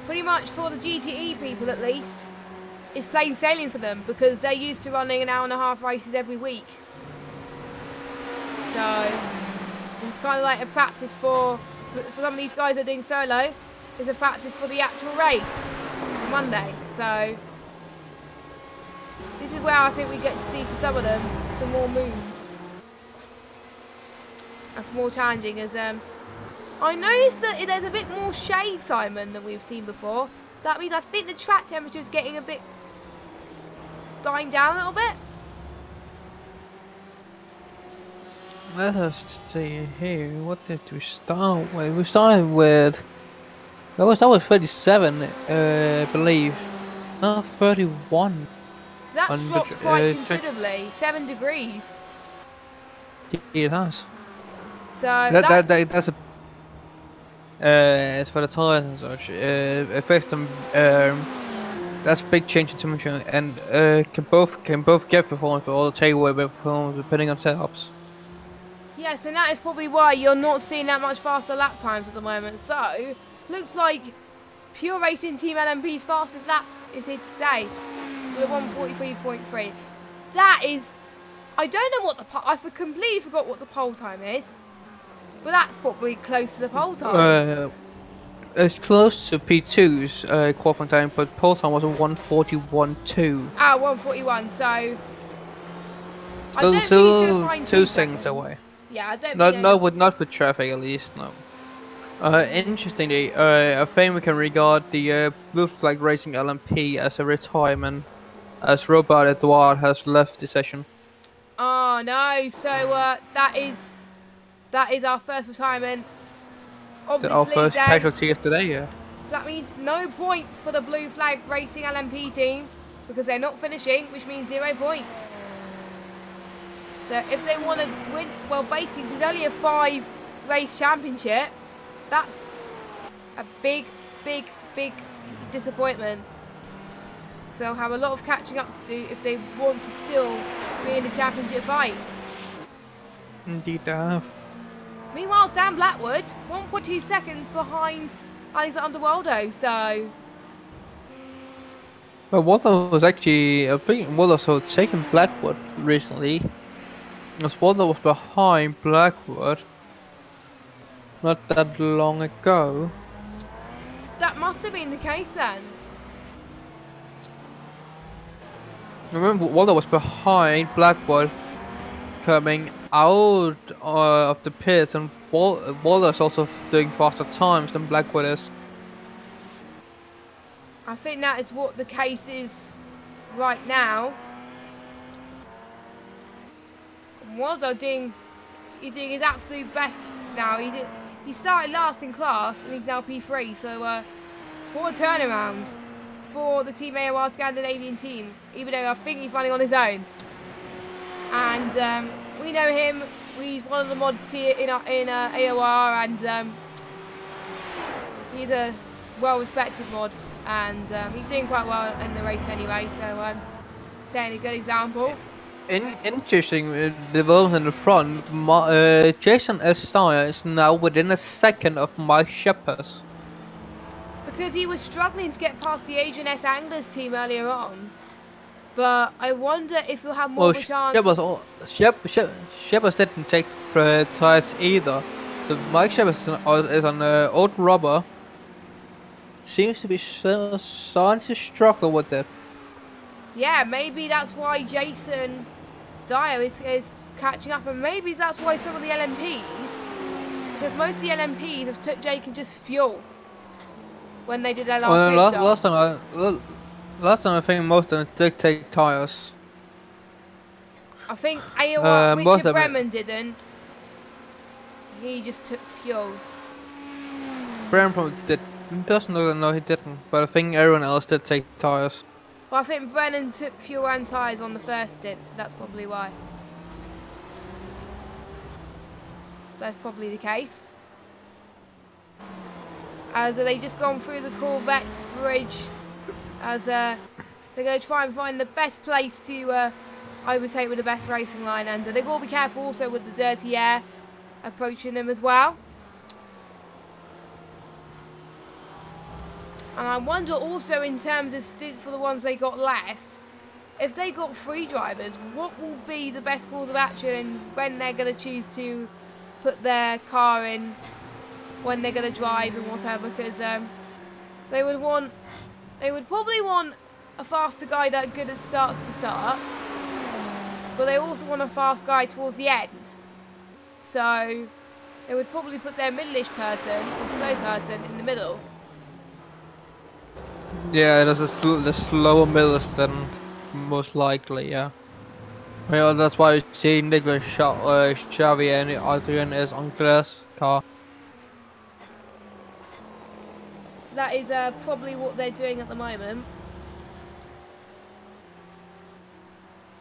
Speaker 1: pretty much for the GTE people at least, it's plain sailing for them because they're used to running an hour-and-a-half races every week. So it's kind of like a practice for some of these guys that are doing solo. It's a practice for the actual race for Monday. So this is where I think we get to see for some of them some more moves. That's more challenging as I noticed that there's a bit more shade, Simon, than we've seen before. That means I think the track temperature is getting a bit dying down a little bit.
Speaker 2: Let us see here. What did we start with? We started with that was 37, I believe. No, 31.
Speaker 1: That's dropped quite considerably. 7 degrees.
Speaker 2: It has.
Speaker 1: So
Speaker 2: that's a as for the tires and such, affects them. That's a big change in temperature, and can both give performance, but also take away performance depending on setups.
Speaker 1: Yes, and that is probably why you're not seeing that much faster lap times at the moment. So looks like Pure Racing Team LMP's fastest lap is here to stay with a 1:43.3. That is, I don't know what I completely forgot what the pole time is. But that's probably close to the pole time.
Speaker 2: It's close to P2's qualifying time, but pole time was a 1:41.2.
Speaker 1: Ah, 1:41. So
Speaker 2: still 2 seconds away.
Speaker 1: Yeah, I don't.
Speaker 2: Not with traffic at least. No. Interestingly, I think we can regard the Blue Flag Racing LMP as a retirement, as Robert Edouard has left the session.
Speaker 1: Oh no! So that is our first retirement. Obviously,
Speaker 2: our first casualty of the day, yeah.
Speaker 1: So that means no points for the Blue Flag Racing LMP team because they're not finishing, which means 0 points. So if they want to win, well, basically, it's only a 5-race championship. That's a big disappointment. So they'll have a lot of catching up to do if they want to still be in the championship fight.
Speaker 2: Indeed, they have.
Speaker 1: Meanwhile, Sam Blackwood, 1.2 seconds behind Alexander Waldo, so...
Speaker 2: Well, Waldo was actually, I think Waldo's taken Blackwood recently. Because Waldo was behind Blackwood not that long ago.
Speaker 1: That must have been the case then.
Speaker 2: Remember, Waldo was behind Blackwood coming out of the pits, and Waldo's also doing faster times than Blackwood is.
Speaker 1: I think that is what the case is right now. Waldo he's doing his absolute best now. He started last in class and he's now P3. So what a turnaround for the Team AOR Scandinavian team. Even though I think he's running on his own. And we know him. He's one of the mods here in AOR, and he's a well-respected mod, and he's doing quite well in the race anyway. So setting a good example.
Speaker 2: Interesting development in the front. Jason S. Steyer is now within a second of Mike Shepard.
Speaker 1: because he was struggling to get past the Adrian S. Anglers team earlier on. But I wonder if he'll have more of a chance.
Speaker 2: Shepard didn't take tires either. So Mike Shepard is on old rubber. Seems to be starting to struggle with it.
Speaker 1: Yeah, maybe that's why Jason Dyer is catching up, and maybe that's why some of the LMPs, because most of the LMPs have took Jake and just fuel when they did their last
Speaker 2: last time I think most of them did take tires.
Speaker 1: I think AOR, Richard Bremen didn't. He just took fuel.
Speaker 2: Bremen probably did. Doesn't look, no, he didn't. But I think everyone else did take tires.
Speaker 1: Well, I think Brennan took fuel and tyres on the first stint, so that's probably why. So that's probably the case. As they just gone through the Corvette bridge, as they're going to try and find the best place to overtake with the best racing line, and they've got to be careful also with the dirty air approaching them as well. And I wonder also in terms of stints for the ones they got left, if they got 3 drivers, what will be the best course of action and when they're going to choose to put their car in, when they're going to drive and whatever, because they would probably want a faster guy that good at starts to start, but they also want a fast guy towards the end. So they would probably put their middle-ish person or slow person in the middle.
Speaker 2: Yeah, there's the slower middle then most likely, yeah. Yeah, that's why we see Nicholas Xavier and Adrian is on Claire's car.
Speaker 1: That is probably what they're doing at the moment.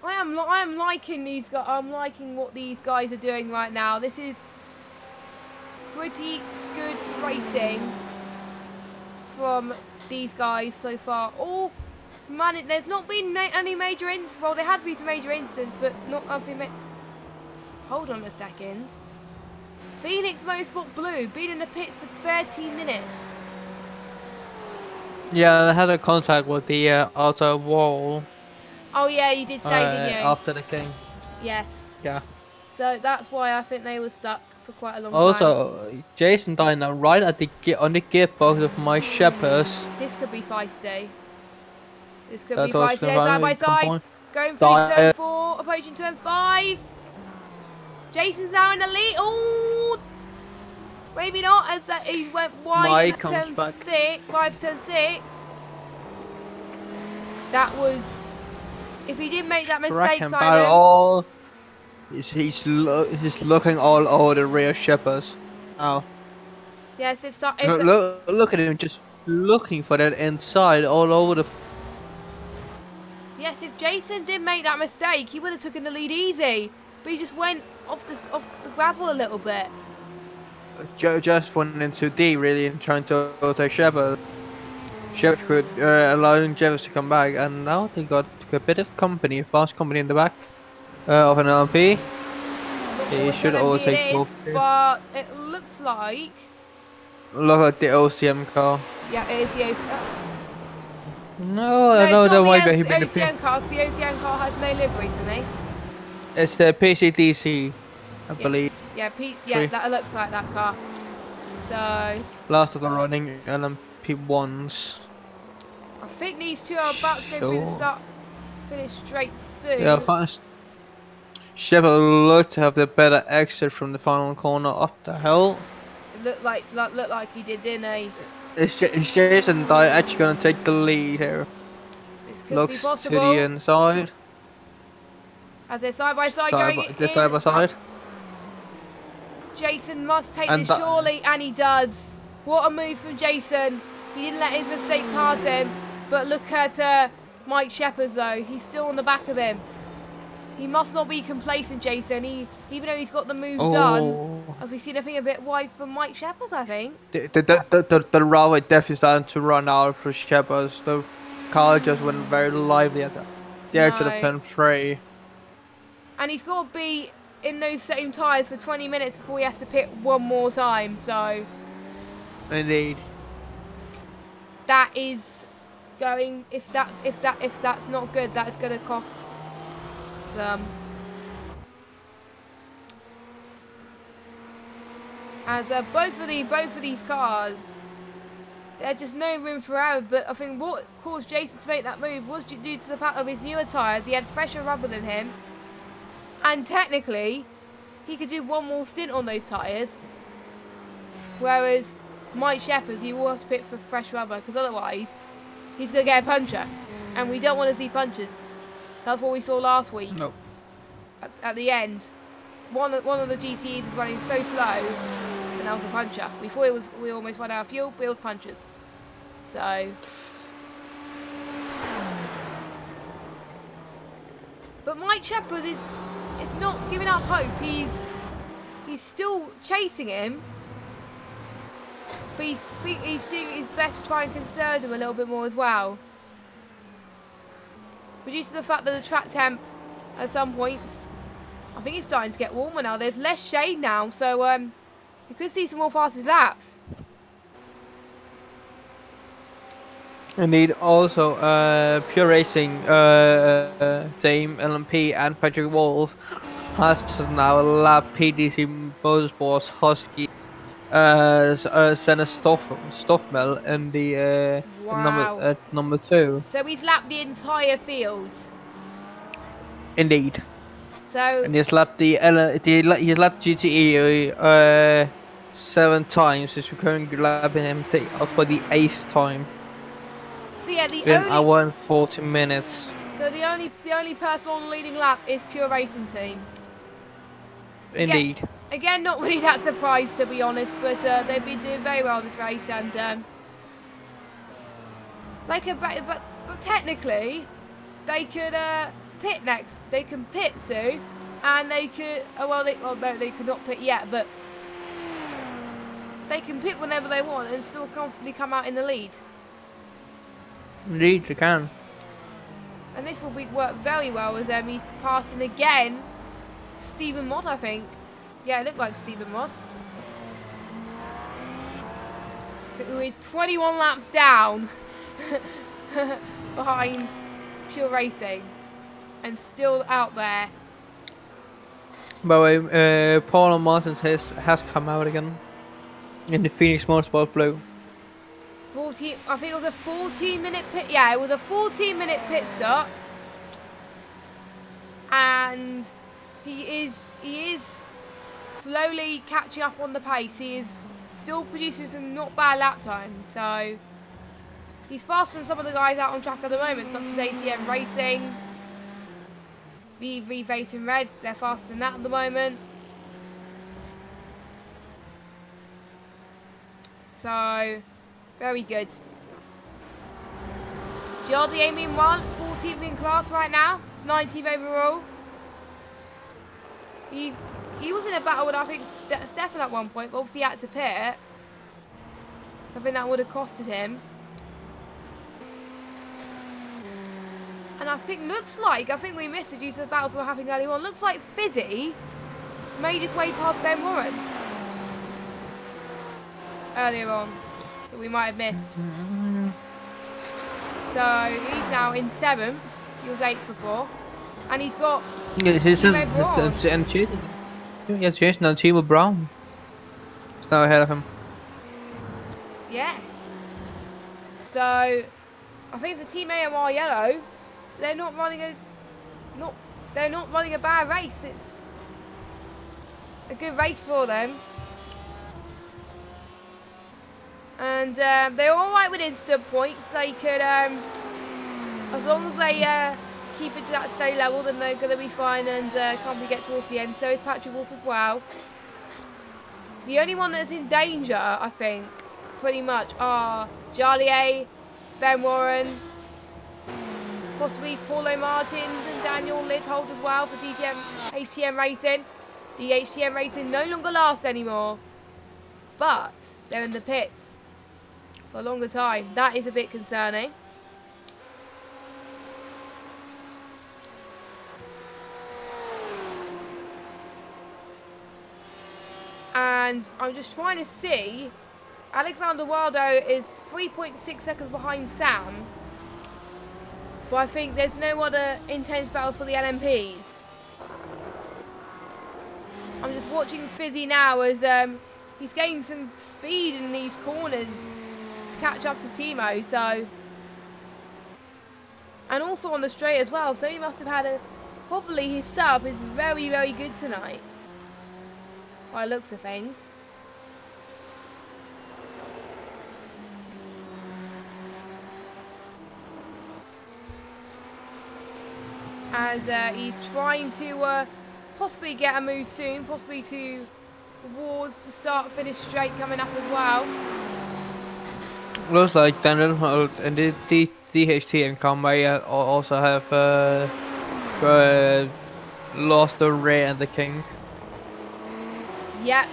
Speaker 1: I am liking these guys. I'm liking what these guys are doing right now. This is pretty good racing from these guys so far. Oh man, there's not been any major incidents. Well, there has been some major incidents, but not nothing. Hold on a second. Phoenix Motorsport Blue been in the pits for 13 minutes.
Speaker 2: Yeah, they had a contact with the outer wall.
Speaker 1: Oh yeah, you did say, didn't you?
Speaker 2: After the king.
Speaker 1: Yes.
Speaker 2: Yeah.
Speaker 1: So that's why I think they were stuck for quite a long time.
Speaker 2: Also, Jason died now right at the on the gearbox of my Shepherds.
Speaker 1: This could be feisty. This could
Speaker 2: That
Speaker 1: be feisty. Side by side. Going through turn 4, approaching turn 5. Jason's now in the lead. Oh, maybe not, as that he went wide into turn 6, 5 to turn 6. That was, if he did make that mistake, Simon.
Speaker 2: He's looking all over the rear Shepherds. Oh.
Speaker 1: Yes, if
Speaker 2: look at him just looking for that inside all over the.
Speaker 1: Yes, if Jason did make that mistake, he would have taken the lead easy. But he just went off the gravel a little bit.
Speaker 2: Just went into D really and trying to overtake Shepard. Shepard could allowing Jevis to come back, and now they got a bit of company, fast company in the back of an LMP. He should overtake both.
Speaker 1: But it looks like.
Speaker 2: Look like the OCM car.
Speaker 1: Yeah, it is the OCM.
Speaker 2: No, that might be
Speaker 1: the OCM car, because the OCM car has no livery for me.
Speaker 2: It's the PCDC, I believe.
Speaker 1: Yeah, that looks like that car. So.
Speaker 2: Last of the running LMP1s.
Speaker 1: I think these two are about to go through the start, finish straight soon.
Speaker 2: Yeah, fast. Shepard looked to have the better exit from the final corner up the hill.
Speaker 1: It looked like he did, didn't he?
Speaker 2: Is Jason Dye actually going to take the lead here?
Speaker 1: This could
Speaker 2: Looks
Speaker 1: be possible.
Speaker 2: to the inside.
Speaker 1: As they're side by side going in.
Speaker 2: Side by side.
Speaker 1: Jason must take this surely, and he does. What a move from Jason. He didn't let his mistake pass him. But look at Mike Shepard though. He's still on the back of him. He must not be complacent, Jason. Even though he's got the move done, as we've seen, I think a bit wide from Mike Shepard, I think.
Speaker 2: The railway definitely starting to run out for Shepard. The car just went very lively at the exit of turn 3.
Speaker 1: And he's got to be in those same tyres for 20 minutes before he has to pit one more time, so.
Speaker 2: Indeed.
Speaker 1: that is going. If that's not good, that is going to cost them. As both of these cars, there's just no room for error. But I think what caused Jason to make that move was due to the fact of his newer tyres. He had fresher rubber than him, and technically, he could do one more stint on those tyres. Whereas Mike Shepherd's, he will have to pit for fresh rubber, because otherwise he's going to get a puncher, and we don't want to see punches. That's what we saw last week.
Speaker 2: No.
Speaker 1: At the end, one of the GTEs was running so slow, and that was a puncher. We thought we almost ran out of fuel, but it was punches. So, but Mike Shepherd is not giving up hope. He's still chasing him, but he's doing his best to try and conserve him a little bit more as well. But due to the fact that the track temp at some points, I think it's starting to get warmer now. There's less shade now, so you could see some more fastest laps.
Speaker 2: Indeed, also Pure Racing team LMP and Patrick Wolf has now lapped PDC Motorsports Husky Senna Stoffmel in the
Speaker 1: Wow.
Speaker 2: number 2.
Speaker 1: So he's lapped the entire field.
Speaker 2: Indeed.
Speaker 1: So
Speaker 2: And he's lapped he's lapped GTE 7 times. He's currently lapping him for the 8th time.
Speaker 1: so yeah,
Speaker 2: In an hour and 40 minutes.
Speaker 1: So the only person on the leading lap is Pure Racing team.
Speaker 2: Indeed.
Speaker 1: Again, not really that surprised, to be honest, but they've been doing very well this race, and but technically they could pit next. They can pit soon, and they could. No, they could not pit yet, but they can pit whenever they want and still comfortably come out in the lead.
Speaker 2: Indeed, you can.
Speaker 1: And this will work very well as he's passing again Stephen Mott, I think. Yeah, it looked like Stephen Mott. Who is 21 laps down behind Pure Racing and still out there.
Speaker 2: By the way, Paul Martins has come out again in the Phoenix Motorsport Blue.
Speaker 1: 14, I think it was a 14-minute pit. Yeah, it was a 14-minute pit stop, and he is slowly catching up on the pace. He is still producing some not bad lap times, so he's faster than some of the guys out on track at the moment, such as ACM Racing, VV Racing Red. They're faster than that at the moment. So, very good. Jardier, meanwhile, 14th in class right now, 19th overall. He was in a battle with, I think, Stefan at one point, but obviously he had to pit. So I think that would have costed him. And I think we missed it due to the battles that were happening earlier on. Looks like Fizzy made his way past Ben Warren earlier on, that we might have missed. So he's now in 7th. He was 8th before, and he's got.
Speaker 2: Yeah, Jason and Timo Brown is now ahead of him.
Speaker 1: Yes. So I think for Team AOR Yellow, they're not running a bad race. It's a good race for them. And they're all right with instant points. They could, as long as they keep it to that stay level, then they're going to be fine and can't get towards the end. So is Patrick Wolf as well. The only one that's in danger, I think, pretty much, are Jarlier, Ben Warren, possibly Paulo Martins and Daniel Litholt as well for HTM Racing. The HTM Racing no longer lasts anymore, but they're in the pits for a longer time. That is a bit concerning. And I'm just trying to see Alexander Wildo is 3.6 seconds behind Sam. But I think there's no other intense battles for the LMPs. I'm just watching Fizzy now as he's gaining some speed in these corners to catch up to Timo, so. And also on the straight as well, so he must have had probably his setup is very, very good tonight. By the looks of things. As he's trying to possibly get a move soon, possibly towards the start-finish straight coming up as well.
Speaker 2: Looks like Daniel and the DHT and Conway also have lost the Ray and the King.
Speaker 1: Yep,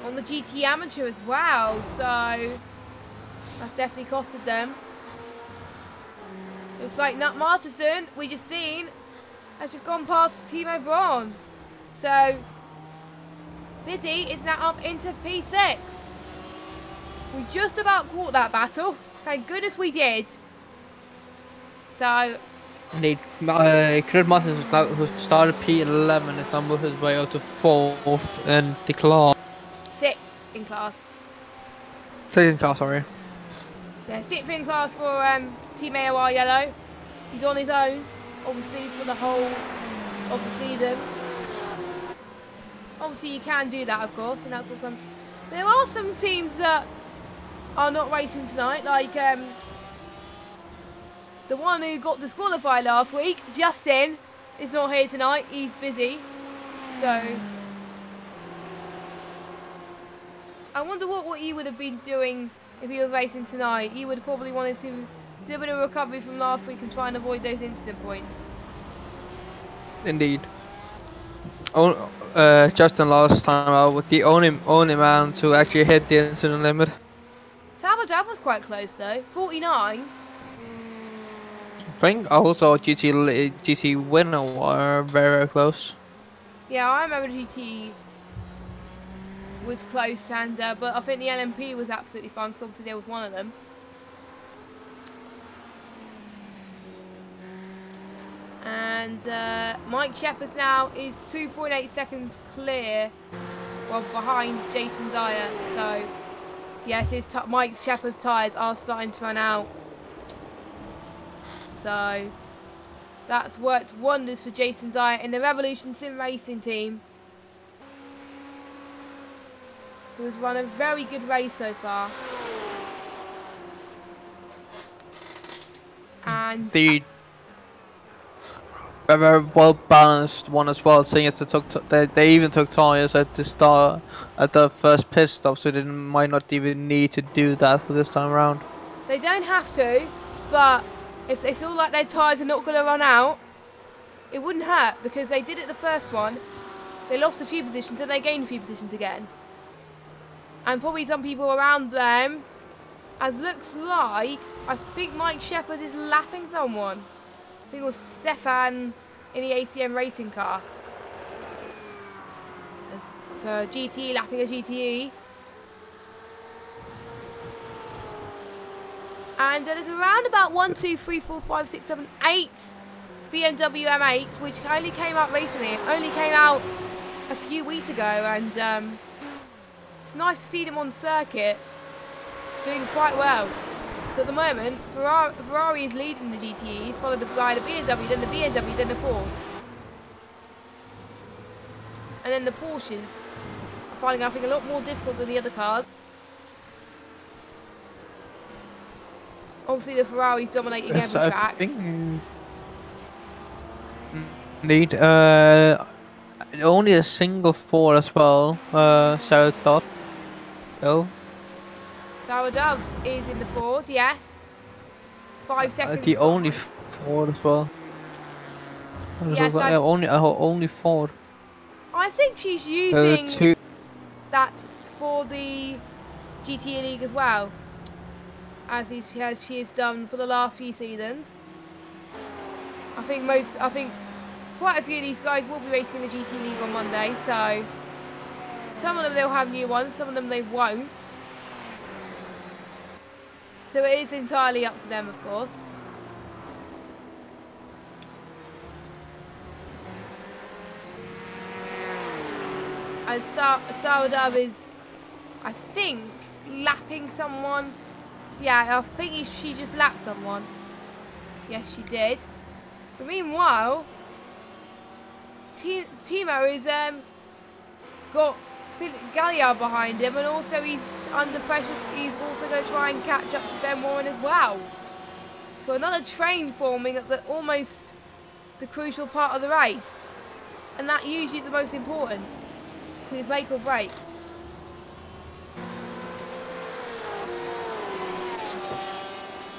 Speaker 1: on the GT Amateur as well, so that's definitely costed them. Looks like Nut Martinson, we just seen, has just gone past Timo Braun. So, Fizzy is now up into P6. We just about caught that battle. Thank goodness we did. So,
Speaker 2: Indeed, Chris Martin, who started P11, is now moved his way out to 4th in the class.
Speaker 1: 6th in class.
Speaker 2: 6th in class, sorry.
Speaker 1: Yeah, 6th in class for Team AOR Yellow. He's on his own, obviously, for the whole of the season. Obviously, you can do that, of course, and that's what some. There are some teams that are not racing tonight, like the one who got disqualified last week, Justin, is not here tonight. He's busy, so I wonder what he would have been doing if he was racing tonight. He would have probably wanted to do a bit of recovery from last week and try and avoid those incident points.
Speaker 2: Indeed. Justin last time out with the only man to actually hit the incident limit.
Speaker 1: Sabadav was quite close though, 49.
Speaker 2: I think also GT winner were very, very close.
Speaker 1: Yeah, I remember GT was close, and but I think the LMP was absolutely fun because obviously there was one of them. And Mike Shepard now is 2.8 seconds clear, well behind Jason Dyer. So yes, Mike Shepard's tyres are starting to run out. So that's worked wonders for Jason Dyer in the Revolution Sim Racing team, who's run a very good race so far. And
Speaker 2: the very well balanced one as well, seeing as they even took tyres at the start at the first pit stop, so they might not even need to do that for this time around.
Speaker 1: They don't have to, but if they feel like their tyres are not going to run out, it wouldn't hurt, because they did it the first one. They lost a few positions and they gained a few positions again. And probably some people around them, as looks like, I think Mike Shepard is lapping someone. I think it was Stefan in the ACM racing car. So GTE lapping a GTE. And there's around about 1, 2, 3, 4, 5, 6, 7, 8 BMW M8, which only came out recently. It only came out a few weeks ago, and it's nice to see them on circuit doing quite well. So at the moment, Ferrari is leading the GTEs, followed by the BMW, then the BMW, then the Ford. And then the Porsches are finding, I think, a lot more difficult than the other cars. Obviously, the Ferrari's dominating every track.
Speaker 2: Indeed. Only a single Ford as well. Sarah Dove.
Speaker 1: Sarah Dove is in the Ford, yes. 5 seconds.
Speaker 2: The only Ford as well.
Speaker 1: Yes,
Speaker 2: only Ford.
Speaker 1: I think she's using that for the GT League as well, as she has done for the last few seasons. I think quite a few of these guys will be racing in the GT League on Monday, so some of them they'll have new ones, some of them they won't. So it is entirely up to them, of course. And Sourdough is, I think, lapping someone. Yeah, I think she just lapped someone. Yes, she did. But meanwhile, Timo is got Galliard behind him, and also he's under pressure. He's also going to try and catch up to Ben Warren as well. So another train forming at almost the crucial part of the race, and that usually is the most important, because it's make or break.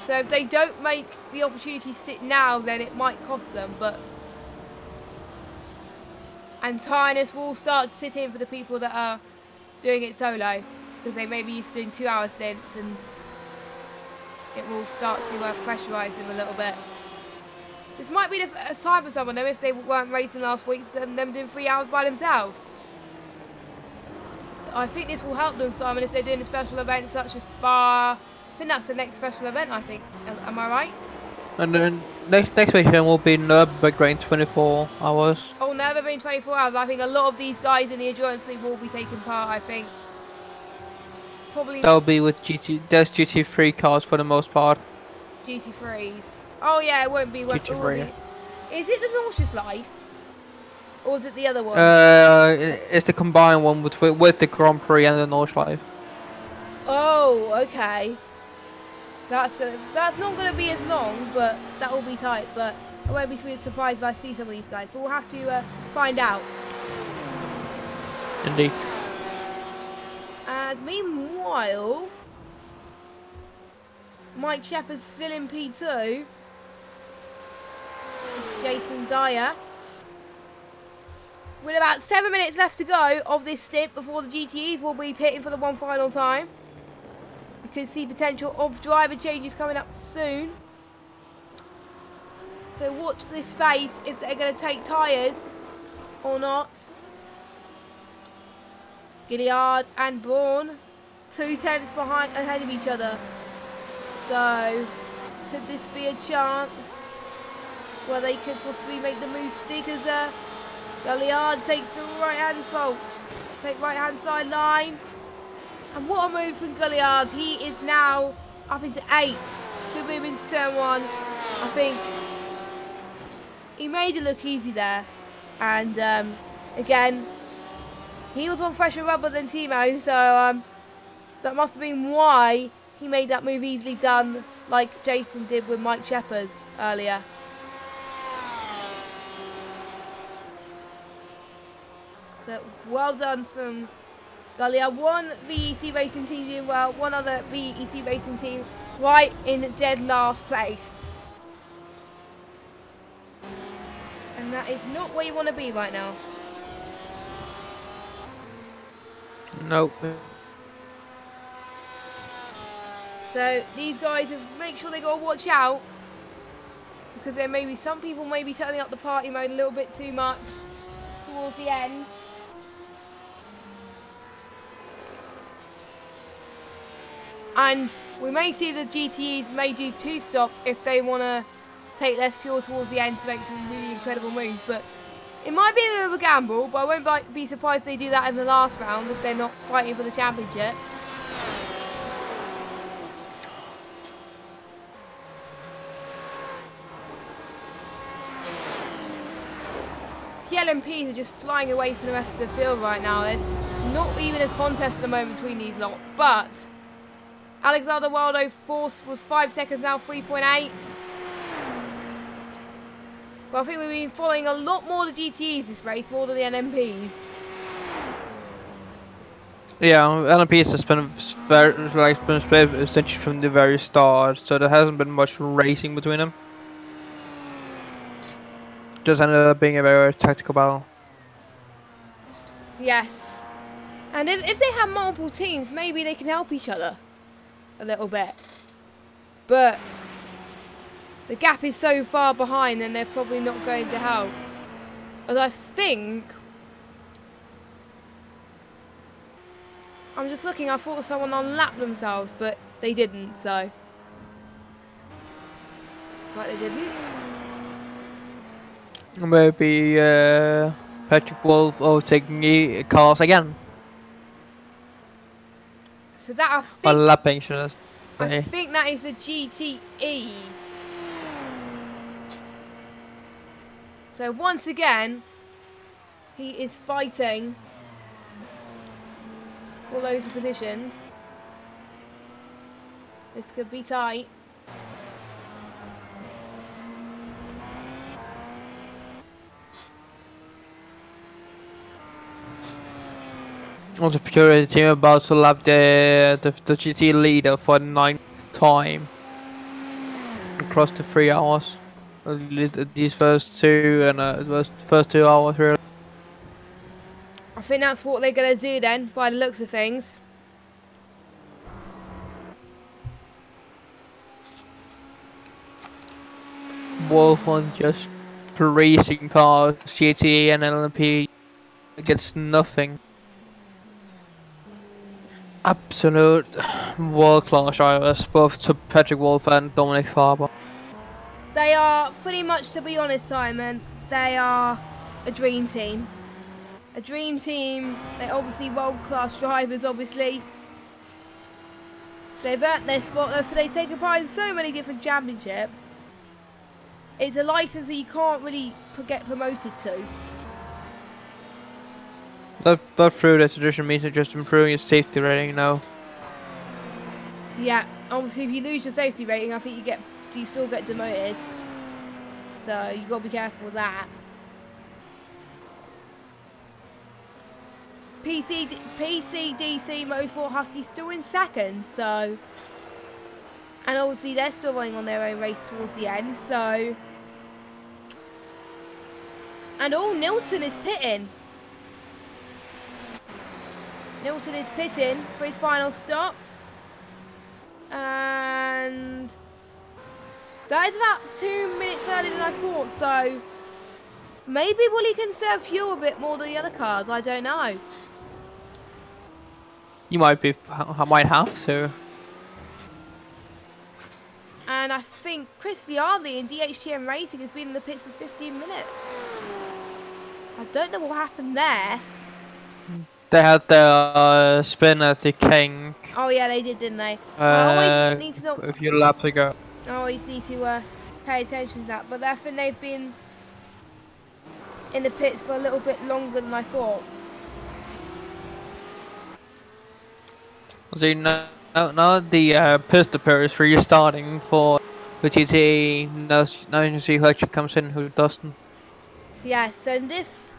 Speaker 1: So if they don't make the opportunity sit now, then it might cost them. And tiredness will start to sit in for the people that are doing it solo, because they may be used to doing 2-hour stints, and it will start to pressurise them a little bit. This might be a time for some of them, if they weren't racing last week, them doing 3 hours by themselves. I think this will help them, Simon, if they're doing a special event such as Spa. I think that's the next special event, I think. Am I right?
Speaker 2: And then next mission will be Nürburgring 24 hours.
Speaker 1: Oh, Nürburgring 24 hours. I think a lot of these guys in the Endurance League will be taking part, I think. Probably.
Speaker 2: That'll be with there's GT3 cars for the most part.
Speaker 1: GT3s. Oh yeah, it won't be.
Speaker 2: GT3.
Speaker 1: Is it the Nauseous Life? Or is it the other one?
Speaker 2: It's the combined one with the Grand Prix and the North Life.
Speaker 1: Oh, okay. That's not gonna be as long, but that will be tight. But I won't be too surprised if I see some of these guys. But we'll have to find out.
Speaker 2: Indeed.
Speaker 1: As meanwhile, Mike Shepard's still in P2. Jason Dyer. With about 7 minutes left to go of this stint before the GTEs will be pitting for the one final time. We could see potential of driver changes coming up soon. So watch this space if they're going to take tyres or not. Gilliard and Braun, 2 tenths ahead of each other. So could this be a chance where they could possibly make the move stick as Gilliard takes the right-hand side line. And what a move from Gilliard. He is now up into 8th. Good move into turn 1. I think he made it look easy there. And again, he was on fresher rubber than Timo, so that must have been why he made that move easily done, like Jason did with Mike Shepard earlier. So well done from Gallia. One VEC racing team doing well, one other VEC racing team right in dead last place. And that is not where you want to be right now.
Speaker 2: Nope.
Speaker 1: So these guys have make sure they got to watch out, because there may be some people may be turning up the party mode a little bit too much towards the end. And we may see the GTEs may do 2 stops if they want to take less fuel towards the end to make some really incredible moves. But it might be a bit of a gamble, but I won't be surprised if they do that in the last round if they're not fighting for the championship. PLMPs are just flying away from the rest of the field right now. There's not even a contest at the moment between these lot, but Alexander Waldo Force was 5 seconds now, 3.8. But I think we've been following a lot more the GTEs this race, more than the NMPs.
Speaker 2: Yeah, NMPs has been split essentially from the very start, so there hasn't been much racing between them. Just ended up being a very tactical battle.
Speaker 1: Yes. And if they have multiple teams, maybe they can help each other a little bit. But the gap is so far behind and they're probably not going to help. As I think, I'm just looking, I thought someone unlapped themselves, but they didn't, so like they didn't.
Speaker 2: Maybe Patrick Wolf overtaking cars again.
Speaker 1: So that
Speaker 2: Or lapping, should I
Speaker 1: I
Speaker 2: say.
Speaker 1: think that is the GTEs. So once again, he is fighting for loads of positions. This could be tight.
Speaker 2: Also, Purity team about to lap the GT leader for the 9th time across the 3 hours. These first two and the first 2 hours really.
Speaker 1: I think that's what they're going to do then, by the looks of things.
Speaker 2: Wolf on just racing cars, GT and LMP against nothing. Absolute world-class drivers, both to Patrick Wolf and Dominic Farber.
Speaker 1: They are, pretty much to be honest, Simon, they are a dream team. A dream team. They're obviously world-class drivers, obviously. They've earned their spot, they take a part in so many different championships. It's a license that you can't really get promoted to.
Speaker 2: That through the tradition means they're just improving your safety rating now.
Speaker 1: Yeah, obviously if you lose your safety rating, I think you still get demoted. So you've got to be careful with that. PCDC Motorsport Husky still in second, so, and obviously they're still running on their own race towards the end, so, and Nilton is pitting. Nilton is pitting for his final stop, and that is about 2 minutes earlier than I thought, so maybe will he conserve fuel a bit more than the other cars, I don't know.
Speaker 2: You might have to.
Speaker 1: And I think Chris Yardley in DHTM Racing has been in the pits for 15 minutes. I don't know what happened there.
Speaker 2: They had the spin at the King.
Speaker 1: Oh yeah, they did, didn't they? I always need to
Speaker 2: a few laps ago.
Speaker 1: I always need to pay attention to that. But I think they've been in the pits for a little bit longer than I thought.
Speaker 2: So now the pistol pair is restarting for the GT. Now you see who actually comes in, who doesn't.
Speaker 1: Yes, and if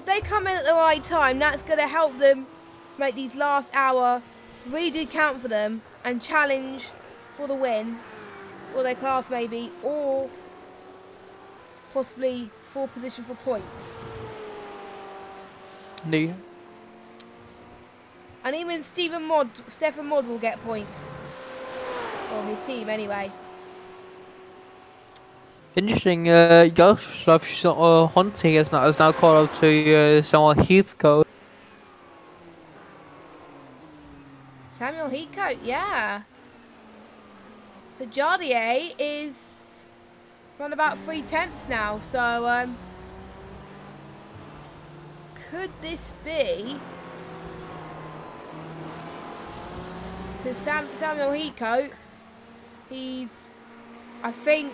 Speaker 1: they come in at the right time, that's going to help them make these last hour really do count for them and challenge for the win for their class maybe, or possibly for position for points.
Speaker 2: No.
Speaker 1: And even Stefan Mod will get points. Or his team anyway.
Speaker 2: Interesting, Yaroslav Hunting is now called up to someone Heathcote.
Speaker 1: Samuel Heathcote, yeah. So Jardier is run about 3/10 now, so could this be? Because Samuel Heathcote, I think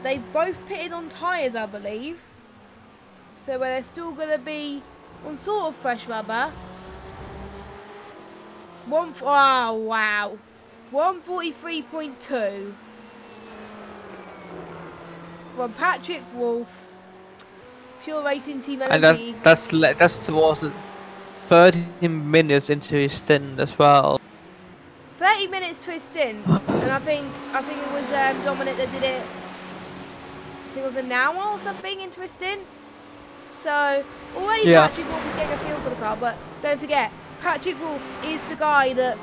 Speaker 1: they both pitted on tyres, I believe. So they're still going to be on sort of fresh rubber. Oh, wow. 143.2 from Patrick Wolf, Pure Racing Team LMP.
Speaker 2: And that's towards 30 minutes into his stint as well.
Speaker 1: 30 minutes to his stint, and I think it was Dominic that did it. I think it was an hour or something into his stint. So already Patrick Wolf is getting a feel for the car, but don't forget, Patrick Wolf is the guy that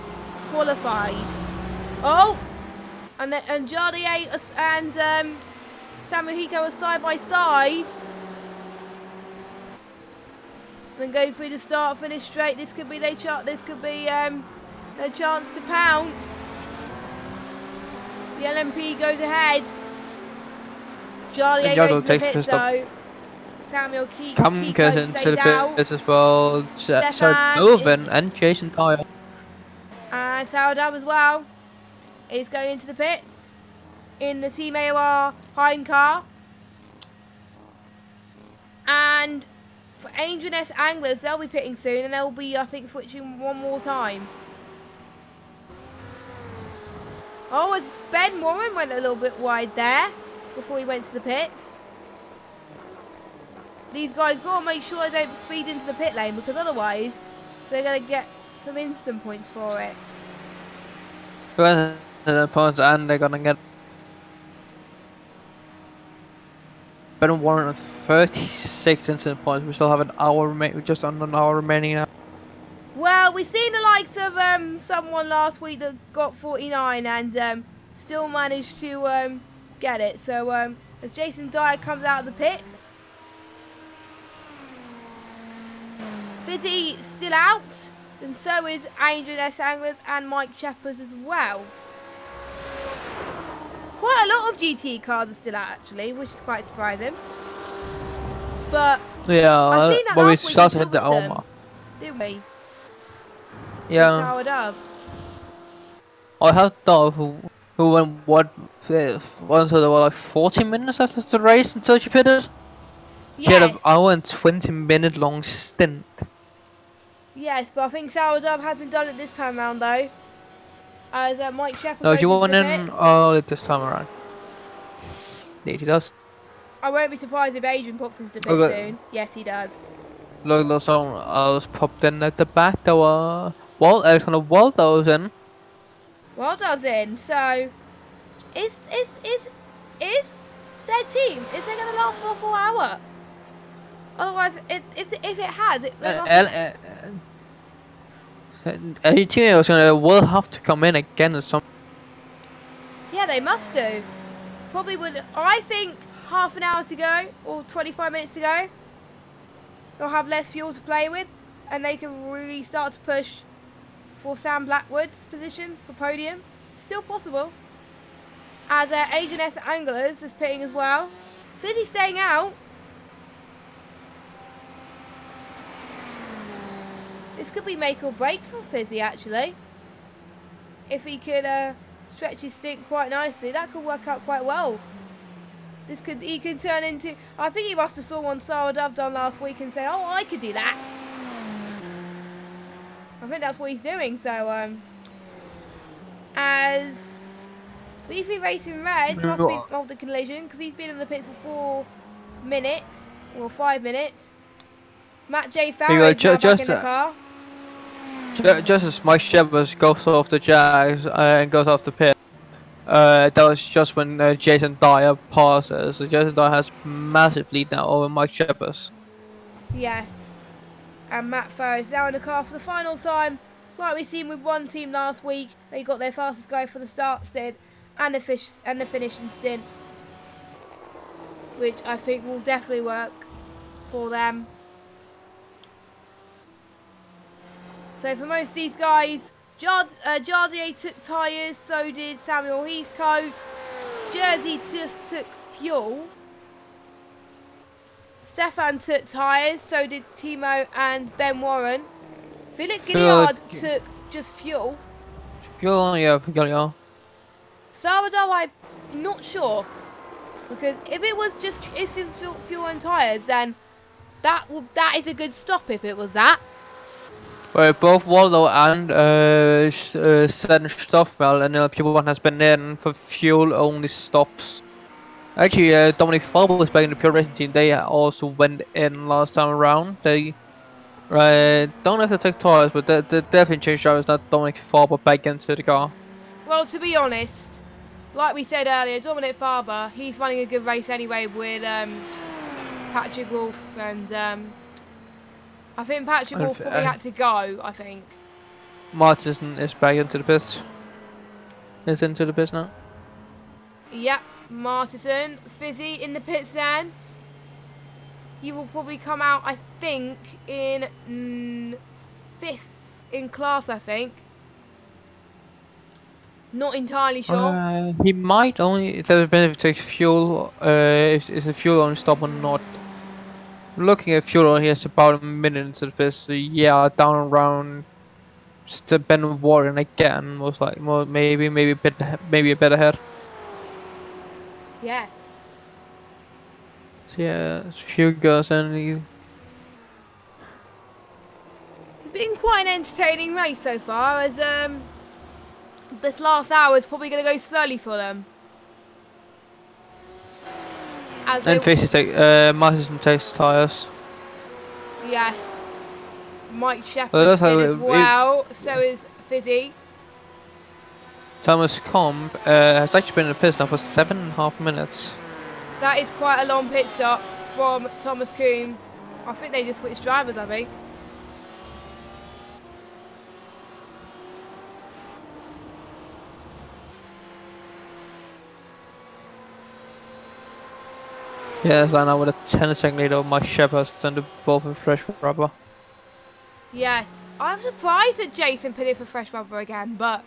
Speaker 1: qualified. Oh, and Jardier and Samuel Heathcote are side by side. Then go through the start, finish straight. This could be their chance to pounce. The LMP goes ahead. Charlie
Speaker 2: And
Speaker 1: ain't going
Speaker 2: Yago
Speaker 1: to the
Speaker 2: takes
Speaker 1: pits
Speaker 2: the stop.
Speaker 1: though. Samuel
Speaker 2: Come goes
Speaker 1: Kiko
Speaker 2: into
Speaker 1: stays
Speaker 2: the
Speaker 1: out.
Speaker 2: pits as well. Start
Speaker 1: Stefan
Speaker 2: moving and chasing Tyre.
Speaker 1: and Sourdab as well is going into the pits in the Team AOR Hind car. And for Angel S Anglers, they'll be pitting soon and they'll be, I think, switching one more time. Oh, as Ben Warren went a little bit wide there before he went to the pits. These guys got to make sure they don't speed into the pit lane because otherwise they're going to get some instant points for it.
Speaker 2: And they're gonna get Ben Warren at 36 instant points. We still have an hour, just under an hour remaining now.
Speaker 1: Well, we've seen the likes of someone last week that got 49 and still managed to get it. So as Jason Dyer comes out of the pits, Fizzy still out, and so is Angel S Anglers and Mike Sheppers as well. Quite a lot of GT cars are still out actually, which is quite surprising. But
Speaker 2: yeah,
Speaker 1: I've seen that
Speaker 2: but we
Speaker 1: last week
Speaker 2: started
Speaker 1: in
Speaker 2: at the
Speaker 1: Silverstone,
Speaker 2: Elma.
Speaker 1: didn't we?
Speaker 2: Yeah.
Speaker 1: Tower Dove.
Speaker 2: I had Dove who went what once there were like 40 minutes after the race until she pitted. She had an
Speaker 1: Yes.
Speaker 2: hour and 20-minute long stint.
Speaker 1: Yes, but I think Sourdove hasn't done it this time round though. As Mike Sheppard
Speaker 2: No,
Speaker 1: goes
Speaker 2: she
Speaker 1: into
Speaker 2: went
Speaker 1: the
Speaker 2: in
Speaker 1: pits.
Speaker 2: early this time around. Indeed, he does.
Speaker 1: I won't be surprised if Adrian pops into the pit
Speaker 2: Okay.
Speaker 1: soon. Yes, he does.
Speaker 2: Look, there's someone else popped in at the back. There were Alexander Waldo's in.
Speaker 1: Well does in. So, is their team? Is they going to last for a full hour? Otherwise, if it has, it.
Speaker 2: Any team will have to come in again at some.
Speaker 1: Yeah, they must do. Probably would. I think half an hour to go or 25 minutes to go. They'll have less fuel to play with, and they can really start to push for Sam Blackwood's position for podium. Still possible. As Agent S Anglers is pitting as well. Fizzy staying out. This could be make or break for Fizzy actually. If he could stretch his stint quite nicely, that could work out quite well. He can turn into. I think he must have saw one Sarah Dove done last week and say, "Oh, I could do that." I think that's what he's doing. So as Beefy Racing Red must be involved in the collision because he's been in the pits for 4 minutes or 5 minutes. Matt J. Farrow is now back in the car.
Speaker 2: Just as Mike Sheppard goes off the Jags and goes off the pit, that was just when Jason Dyer passes. So Jason Dyer has massive lead now over Mike Sheppard.
Speaker 1: Yes. And Matt Farrow is now in the car for the final time. Like we seen with one team last week, they got their fastest guy for the start stint and the finishing stint, which I think will definitely work for them. So for most of these guys, Jardier took tyres, so did Samuel Heathcote. Jersey just took fuel. Stefan took tyres, so did Timo and Ben Warren. Philip Gilliard took just fuel.
Speaker 2: Fuel, yeah, for Gilliard.
Speaker 1: Salvador, I'm not sure. Because if it was fuel and tyres, then that is a good stop if it was that.
Speaker 2: Well, both Waldo and Sven Stoffmel and LP1 has been in for fuel-only stops. Actually, Dominic Farber was back in the pure racing team. They also went in last time around. They don't have to take tires, but they definitely changed drivers. Not Dominic Farber back into the car.
Speaker 1: Well, to be honest, like we said earlier, Dominic Farber, he's running a good race anyway with Patrick Wolf and I think Patrick Wolf probably had to go, I think.
Speaker 2: Martin is back into the pits. Is into the pits now.
Speaker 1: Yep, Martinson, Fizzy in the pits then. He will probably come out, I think, in 5th in class, I think. Not entirely sure.
Speaker 2: He might only. It doesn't matter if it takes fuel. Is the fuel only stop or not? Looking at fuel, he has about a minute into this. Yeah, down around. Just Ben Warren again. Most like, maybe a bit, maybe a bit ahead.
Speaker 1: Yes.
Speaker 2: So yeah, a few girls and
Speaker 1: It's been quite an entertaining race so far, as this last hour is probably going to go slowly for them. As
Speaker 2: and Facey take Martin takes tires.
Speaker 1: Yes. Mike Shepherd
Speaker 2: Well,
Speaker 1: did as well. So is Fizzy.
Speaker 2: Thomas Comp has actually been in the pits now for 7.5 minutes.
Speaker 1: That is quite a long pit stop from Thomas Kuhn. I think they just switched drivers, I think.
Speaker 2: Yes, I know with a 10-second lead over Mike Shepherd and the both in fresh rubber.
Speaker 1: Yes. I'm surprised that Jason put it for fresh rubber again, but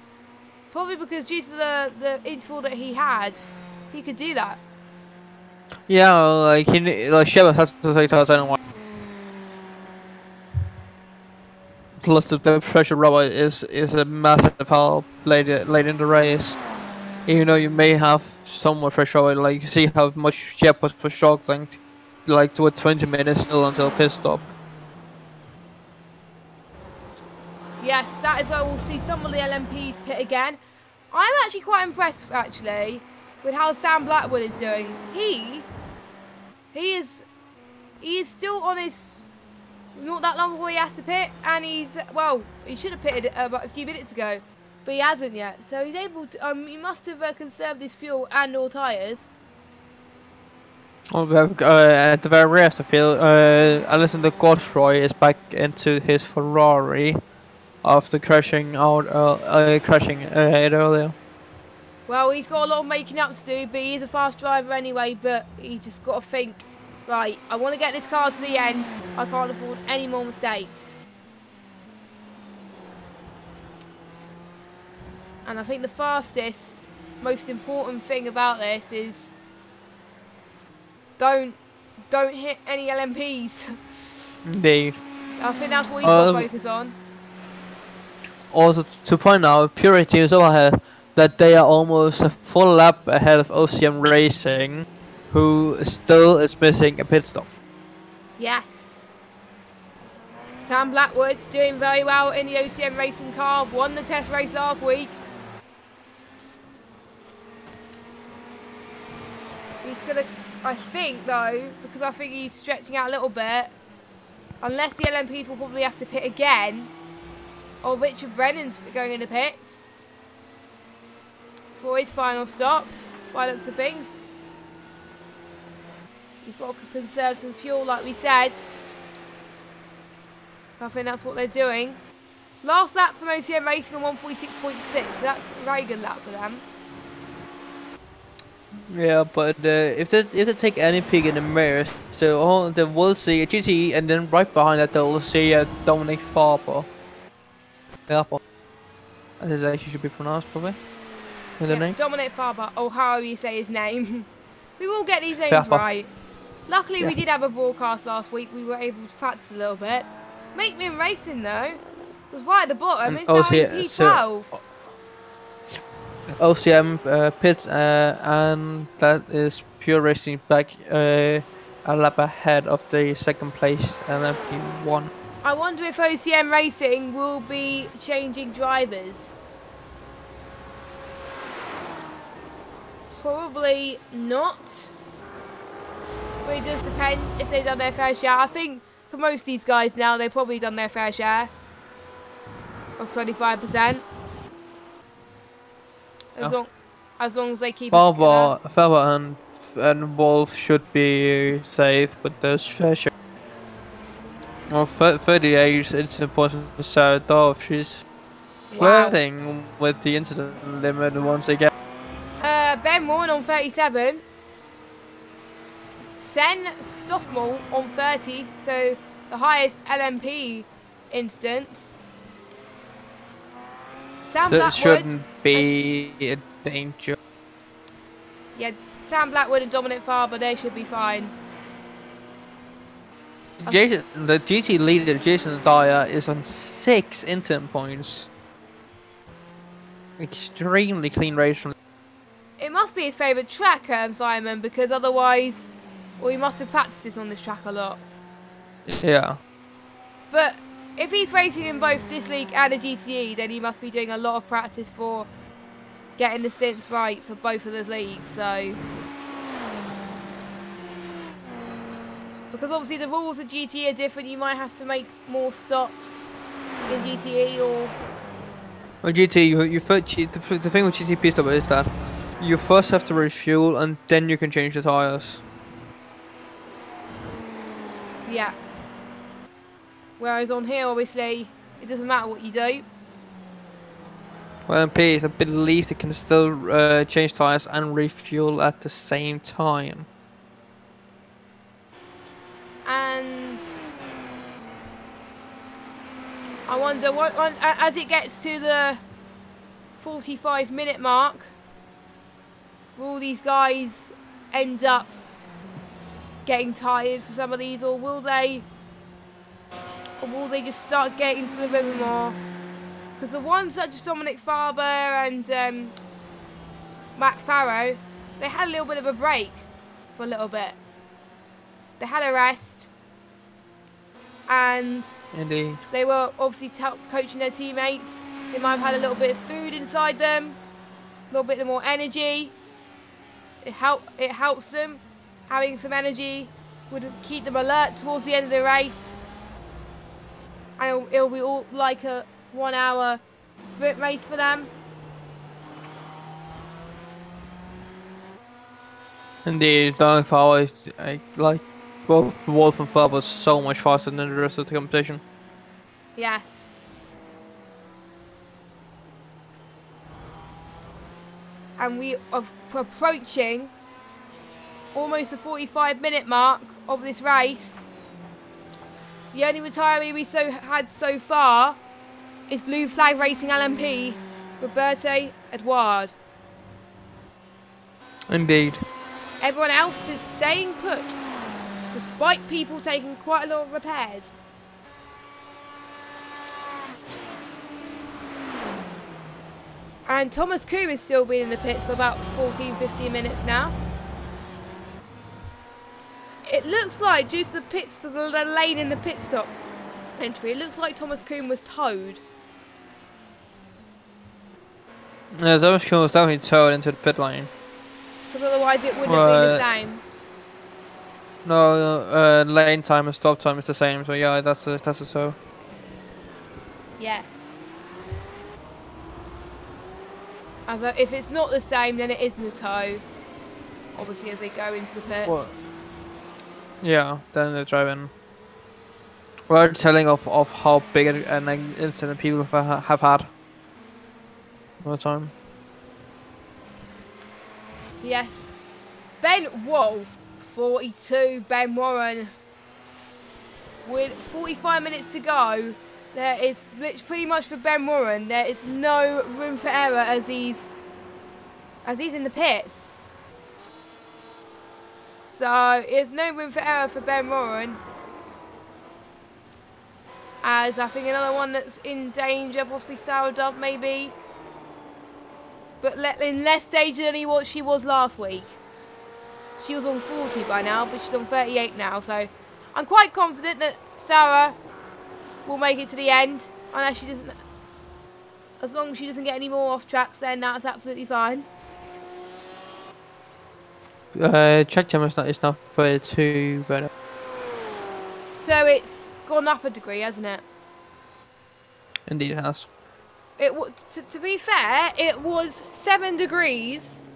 Speaker 1: probably because due to the interval that he had, he could do that.
Speaker 2: Yeah, like Shepherd has to take tires anyway. Plus the pressure rubber is a massive help late in the race. Even though you may have somewhat fresh rubber, like you see how much Shepherd was struggling, like with 20 minutes still until pit stop.
Speaker 1: Yes, that is where we'll see some of the LMPs pit again. I'm actually quite impressed, actually, with how Sam Blackwood is doing. He is still on his, not that long before he has to pit, and he should have pitted about a few minutes ago, but he hasn't yet. So he's able to, he must have conserved his fuel and or tyres.
Speaker 2: Well, at the very rest, I feel Alexander Godfroy is back into his Ferrari after crashing it earlier.
Speaker 1: Well, he's got a lot of making up to do, but he is a fast driver anyway, but he just got to think, right, I want to get this car to the end. I can't afford any more mistakes. And I think the fastest, most important thing about this is don't hit any LMPs.
Speaker 2: Indeed.
Speaker 1: I think that's what he's got to focus on.
Speaker 2: Also, to point out, Purity is over here that they are almost a full lap ahead of OCM Racing, who still is missing a pit stop.
Speaker 1: Yes. Sam Blackwood doing very well in the OCM Racing car, won the test race last week. He's going to, I think though, because I think he's stretching out a little bit, unless the LMPs will probably have to pit again, or Richard Brennan's going in the pits for his final stop, by the looks of things. He's got to conserve some fuel, like we said. So I think that's what they're doing. Last lap from OCM Racing on 146.6, so that's a very good lap for them.
Speaker 2: Yeah, but if they take any peek in the mirror, so they will see a GT, and then right behind that they will see a Dominic Farber. As actually should be pronounced probably. In the name.
Speaker 1: Dominic Farber, or however you say his name. We will get these names right. Luckily we did have a broadcast last week, we were able to practice a little bit. Makeman Racing though was right at the bottom, it's now in P12.
Speaker 2: OCM pits and that is Pure Racing back a lap ahead of the second place LMP1.
Speaker 1: I wonder if OCM Racing will be changing drivers. Probably not. But it does depend if they've done their fair share. I think for most of these guys now, they've probably done their fair share of 25%. As long as they keep it together.
Speaker 2: Faber and Wolf should be safe with those fair share. Well, 38, it's important to start off. She's flirting with the incident limit once again.
Speaker 1: Ben Warren on 37. Sen Stoffmal on 30. So the highest LMP instance. Sam
Speaker 2: So it
Speaker 1: Blackwood.
Speaker 2: shouldn't be a danger.
Speaker 1: Yeah, Sam Blackwood and Dominic Farber, they should be fine.
Speaker 2: The GT leader, Jason Dyer, is on 6 incident points. Extremely clean race from.
Speaker 1: It must be his favourite track, Simon, because otherwise, well, he must have practiced this on this track a lot.
Speaker 2: Yeah.
Speaker 1: But if he's racing in both this league and the GTE, then he must be doing a lot of practice for getting the stints right for both of those leagues. So, because obviously the rules of GTE are different, you might have to make more stops in GTE or.
Speaker 2: Well, GT, the thing with GT pit stop is that you first have to refuel and then you can change the tires.
Speaker 1: Yeah. Whereas on here, obviously, it doesn't matter what you do.
Speaker 2: Well, in P, I believe they can still change tires and refuel at the same time.
Speaker 1: And I wonder what, as it gets to the 45-minute mark, will all these guys end up getting tired for some of these, or will they just start getting to the river more? Because the ones such as Dominic Farber and Matt Farrow, they had a little bit of a break for a little bit. They had a rest, and
Speaker 2: Indeed.
Speaker 1: they were obviously coaching their teammates. They might have had a little bit of food inside them, a little bit more energy. It helps them. Having some energy would keep them alert towards the end of the race. And it'll be all like a 1 hour sprint race for them.
Speaker 2: Indeed, Dominic Farber is like both Wolf and Farber was so much faster than the rest of the competition.
Speaker 1: Yes. And we are approaching almost the 45-minute mark of this race. The only retiree we had so far is Blue Flag Racing LMP, Roberto Edouard.
Speaker 2: Indeed.
Speaker 1: Everyone else is staying put, despite people taking quite a lot of repairs. And Thomas Coombe has still been in the pits for about 14-15 minutes now. It looks like, due to the lane in the pit stop entry, it looks like Thomas Coombe was towed.
Speaker 2: Yeah, Thomas Coombe was definitely towed into the pit lane.
Speaker 1: Because otherwise it wouldn't have been the same.
Speaker 2: No, lane time and stop time is the same, so yeah, that's a tow.
Speaker 1: Yes. As if it's not the same, then it isn't a tow. Obviously, as they go into the pits.
Speaker 2: What? Yeah, then they drive in. We're telling of how big an incident people have had all the time.
Speaker 1: Yes. Whoa. 42, Ben Warren. With 45 minutes to go, there is pretty much for Ben Warren, there is no room for error as he's in the pits. So there's no room for error for Ben Warren. As I think another one that's in danger, possibly Sarah Dove maybe. But in less danger than she was last week. She was on 40 by now, but she's on 38 now. So I'm quite confident that Sarah will make it to the end. Unless she doesn't. As long as she doesn't get any more off tracks, then that's absolutely fine.
Speaker 2: Track time is not 32, but
Speaker 1: So it's gone up a degree, hasn't it?
Speaker 2: indeed it has.
Speaker 1: It was, to be fair, it was 7 degrees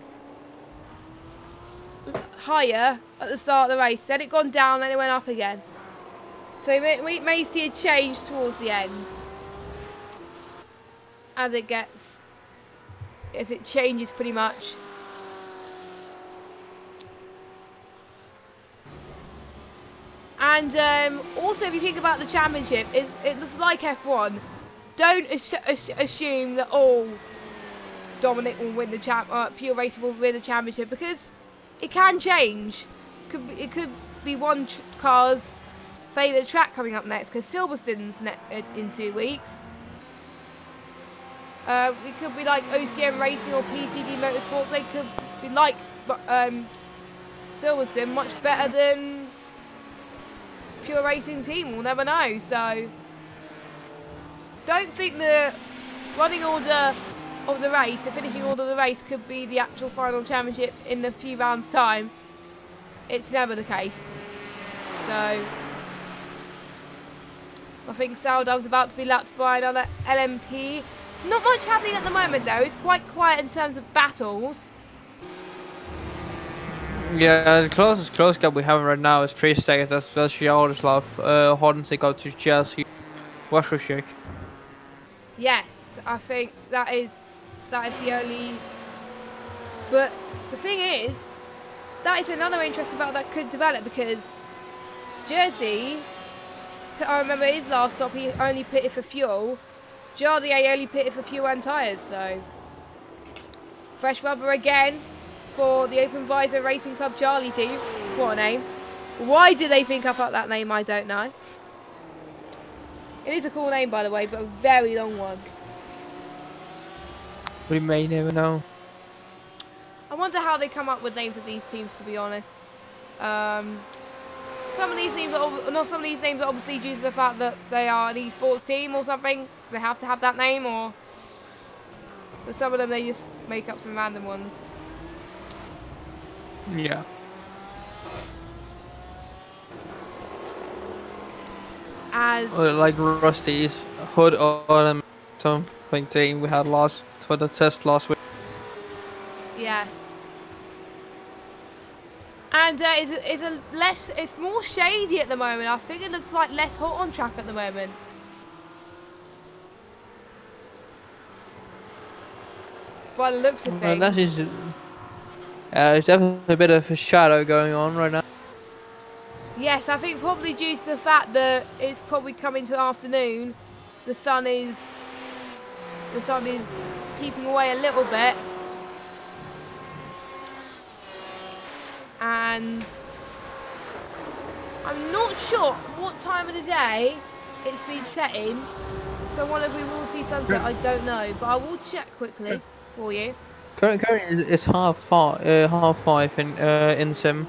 Speaker 1: higher at the start of the race. Then it gone down, and it went up again. So we may see a change towards the end as it changes pretty much. And also, if you think about the championship, it looks like F1. don't assume that all Dominic will win the Pure Racing will win the championship, because it can change. It could be one car's favourite track coming up next, because Silverstone's in 2 weeks. It could be like OCM Racing or PCD Motorsports. They could be like Silverstone, much better than Pure Racing team. We'll never know. So don't think the running order of the race, the finishing order of the race, could be the actual final championship in a few rounds' time. It's never the case. So I think Sourdov's about to be lapped by another LMP. Not much happening at the moment though. It's quite quiet in terms of battles.
Speaker 2: Yeah, the close gap we have right now is 3 seconds. That's Jaroslav. Hordensick out to Chelsea. Washwick.
Speaker 1: Yes, I think that is the only. But the thing is, that is another interesting battle that could develop, because Jersey, I remember his last stop, he only pitted for fuel. Jardier only pitted for fuel and tyres, so fresh rubber again for the Open Visor Racing Club Charlie team. What a name. Why did they think up that name, I don't know. It is a cool name, by the way, but a very long one.
Speaker 2: We may never know.
Speaker 1: I wonder how they come up with names of these teams, to be honest. Some of these names are obviously due to the fact that they are an esports team or something, so they have to have that name, or but some of them they just make up some random ones.
Speaker 2: Yeah.
Speaker 1: As
Speaker 2: like Rusty's Hood or something team we had for the test last week.
Speaker 1: yes. And it's more shady at the moment. I think it looks like less hot on track at the moment. By the looks of things.
Speaker 2: That is, there's definitely a bit of a shadow going on right now.
Speaker 1: Yes, I think probably due to the fact that it's probably coming to afternoon. The sun is peeping away a little bit. And I'm not sure what time of the day it's been setting, so I wonder if we will see sunset. I don't know, but I will check quickly for you.
Speaker 2: Currently it's half 5 in sim.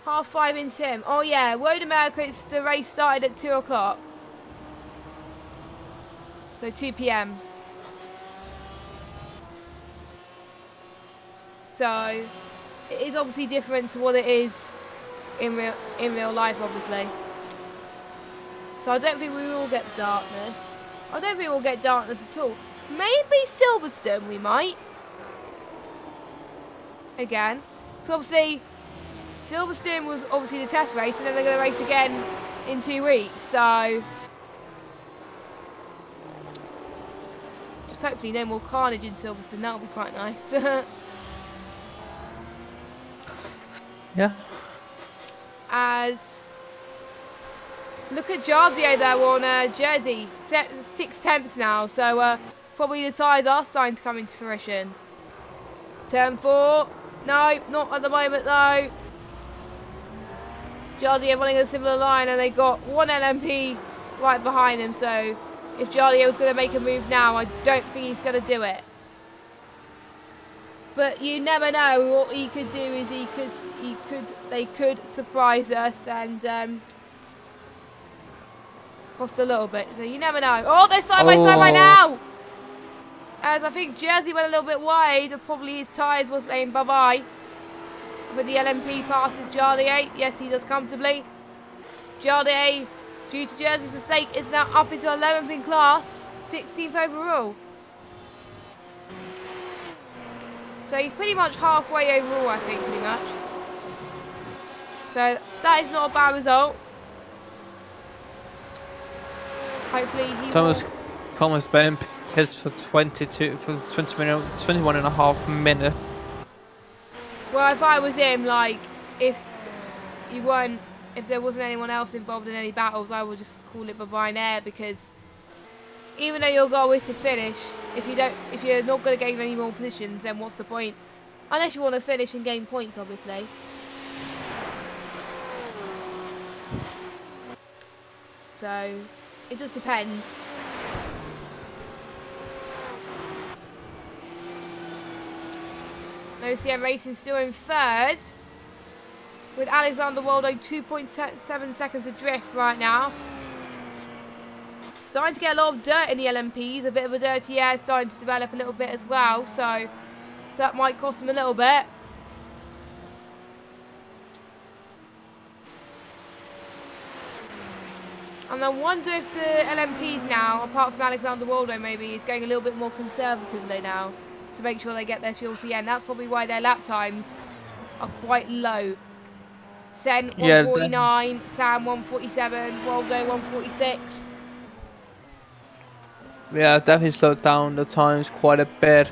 Speaker 1: 5:30 in sim. Oh yeah, Road America. The race started at 2 o'clock, so 2 p.m. So it is obviously different to what it is in real life, obviously. So I don't think we will get darkness. I don't think we'll get darkness at all. Maybe Silverstone we might. Again. Because obviously Silverstone was obviously the test race, and then they're going to race again in 2 weeks. So just hopefully no more carnage in Silverstone. That'll be quite nice.
Speaker 2: Yeah.
Speaker 1: As look at Jardio there on Jersey, 6 tenths now, so probably the tyres are starting to come into fruition. Turn 4, no, not at the moment though. Jardio running a similar line, and they got one LMP right behind him, so if Jardio was going to make a move now, I don't think he's going to do it. But you never know. What he could do is they could surprise us and cost a little bit. So you never know. Oh, they're side by side right now. As I think Jersey went a little bit wide, and probably his tyres was saying bye-bye. But the LMP passes Jardier. Yes, he does comfortably. Jardier, due to Jersey's mistake, is now up into 11th in class, 16th overall. So he's pretty much halfway overall, I think, pretty much. So that is not a bad result. Hopefully he
Speaker 2: Thomas Benham hits for 21 and a half minutes.
Speaker 1: Well, if I was him, like, if there wasn't anyone else involved in any battles, I would just call it bye-bye there, because Even though your goal is to finish, if you're not going to gain any more positions, then what's the point? Unless you want to finish and gain points, obviously. So, it does depend. OCM Racing still in third, with Alexander Waldo 2.7 seconds adrift right now. Starting to get a lot of dirt in the LMPs, a bit of a dirty air starting to develop a little bit as well, so that might cost him a little bit. And I wonder if the LMPs now, apart from Alexander Waldo maybe, is going a little bit more conservatively now to make sure they get their fuel to the end. That's probably why their lap times are quite low. Sen 149, Sam 147, Waldo 146.
Speaker 2: Yeah, definitely slowed down the times quite a bit.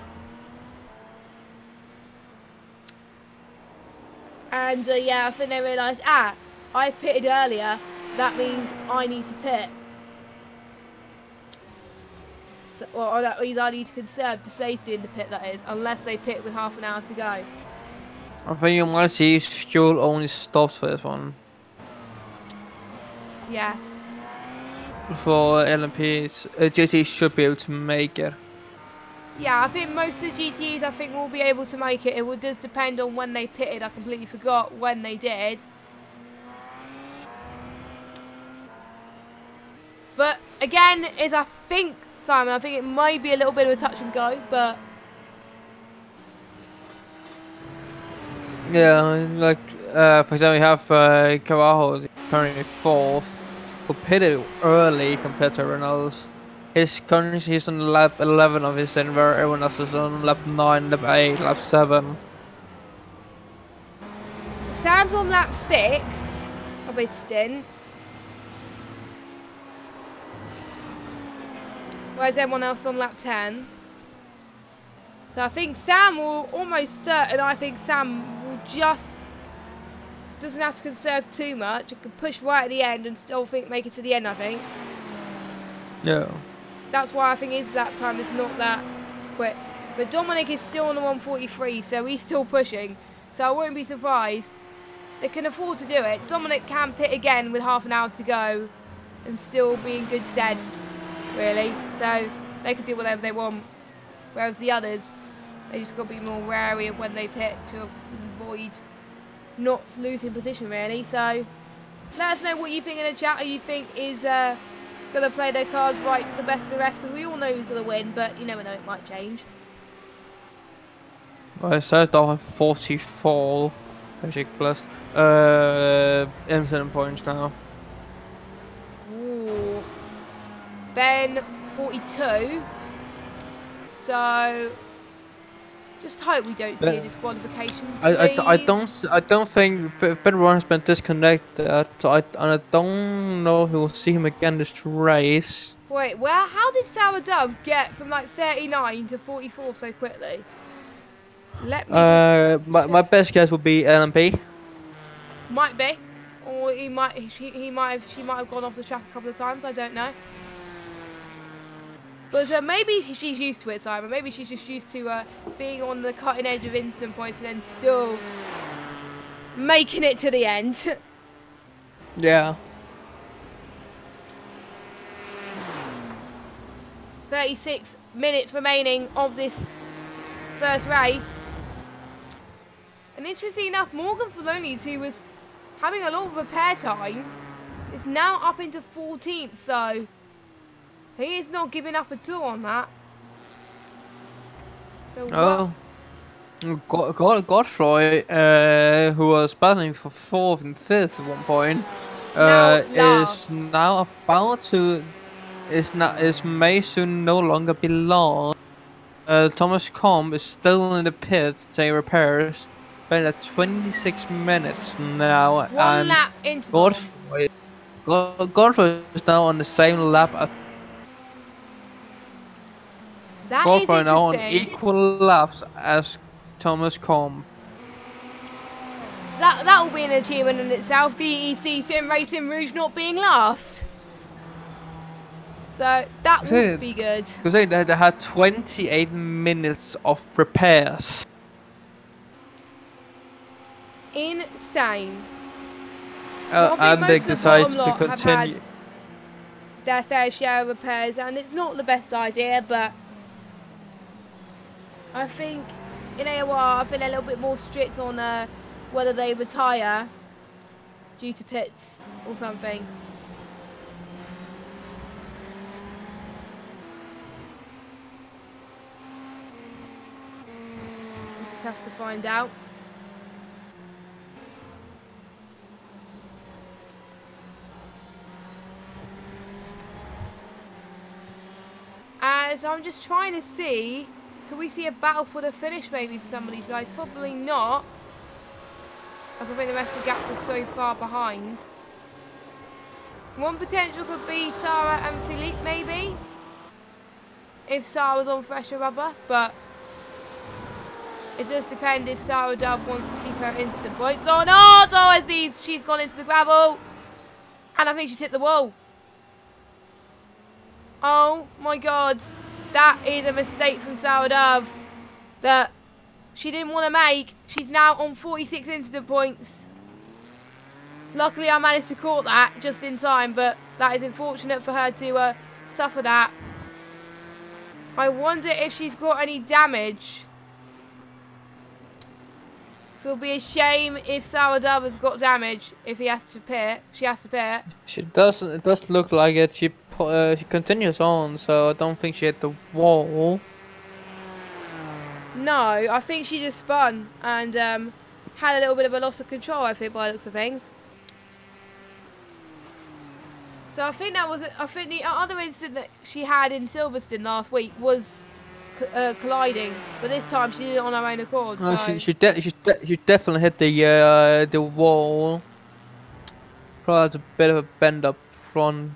Speaker 1: And yeah, I think they realised, I pitted earlier, that means I need to pit. So, or that means I need to conserve the safety in the pit, that is, unless they pit with half an hour to go.
Speaker 2: I think you might see fuel only stops for this one.
Speaker 1: Yes.
Speaker 2: For LMPs, GT should be able to make it.
Speaker 1: Yeah, I think most of the GTEs, I think, will be able to make it. It will just depend on when they pitted. I completely forgot when they did. But again, I think, Simon, I think it might be a little bit of a touch and go, but
Speaker 2: yeah, like for example, we have Carajo currently 4th, who pitted early compared to Reynolds. He's on lap 11 of his end, where everyone else is on lap 9, lap 8, lap 7.
Speaker 1: Sam's on lap 6 of his stint. Whereas everyone else on lap 10. So I think Sam will almost certain, I think Sam will doesn't have to conserve too much. It can push right at the end and still make it to the end, I think.
Speaker 2: Yeah.
Speaker 1: That's why I think his lap time is not that quick. But Dominic is still on the 143, so he's still pushing. So I won't be surprised. They can afford to do it. Dominic can pit again with half an hour to go and still be in good stead, really. So they could do whatever they want. Whereas the others, they just got to be more wary of when they pit to avoid not losing position, really. So let us know what you think in the chat. Who you think is going to play their cards right for the best of the rest, because we all know who's going to win, but you never know, it might change.
Speaker 2: Well, I started off at 44, actually plus incident points now.
Speaker 1: Ooh. Ben 42. So just hope we don't see a disqualification.
Speaker 2: I don't think Ben Warren has been disconnected. So I don't know if we'll see him again this race.
Speaker 1: Wait, how did Sour Dove get from like 39 to 44 so quickly? Let me
Speaker 2: my best guess would be LMP.
Speaker 1: Might be, or she might have gone off the track a couple of times. I don't know. But maybe she's used to it, Simon. Maybe she's just used to being on the cutting edge of instant points and then still making it to the end.
Speaker 2: Yeah.
Speaker 1: 36 minutes remaining of this first race. And interestingly enough, Morgan Filoni, who was having a lot of repair time, is now up into 14th, so he is not giving up at all on that. So
Speaker 2: Godfroy, who was battling for 4th and 5th at one point, may soon no longer be lost. Thomas Combe is still in the pit taking repairs, been at 26 minutes now.
Speaker 1: One lap interval.
Speaker 2: Godfroy is now on the same lap as Godfroy, now on equal laps as Thomas Combe.
Speaker 1: So that will be an achievement in itself. VEC Sim Racing Rouge not being last. So that would be good.
Speaker 2: Because they had 28 minutes of repairs.
Speaker 1: Insane.
Speaker 2: And they decided to continue.
Speaker 1: Have had their fair share of repairs, and it's not the best idea, but I think in AOR I feel a little bit more strict on whether they retire due to pits or something. We just have to find out. As I'm just trying to see, can we see a battle for the finish maybe for some of these guys? Probably not, as I think the rest of the gaps are so far behind. One potential could be Sarah and Philippe maybe, if Sarah was on fresher rubber, but it does depend if Sarah Dove wants to keep her instant points on. Oh, Aziz, she's gone into the gravel, and I think she's hit the wall. Oh my god, that is a mistake from Sarah Dove that she didn't want to make. She's now on 46 incident points. Luckily I managed to caught that just in time, but that is unfortunate for her to suffer that. I wonder if she's got any damage. So it'll be a shame if Sarah Dove has got damage if he has to pit. She has to pit.
Speaker 2: She doesn't. It does look like it. She continues on, so I don't think she hit the wall.
Speaker 1: No, I think she just spun and had a little bit of a loss of control, I think, by the looks of things. So I think that was. I think the other incident that she had in Silverstone last week was colliding, but this time she did it on her own accord.
Speaker 2: No,
Speaker 1: so.
Speaker 2: she definitely hit the wall. Probably had a bit of a bend up front.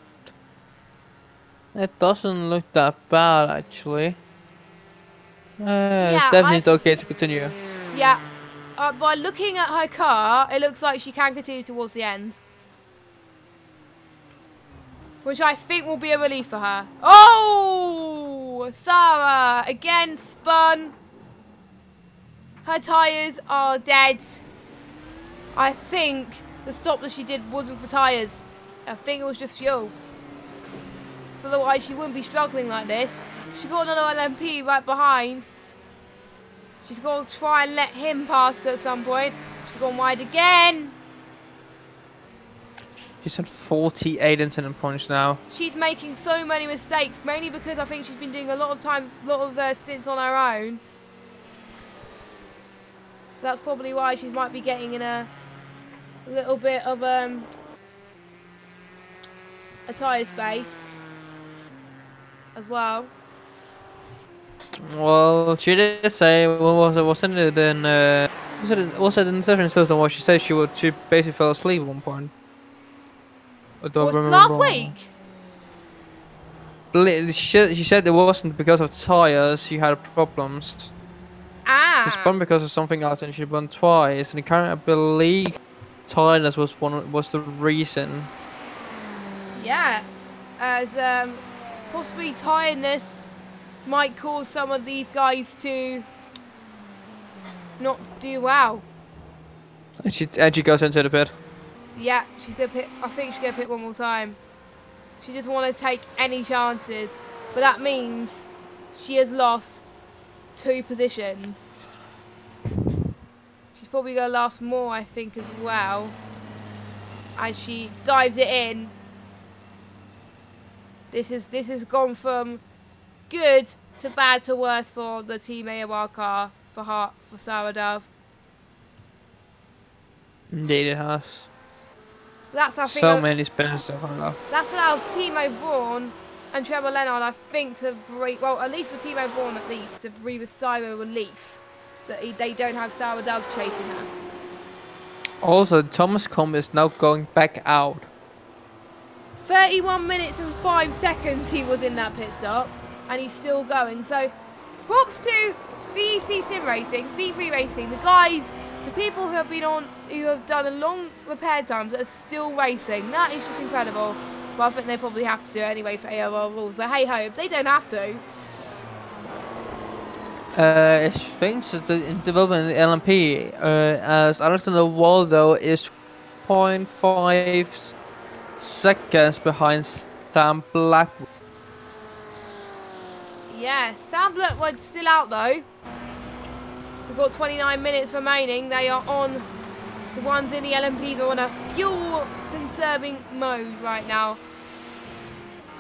Speaker 2: It doesn't look that bad actually.
Speaker 1: Yeah,
Speaker 2: definitely okay to continue.
Speaker 1: Yeah, by looking at her car, it looks like she can continue towards the end, which I think will be a relief for her. Oh, Sarah again spun. Her tyres are dead. I think the stop that she did wasn't for tyres. I think it was just fuel. So otherwise she wouldn't be struggling like this. She's got another LMP right behind. She's going to try and let him pass her at some point. She's gone wide again.
Speaker 2: She's at 48 incident points now.
Speaker 1: She's making so many mistakes, mainly because I think she's been doing a lot of stints on her own. So that's probably why she might be getting in a little bit of a tyre space as well.
Speaker 2: Well, she did say, wasn't it in the different system where she said she basically fell asleep at one point?
Speaker 1: Last week?
Speaker 2: She said it wasn't because of tires she had problems. She spun because of something else and she spun twice, and I believe tiredness was the reason.
Speaker 1: Yes, as possibly tiredness might cause some of these guys to not do well.
Speaker 2: And she goes into the pit.
Speaker 1: Yeah, she's gonna pit. I think she's gonna pit one more time. She doesn't want to take any chances, but that means she has lost 2 positions. She's probably gonna last more, I think, as well, as she dives it in. This has gone from good to bad to worse for the Team AOR car for Sarah Dove.
Speaker 2: Indeed, it has.
Speaker 1: That's I think
Speaker 2: so many spins stuff on that.
Speaker 1: That's allowed Timo Braun and Trevor Leonard, I think, to breathe. Well, at least for Timo Braun, at least to breathe a sigh of relief that they don't have Sarah Dove chasing her.
Speaker 2: Also, Thomas Combe is now going back out.
Speaker 1: 31 minutes and 5 seconds he was in that pit stop, and he's still going. So, props to VEC Sim Racing, V3 Racing, the guys, the people who have been on, who have done a long repair times that are still racing. That is just incredible. But I think they probably have to do it anyway for AOR rules. But hey ho, if they don't have to.
Speaker 2: I think that in development in LMP, as Alexander Waldo is 0.5 seconds behind Sam Blackwood.
Speaker 1: Yeah, Sam Blackwood's still out though. We've got 29 minutes remaining. They are on, the ones in the LMPs are on a fuel conserving mode right now.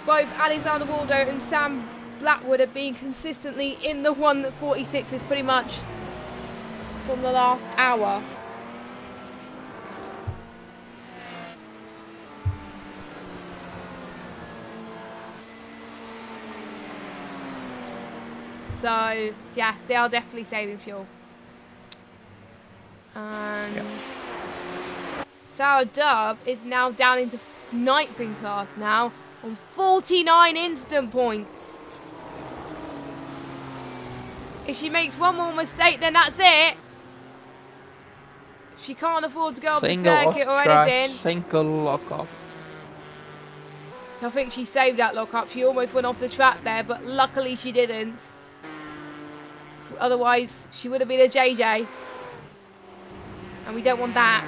Speaker 1: Both Alexander Waldo and Sam Blackwood have been consistently in the 146s pretty much from the last hour. So, yes, they are definitely saving fuel. And yep. Sarah Dove is now down into 9th in class now on 49 instant points. If she makes one more mistake, then that's it. She can't afford to go off the circuit or anything.
Speaker 2: Single lock-up.
Speaker 1: I think she saved that lock-up. She almost went off the track there, but luckily she didn't. Otherwise, she would have been a JJ. And we don't want that.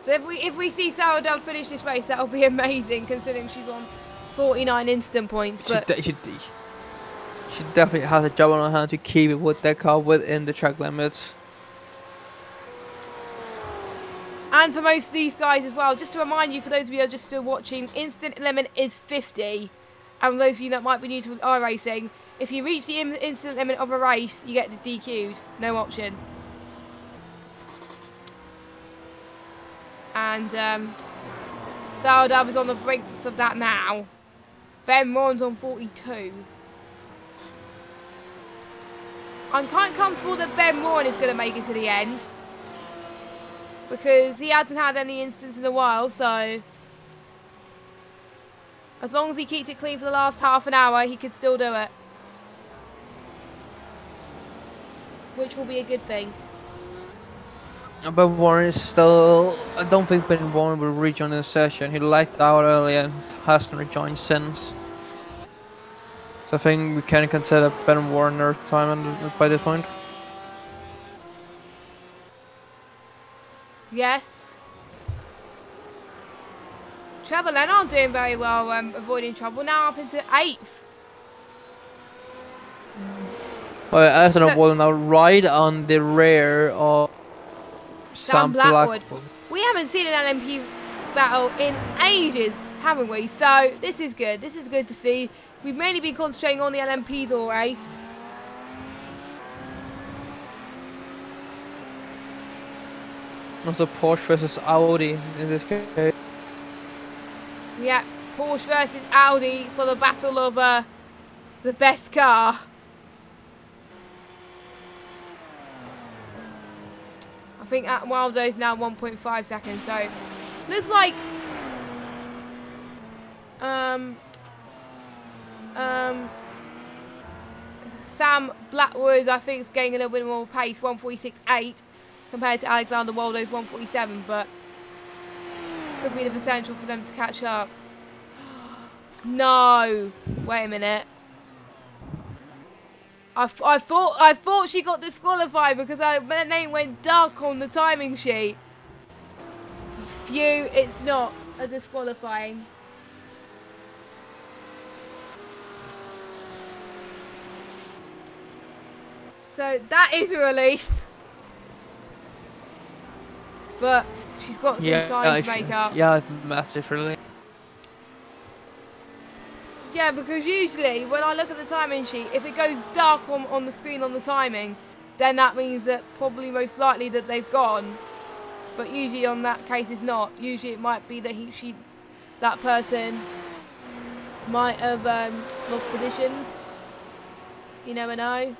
Speaker 1: So if we see Sarah Dove finish this race, that'll be amazing, considering she's on 49 instant points. But
Speaker 2: she definitely has a job on her hand to keep it with that car within the track limits.
Speaker 1: And for most of these guys as well, just to remind you, for those of you who are just still watching, instant limit is 50. And for those of you that might be new to iRacing, if you reach the instant limit of a race, you get DQ'd. No option. And Sarah Dove is on the brink of that now. Ben Moran's on 42. I'm quite comfortable that Ben Moran is going to make it to the end, because he hasn't had any instants in a while, so as long as he keeps it clean for the last half an hour, he could still do it, which will be a good thing.
Speaker 2: But Warren is still, I don't think Ben Warren will rejoin the session. He liked out earlier and hasn't rejoined since. So I think we can consider Ben Warren our time by this point.
Speaker 1: Yes. Trevor Leonard doing very well, avoiding trouble. Now up into 8th.
Speaker 2: Well, Alexander Waldo now right on the rear of Sam Blackwood.
Speaker 1: We haven't seen an LMP battle in ages, haven't we? So this is good. This is good to see. We've mainly been concentrating on the LMPs all race.
Speaker 2: Also Porsche versus Audi in this case.
Speaker 1: Yeah, Porsche versus Audi for the battle of the best car. I think Waldo's now 1.5 seconds, so looks like Sam Blackwood, I think, is getting a little bit more pace, 146.8 compared to Alexander Waldo's 147, but could be the potential for them to catch up. No, wait a minute. I thought she got disqualified because her name went dark on the timing sheet. Phew, it's not a disqualifying. So that is a relief. But she's got some time to make up.
Speaker 2: Yeah, massive relief.
Speaker 1: Yeah, because usually when I look at the timing sheet, if it goes dark on the screen on the timing, then that means that probably most likely that they've gone. But usually on that case it's not. Usually it might be that that person might have lost positions. You never know.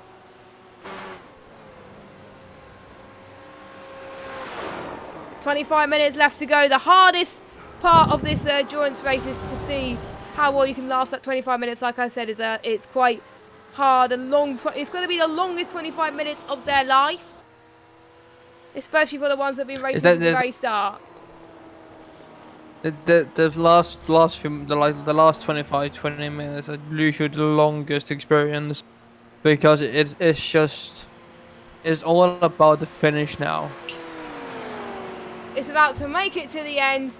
Speaker 1: "25 minutes left to go." The hardest part of this endurance race is to see how well you can last that 25 minutes. Like I said, it's quite hard and long. It's going to be the longest 25 minutes of their life, especially for the ones that have been racing from the very start.
Speaker 2: The last 20 minutes are usually the longest experience because it's all about the finish now.
Speaker 1: It's about to make it to the end.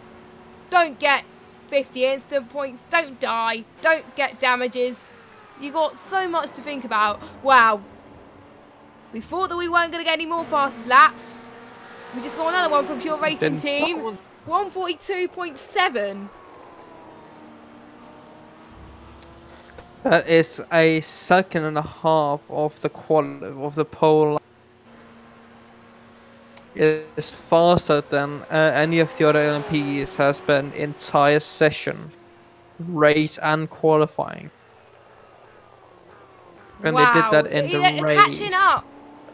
Speaker 1: Don't get 50 instant points. Don't die. Don't get damages. You got so much to think about. Wow. We thought that we weren't going to get any more fastest laps. We just got another one from Pure Racing Team. 142.7.
Speaker 2: That is a second and a half of the pole. It's faster than any of the other LMPs has spent entire session, race and qualifying. And
Speaker 1: wow.
Speaker 2: They did that in the race.
Speaker 1: Catching up.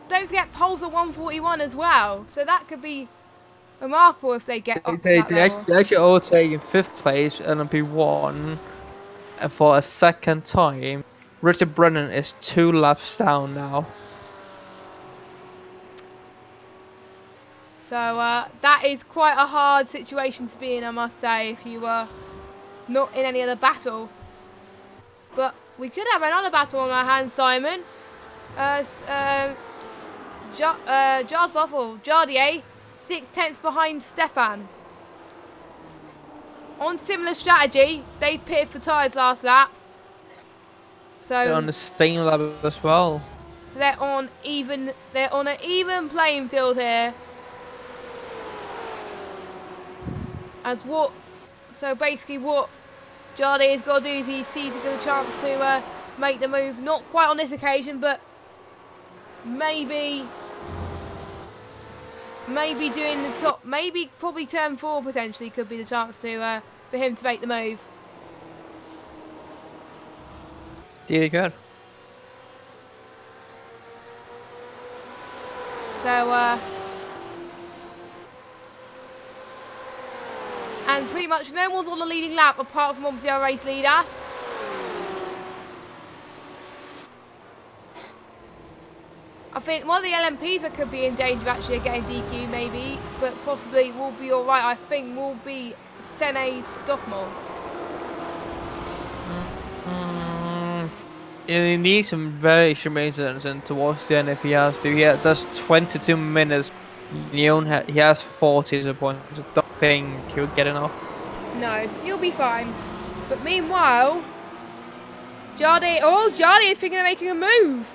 Speaker 1: Don't forget poles are 141 as well, so that could be remarkable if they get up to that level.
Speaker 2: They actually all take in 5th place, LMP1, and for a second time. Richard Brennan is 2 laps down now.
Speaker 1: So that is quite a hard situation to be in, I must say, if you were not in any other battle. But we could have another battle on our hands, Simon. Jarzov or Jardier, 6/10 behind Stefan. On similar strategy, they pitted for tyres last lap. So
Speaker 2: they're on the same level as well.
Speaker 1: So they're on an even playing field here. So basically what Jardier's got to do is he sees a good chance to make the move. Not quite on this occasion, but maybe doing the top, probably turn 4 potentially could be the chance to for him to make the move.
Speaker 2: Really good.
Speaker 1: So and pretty much no one's on the leading lap apart from obviously our race leader. I think one of the LMPs that could be in danger actually of getting DQ maybe, but possibly will be alright, I think, will be Sene Stockmore.
Speaker 2: He needs some very maintenance and towards the end if he has to. Yeah, that's 22 minutes. He has 40 as a point. I don't think he'll get enough.
Speaker 1: No, he'll be fine. But meanwhile, Jardy is thinking of making a move.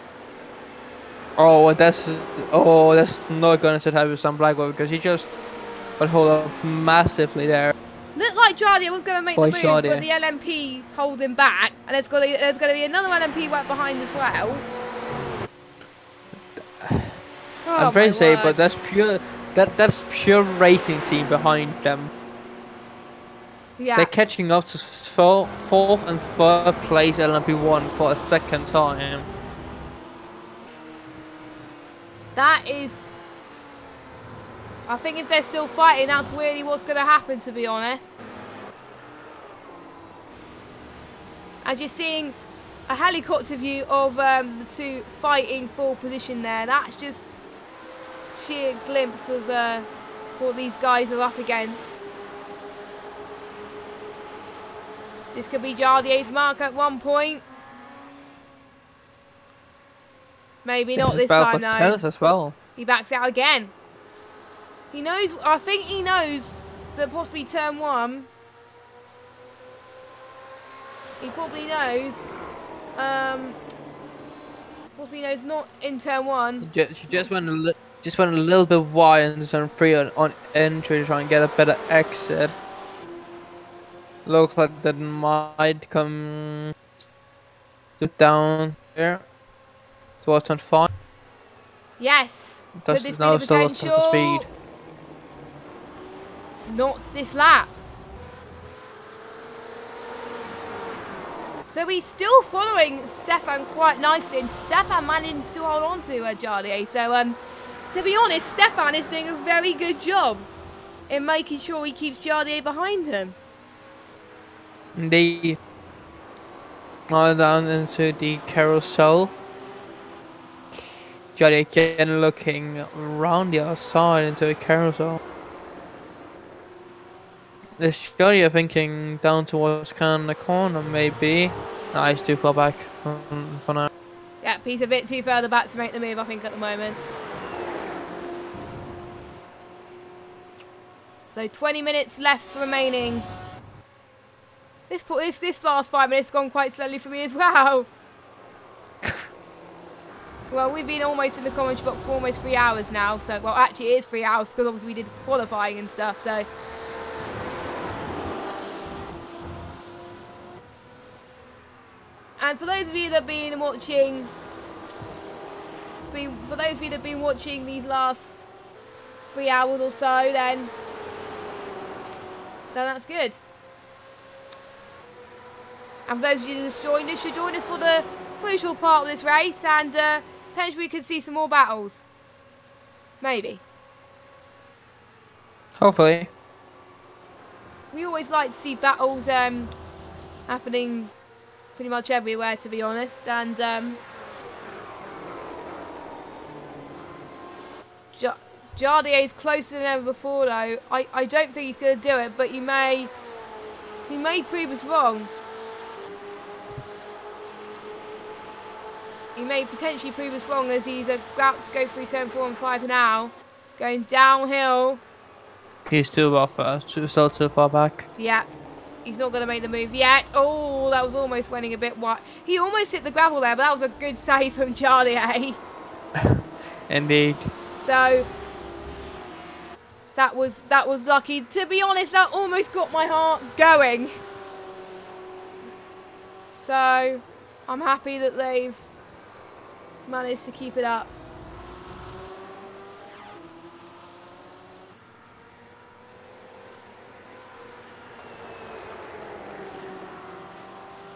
Speaker 2: Oh, that's not gonna set up with some Blackwell because he just got hold up massively there.
Speaker 1: Looked like Jardy was gonna make the move, but the LMP hold him back, and there's gonna be another LMP right behind as well.
Speaker 2: I'm afraid to say, but that's pure racing team behind them.
Speaker 1: Yeah.
Speaker 2: They're catching up to 4th and 3rd place LMP1 for a second time.
Speaker 1: That is... I think if they're still fighting, that's really what's going to happen, to be honest. And you're seeing a helicopter view of the two fighting for position there. That's just sheer glimpse of what these guys are up against. This could be Jardier's mark at one point. Maybe not this time, though.
Speaker 2: As well.
Speaker 1: He backs out again. He knows, I think he knows that possibly turn 1. He probably knows. Possibly knows not in turn 1.
Speaker 2: She just went a little bit wide in turn 3 on entry to try and get a better exit. Looks like that might come down here towards turn 5.
Speaker 1: Yes.
Speaker 2: Does now still lost the speed.
Speaker 1: Not this lap. So he's still following Stefan quite nicely, and Stefan managed to hold on to Jardier. So to be honest, Stefan is doing a very good job in making sure he keeps Jardier behind him.
Speaker 2: They are down into the carousel. Jardier again looking around the outside into a carousel. Is Jody thinking down towards the corner maybe? Nah, he's too far back for now.
Speaker 1: Yeah, he's a bit too further back to make the move, I think, at the moment. So 20 minutes left remaining. This last 5 minutes has gone quite slowly for me as well. Well, we've been almost in the commentary box for almost 3 hours now. So, well, actually it is 3 hours because obviously we did qualifying and stuff. So, and for those of you that have been watching, these last 3 hours or so, then that's good. And for those of you that just joined us, should join us for the crucial part of this race, and potentially we could see some more battles. Maybe.
Speaker 2: Hopefully.
Speaker 1: We always like to see battles happening pretty much everywhere, to be honest, and Jardier is closer than ever before, though. I don't think he's going to do it, but he may prove us wrong. He may potentially prove us wrong, as he's about to go through turn 4 and 5 now, going downhill.
Speaker 2: He's still still too far back.
Speaker 1: Yeah, he's not going to make the move yet. Oh, that was almost winning a bit wide. He almost hit the gravel there, but that was a good save from Jardier.
Speaker 2: Indeed.
Speaker 1: So that was lucky. To be honest, that almost got my heart going. So I'm happy that they've managed to keep it up.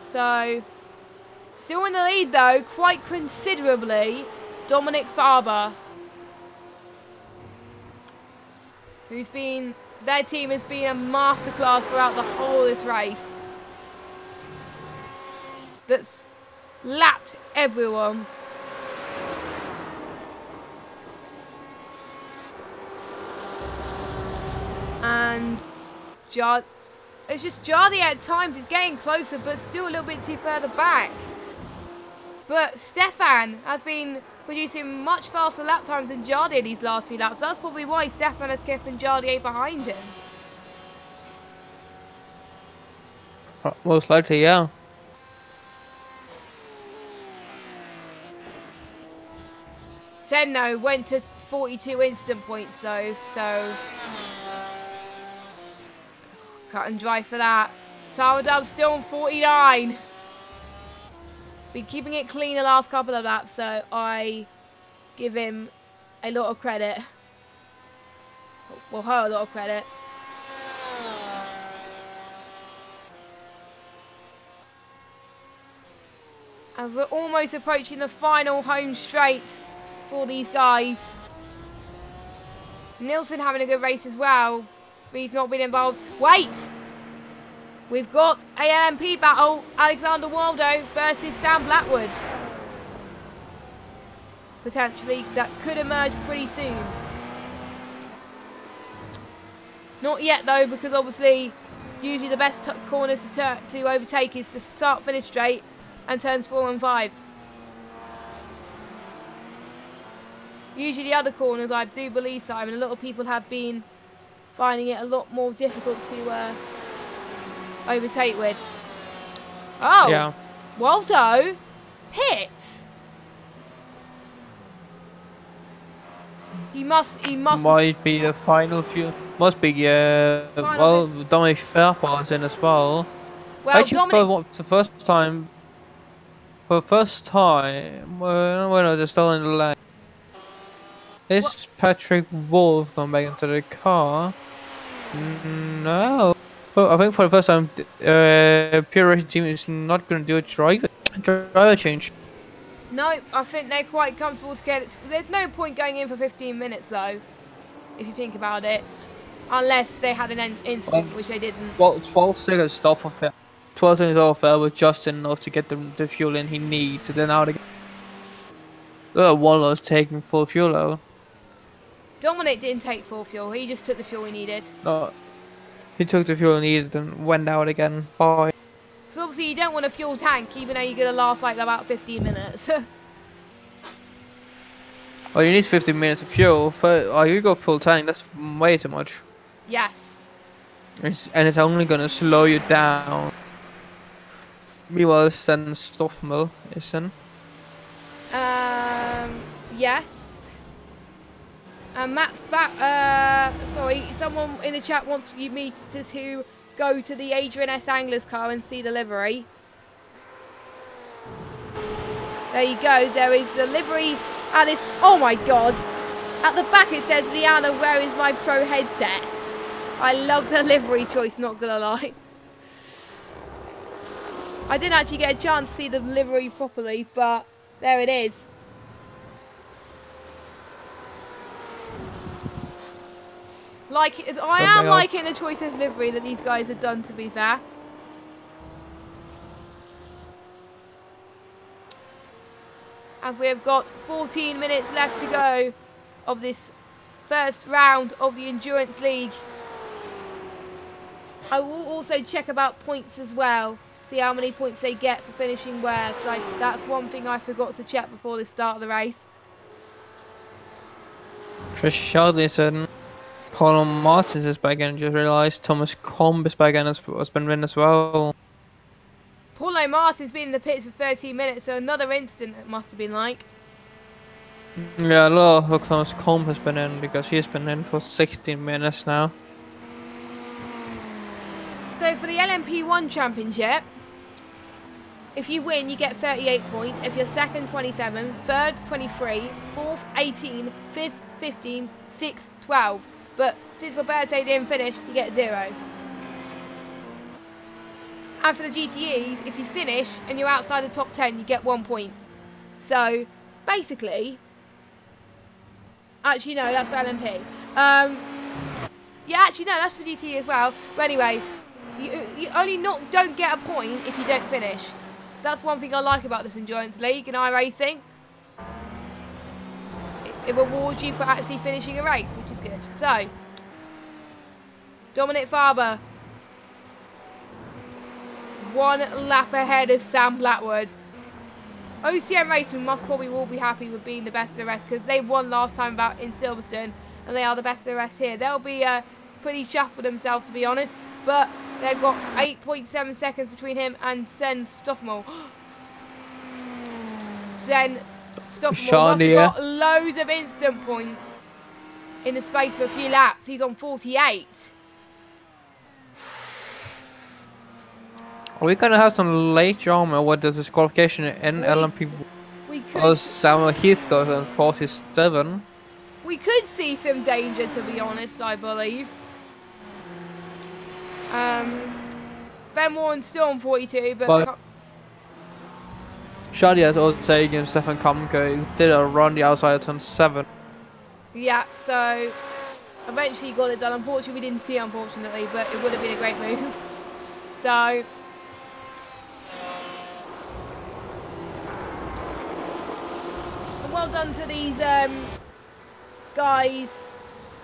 Speaker 1: So still in the lead though, quite considerably, Dominic Farber, their team has been a masterclass throughout the whole of this race. That's lapped everyone. And it's just Jardier at times is getting closer, but still a little bit too further back. But Stefan has been producing much faster lap times than Jardier these last few laps. That's probably why Stefan has kept Jardier behind him.
Speaker 2: Most likely, yeah.
Speaker 1: Senno went to 42 instant points though, so cut and dry for that. Sourdove still on 49. Been keeping it clean the last couple of laps, so I give him a lot of credit. Well, her a lot of credit. As we're almost approaching the final home straight for these guys. Nilsson having a good race as well, but he's not been involved. Wait! We've got a LMP battle, Alexander Waldo versus Sam Blackwood. Potentially, that could emerge pretty soon. Not yet though, because obviously, usually the best corners to overtake is to start, finish straight, and turns 4 and 5. Usually the other corners, I do believe, Simon, a lot of people have been finding it a lot more difficult to overtake with. Oh, yeah. Waldo pits. He must.
Speaker 2: Might be the final few. Must be well, Dominic Fairpart's in as well.
Speaker 1: Well,
Speaker 2: actually, for the first time. For the first time, when they're still in the lane. Is Patrick Wolf going back into the car? No. I think for the first time, Pure Racing team is not going to do a driver change.
Speaker 1: No, I think they're quite comfortable to get it. There's no point going in for 15 minutes though, if you think about it, unless they had an incident, which they didn't.
Speaker 2: Well, 12 seconds off of it. 12 seconds off with just enough to get the fuel in he needs, and then out again. Wallo's taking full fuel though.
Speaker 1: Dominic didn't take full fuel, he just took the fuel he needed.
Speaker 2: No. He took the fuel needed and went out again. Bye.
Speaker 1: Because obviously you don't want a fuel tank, even though you're going to last like about 15 minutes.
Speaker 2: Oh, you need 15 minutes of fuel. You go full tank, that's way too much.
Speaker 1: Yes.
Speaker 2: And it's only gonna slow you down. Meanwhile, then stuff mill is in.
Speaker 1: Yes. And sorry, someone in the chat wants me to go to the Adrian S. Angler's car and see the livery. There you go, there is the livery at this, oh my god. At the back it says, Liana, where is my pro headset? I love the livery choice, not gonna lie. I didn't actually get a chance to see the livery properly, but there it is. I am liking the choice of livery that these guys have done, to be fair. As we have got 14 minutes left to go of this first round of the Endurance League. I will also check about points as well. See how many points they get for finishing where. Because that's one thing I forgot to check before the start of the race.
Speaker 2: Richarlison, Paul Martins is back in. Just realised Thomas Combe is back in. Has been win as well.
Speaker 1: Paulo Martin's been in the pits for 13 minutes, so another incident it must have been like.
Speaker 2: Yeah, a lot of Thomas Combe has been in because he's been in for 16 minutes now.
Speaker 1: So for the LMP1 Championship, if you win, you get 38 points. If you're second, 27, third, 23, fourth, 18, fifth, 15, sixth, 12. But since Roberto didn't finish, you get 0. And for the GTEs, if you finish and you're outside the top 10, you get 1 point. So, basically... Actually, no, that's for LMP. Yeah, actually, no, that's for GTE as well. But anyway, you only don't get a point if you don't finish. That's one thing I like about this Endurance League and iRacing. It rewards you for actually finishing a race, which is good. So, Dominic Farber. 1 lap ahead of Sam Blackwood. OCM Racing will be happy with being the best of the rest because they won last time in Silverstone and they are the best of the rest here. They'll be pretty chuffed with themselves, to be honest, but they've got 8.7 seconds between him and Sen Stoffel. Sen Stoffel must have got loads of instant points in the space of a few laps. He's on 48.
Speaker 2: Are we gonna have some late drama with the disqualification in LMP?
Speaker 1: We could.
Speaker 2: Oh, Samuel Heathcote on 47.
Speaker 1: We could see some danger, to be honest, I believe. Ben Warren's still on 42, but
Speaker 2: Shadi has overtaken Stefan Kamko, who did a run the outside of turn 7.
Speaker 1: Yeah, so eventually got it done. Unfortunately, we didn't see it, unfortunately, but it would have been a great move. So... well done to these guys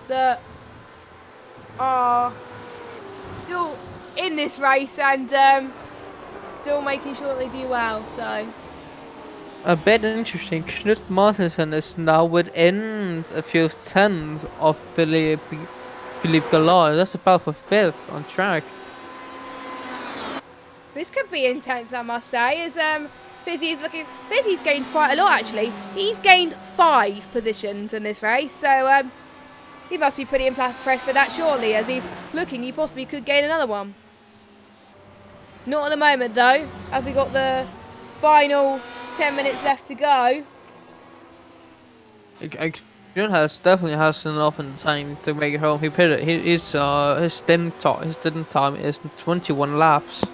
Speaker 1: that are still in this race and still making sure they do well. So
Speaker 2: a bit interesting. Knut Martinsen is now within a few tenths of Philippe Gallard. That's about for 5th on track.
Speaker 1: This could be intense, I must say. As Fizzy's gained quite a lot, actually. He's gained 5 positions in this race, so he must be pretty impressed for that, surely, as he's looking, he possibly could gain another one. Not at the moment, though, as we got the final 10 minutes left to go.
Speaker 2: Definitely has enough in time to make it home. He pitted. His stint time is 21 laps.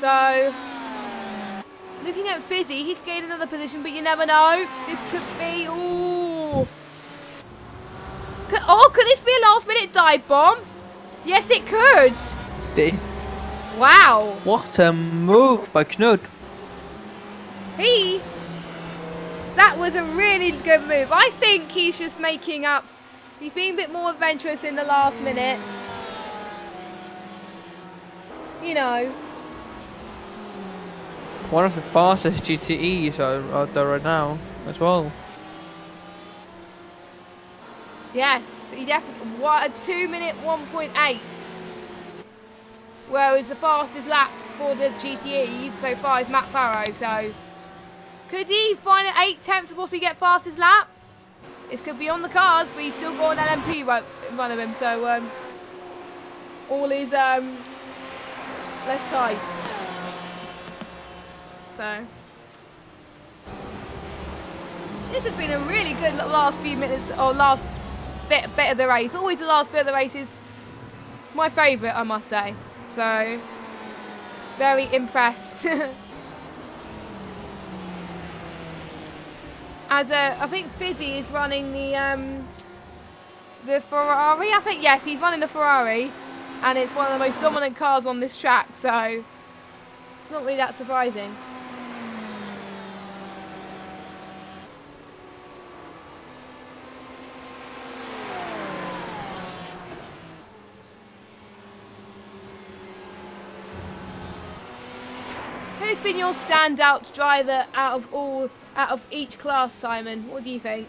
Speaker 1: So, looking at Fizzy, he could gain another position, but you never know. This could be, ooh. Could this be a last-minute dive bomb? Yes, it could. Wow.
Speaker 2: What a move by Knut.
Speaker 1: He That was a really good move. I think he's just making up. He's being a bit more adventurous in the last minute. You know.
Speaker 2: One of the fastest GTEs out there right now as well.
Speaker 1: Yes, he definitely. What, a 2 minute 1.8. Whereas the fastest lap for the GTEs so far is Matt Farrow. So could he find an 8/10 to possibly get fastest lap? This could be on the cards, but he's still got an LMP right in front of him. So all is less tight. So this has been a really good last few minutes, or last bit of the race. Always the last bit of the race is my favourite, I must say. So very impressed. As I think Fizzy is running the Ferrari. I think, yes, he's running the Ferrari, and it's one of the most dominant cars on this track. So it's not really that surprising. Who's been your standout driver out of each class, Simon? What do you think?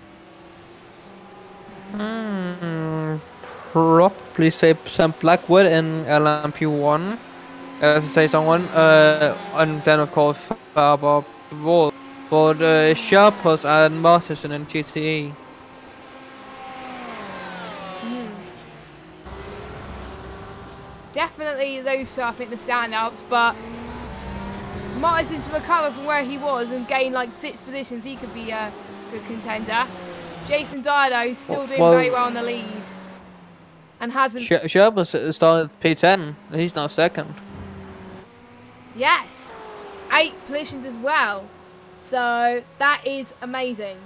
Speaker 2: Probably say Sam Blackwood in LMP1. As I say someone, and then of course Faber Wall. But Sharpers and Masterson in GTE.
Speaker 1: Definitely those two, I think, the standouts, but Martin to recover from where he was and gain like 6 positions, he could be a good contender. Jason Diallo still doing very well in the lead and hasn't.
Speaker 2: Sherpas started P10, and he's now second.
Speaker 1: Yes, 8 positions as well. So that is amazing.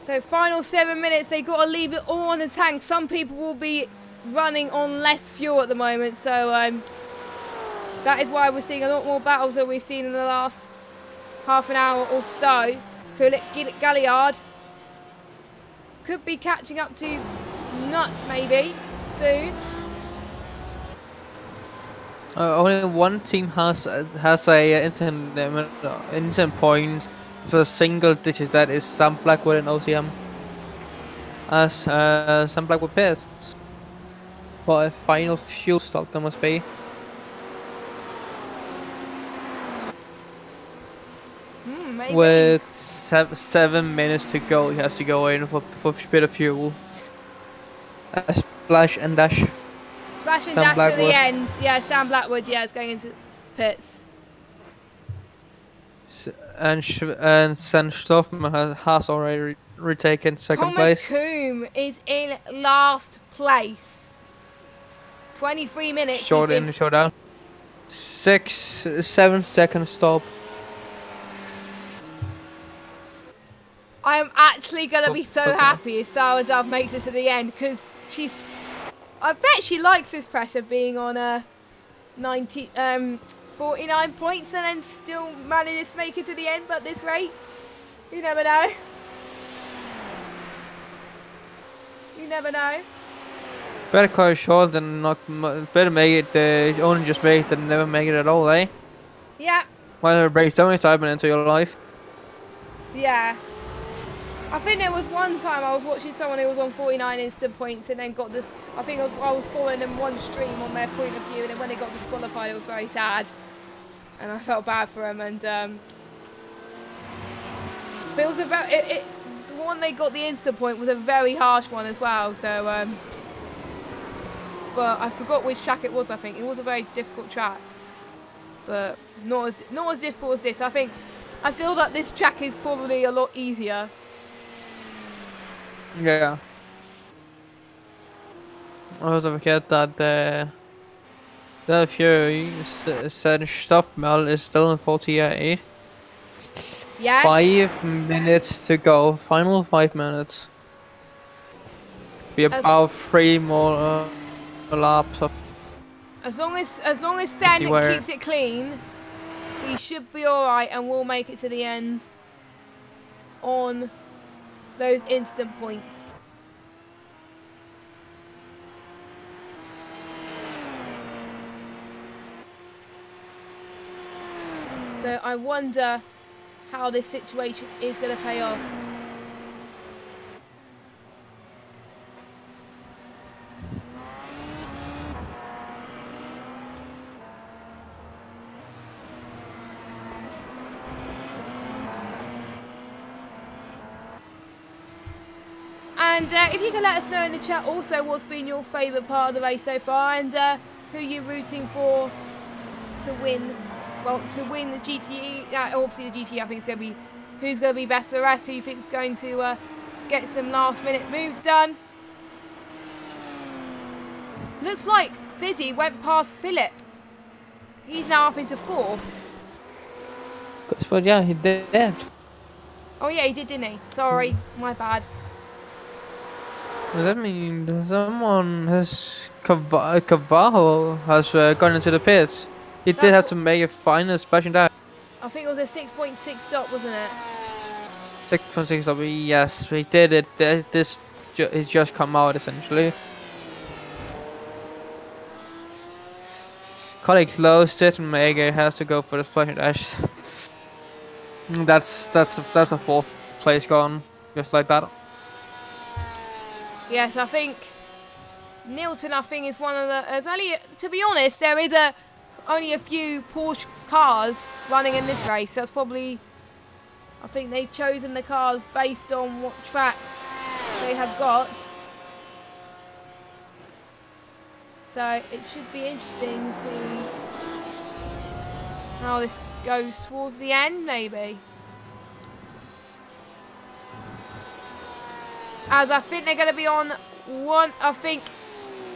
Speaker 1: So final 7 minutes, they've got to leave it all on the tank. Some people will be running on less fuel at the moment, so that is why we're seeing a lot more battles than we've seen in the last half an hour or so. Philip Galliard could be catching up to Nut maybe soon.
Speaker 2: Only one team has a instant point for single digits. That is Sam Blackwood and OCM. As Sam Blackwood pits. What a final fuel stop there must be. With 7 minutes to go, he has to go in for a bit of fuel. Splash and dash.
Speaker 1: Splash and dash to the end. Yeah, Sam Blackwood, yeah, is going into pits.
Speaker 2: And Sen Stoffman has already retaken second place.
Speaker 1: Thomas Coombe is in last place. 23 minutes.
Speaker 2: Short in the showdown. 7 second stop.
Speaker 1: I am actually going to be so happy if Sarah Dove makes it to the end, because I bet she likes this pressure, being on a 49 points and then still manages to make it to the end. But this rate, you never know. You never know.
Speaker 2: Better cut it short than not. Better make it. Only just make it than never make it at all, eh?
Speaker 1: Yeah.
Speaker 2: Whether it breaks so many excitement into your life.
Speaker 1: Yeah. I think there was one time I was watching someone who was on 49 instant points and then got this. I think I was following them one stream on their point of view, and then when they got disqualified, it was very sad, and I felt bad for them. And but it was a very the one they got the instant point was a very harsh one as well. So but I forgot which track it was. I think it was a very difficult track, but not as difficult as this. I feel that this track is probably a lot easier.
Speaker 2: Yeah. I also forget that Fury said Stoffmel is still in 48.
Speaker 1: Yes.
Speaker 2: 5 minutes to go. Final 5 minutes. Be about 3 more laps up.
Speaker 1: As long as Sen keeps it clean, he should be all right, and we'll make it to the end on those instant points. So I wonder how this situation is going to pay off. And if you can let us know in the chat also what's been your favourite part of the race so far, and who you're rooting for to win. Well, to win the GTE. Obviously the GTE I think is going to be who's going to be best. The rest who you think is going to get some last minute moves done. Looks like Fizzy went past Philip. He's now up into 4th.
Speaker 2: But yeah, he did.
Speaker 1: Oh yeah, he did, didn't he? Sorry, my bad.
Speaker 2: Does that mean someone has Cavajo has gone into the pits? He did have to make a final splashing down.
Speaker 1: I think it was a 6.6 stop, wasn't it?
Speaker 2: 6.6 stop. Yes, he did it. This has just come out essentially. Colleague closed it, and Mega has to go for the splashing dash. That's a 4th place gone, just like that.
Speaker 1: Yes, I think Nilton, is one of the. There's only, to be honest, there is only a few Porsche cars running in this race. That's probably. I think they've chosen the cars based on what tracks they have got. So it should be interesting to see how this goes towards the end, maybe. As I think they're going to be on one, I think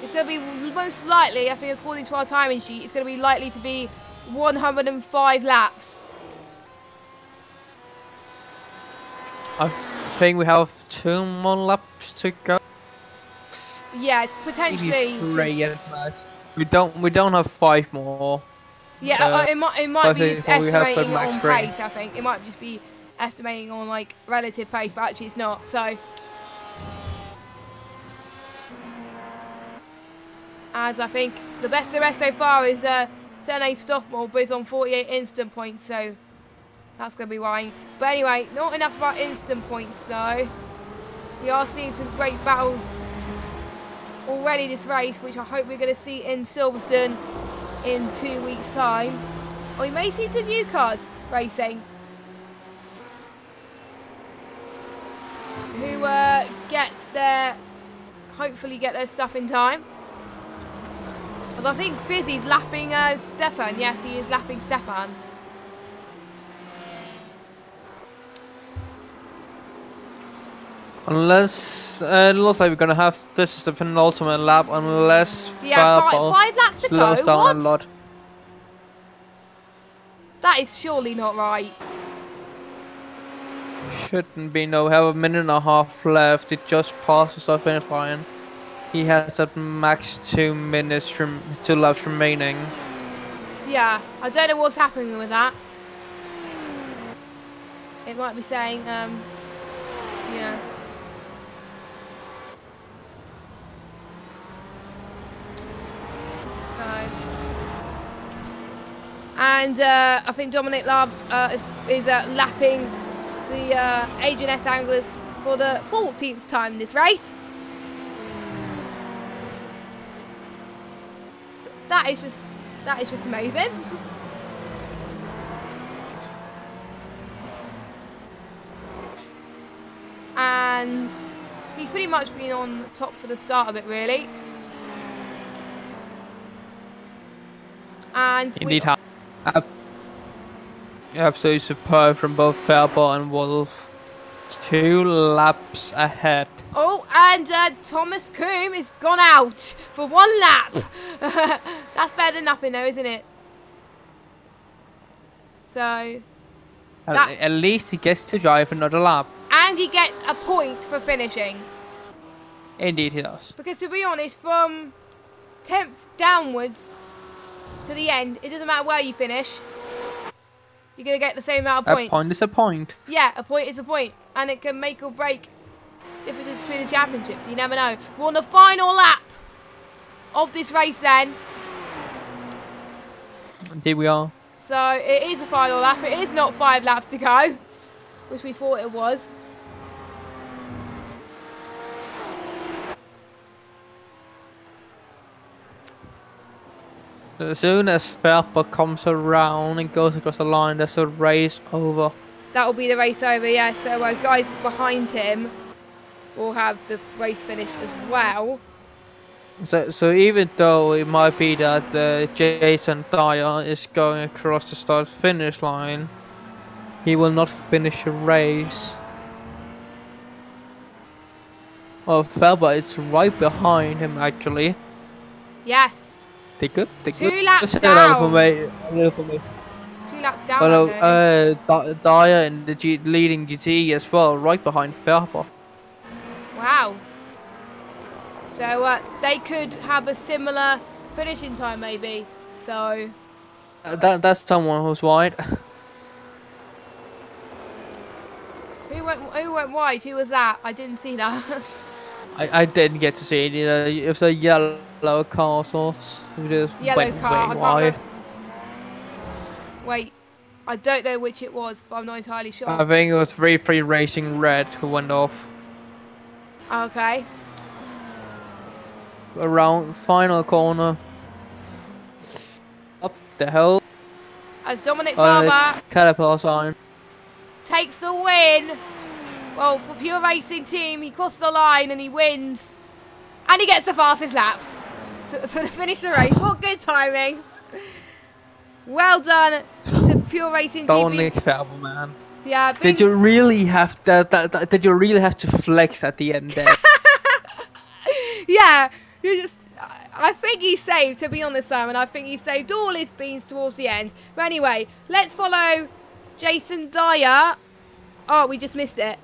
Speaker 1: it's going to be most likely, I think according to our timing sheet, it's going to be likely to be 105 laps.
Speaker 2: I think we have 2 more laps to go.
Speaker 1: Yeah, potentially.
Speaker 2: We don't have 5 more.
Speaker 1: Yeah, it might be just estimating on pace. I think it might just be estimating on like relative pace, but actually it's not. So. As I think the best of the rest so far is Sene Stoffmore, but is on 48 instant points, so that's going to be worrying. But anyway, not enough about instant points though. We are seeing some great battles already this race, which I hope we're going to see in Silverstone in 2 weeks' time. Or we may see some new cars racing. Who hopefully get their stuff in time. But I think Fizzy's lapping Stefan. Yes, he is lapping Stefan.
Speaker 2: Unless it looks like we're gonna have this is the penultimate lap, unless
Speaker 1: 5 laps to go.
Speaker 2: Down
Speaker 1: What?
Speaker 2: a lot.
Speaker 1: That is surely not right.
Speaker 2: Shouldn't be. No, we have a minute and a half left. It just passes our finish line. He has at max 2 minutes from 2 laps remaining.
Speaker 1: Yeah, I don't know what's happening with that. It might be saying, yeah. So, and I think Dominic Lab is lapping the Adrian S. Anglers for the 14th time this race. So that is just amazing. And he's pretty much been on top for the start of it, really. And
Speaker 2: indeed, absolutely superb from both Fairbolt and Wolf. 2 laps ahead.
Speaker 1: Oh, and Thomas Coombe is gone out for 1 lap. That's better than nothing, though, isn't it? So,
Speaker 2: At least he gets to drive another lap.
Speaker 1: And he gets a point for finishing.
Speaker 2: Indeed he does.
Speaker 1: Because to be honest, from 10th downwards to the end, it doesn't matter where you finish. You're going to get the same amount of points.
Speaker 2: A point is a point.
Speaker 1: Yeah, a point is a point. And it can make or break differences between the championships. You never know. We're on the final lap of this race then.
Speaker 2: Indeed we are.
Speaker 1: So it is a final lap. It is not 5 laps to go, which we thought it was.
Speaker 2: As soon as Faerge comes around and goes across the line, there's a race over.
Speaker 1: That will be the race over, yeah. So guys behind him will have the race finished as well.
Speaker 2: So even though it might be that Jason Dyer is going across the start-finish line, he will not finish a race. Oh, Faerge is right behind him actually.
Speaker 1: Yes.
Speaker 2: They good.
Speaker 1: 2 laps down.
Speaker 2: A little for me.
Speaker 1: 2 laps down.
Speaker 2: Although Dyer in the leading GT as well, right behind Faerge.
Speaker 1: Wow. So they could have a similar finishing time maybe. So
Speaker 2: that's someone who's wide.
Speaker 1: Who went wide? Who was that? I didn't see that.
Speaker 2: I didn't get to see it either. It was a yellow car source who just went way wide.
Speaker 1: Wait, I don't know which it was, but I'm not entirely sure.
Speaker 2: I think it was 3-3 Racing Red who went off.
Speaker 1: Okay.
Speaker 2: Around final corner. Up the hill.
Speaker 1: As Dominic Farber
Speaker 2: Caterpillar sign
Speaker 1: takes the win. Well, for Pure Racing Team, he crosses the line and he wins. And he gets the fastest lap to finish the race. What good timing. Well done to Pure Racing Team.
Speaker 2: Dominic Farber, man.
Speaker 1: Yeah.
Speaker 2: Did you really have did you really have to flex at the end there?
Speaker 1: Yeah. I think he saved, to be honest, Simon. I think he saved all his beans towards the end. But anyway, let's follow Jason Dyer. Oh, we just missed it.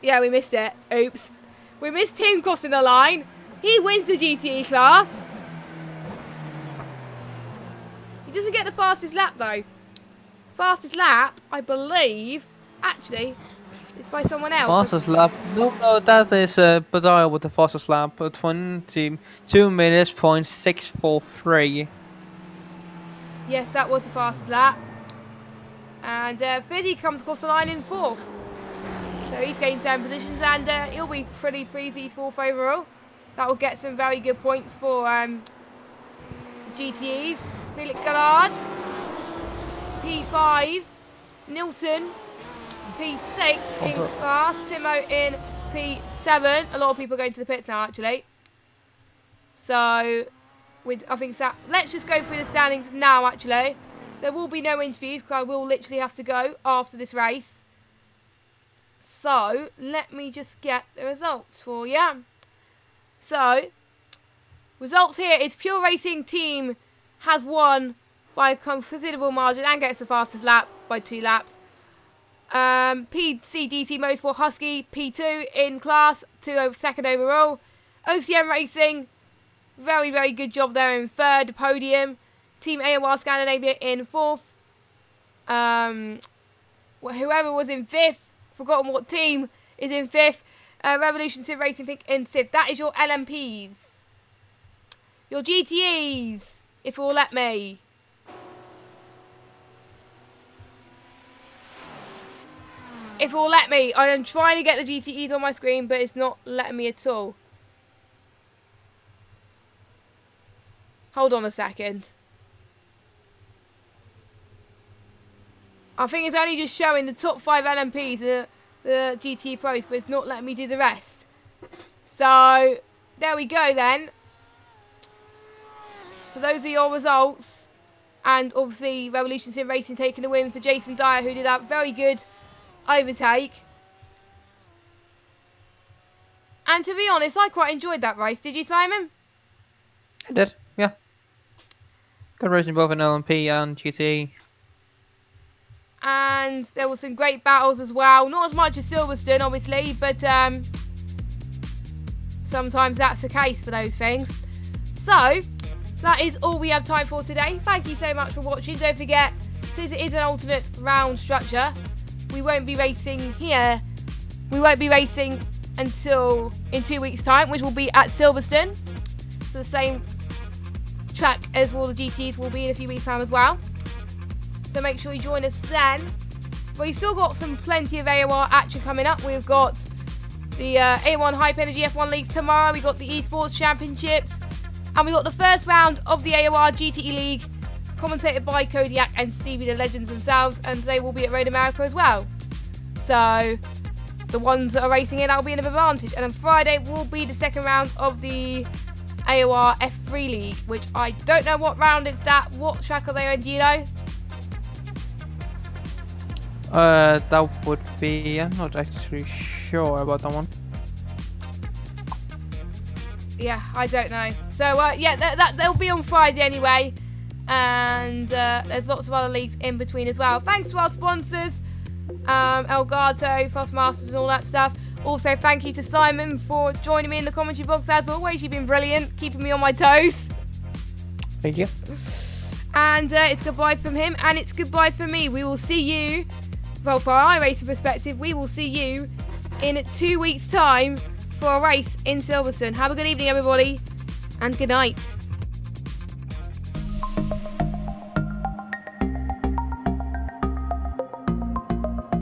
Speaker 1: Yeah, we missed it. Oops. We missed him crossing the line. He wins the GTE class. He doesn't get the fastest lap, though. Fastest lap, I believe, actually, it's by someone else.
Speaker 2: Fastest lap? No, that is Badaya with the fastest lap. 22 minutes, .643.
Speaker 1: Yes, that was the fastest lap. And Fiddy comes across the line in 4th. So he's gained 10 positions and he'll be pretty pleased he's 4th overall. That will get some very good points for the GTEs. Felix Gallard, P5, Nilton, P6 in class, Timo in P7. A lot of people are going to the pits now actually. So, I think that, let's just go through the standings now actually. There will be no interviews because I will literally have to go after this race. So, let me just get the results for you. So, results here is Pure Racing Team has won by a considerable margin and gets the fastest lap by 2 laps. PCDT Motorsport Husky, P2 in class, 2nd overall. OCM Racing, very, very good job there in 3rd podium. Team AOR Scandinavia in 4th. Whoever was in 5th, forgotten what team is in 5th. Revolution Sim Racing Pink in 6th. That is your LMPs. Your GTEs, if it will let me. If it will let me. I am trying to get the GTEs on my screen, but it's not letting me at all. Hold on a second. I think it's only just showing the top 5 LMPs, the GT Pros, but it's not letting me do the rest. So, there we go then. So those are your results. And obviously, Revolution Sim Racing taking the win for Jason Dyer, who did that very good overtake. And to be honest, I quite enjoyed that race. Did you, Simon?
Speaker 2: I did, yeah. Good racing both in LMP and GT.
Speaker 1: And there were some great battles as well. Not as much as Silverstone, obviously, but sometimes that's the case for those things. So, that is all we have time for today. Thank you so much for watching. Don't forget, since it is an alternate round structure, we won't be racing here. We won't be racing until in 2 weeks' time, which will be at Silverstone. So the same track as all the GTs will be in a few weeks' time as well. So make sure you join us then. We've still got plenty of AOR action coming up. We've got the A1 Hype Energy F1 Leagues tomorrow. We've got the Esports Championships. And we got the first round of the AOR GTE League, commentated by Kodiak and Stevie, the legends themselves. And they will be at Road America as well. So the ones that are racing it, that'll be an advantage. And on Friday will be the second round of the AOR F3 League, which I don't know what round it's at. What track are they on, do you know?
Speaker 2: That would be... I'm not actually sure about that one.
Speaker 1: Yeah, I don't know. So, yeah, they'll be on Friday anyway. And there's lots of other leagues in between as well. Thanks to our sponsors, Elgato, Thrustmaster and all that stuff. Also, thank you to Simon for joining me in the commentary box. As always, you've been brilliant, keeping me on my toes.
Speaker 2: Thank you.
Speaker 1: And it's goodbye from him, and it's goodbye from me. We will see you, well, for our iRacing perspective, we will see you in 2 weeks' time for a race in Silverstone. Have a good evening, everybody, and good night.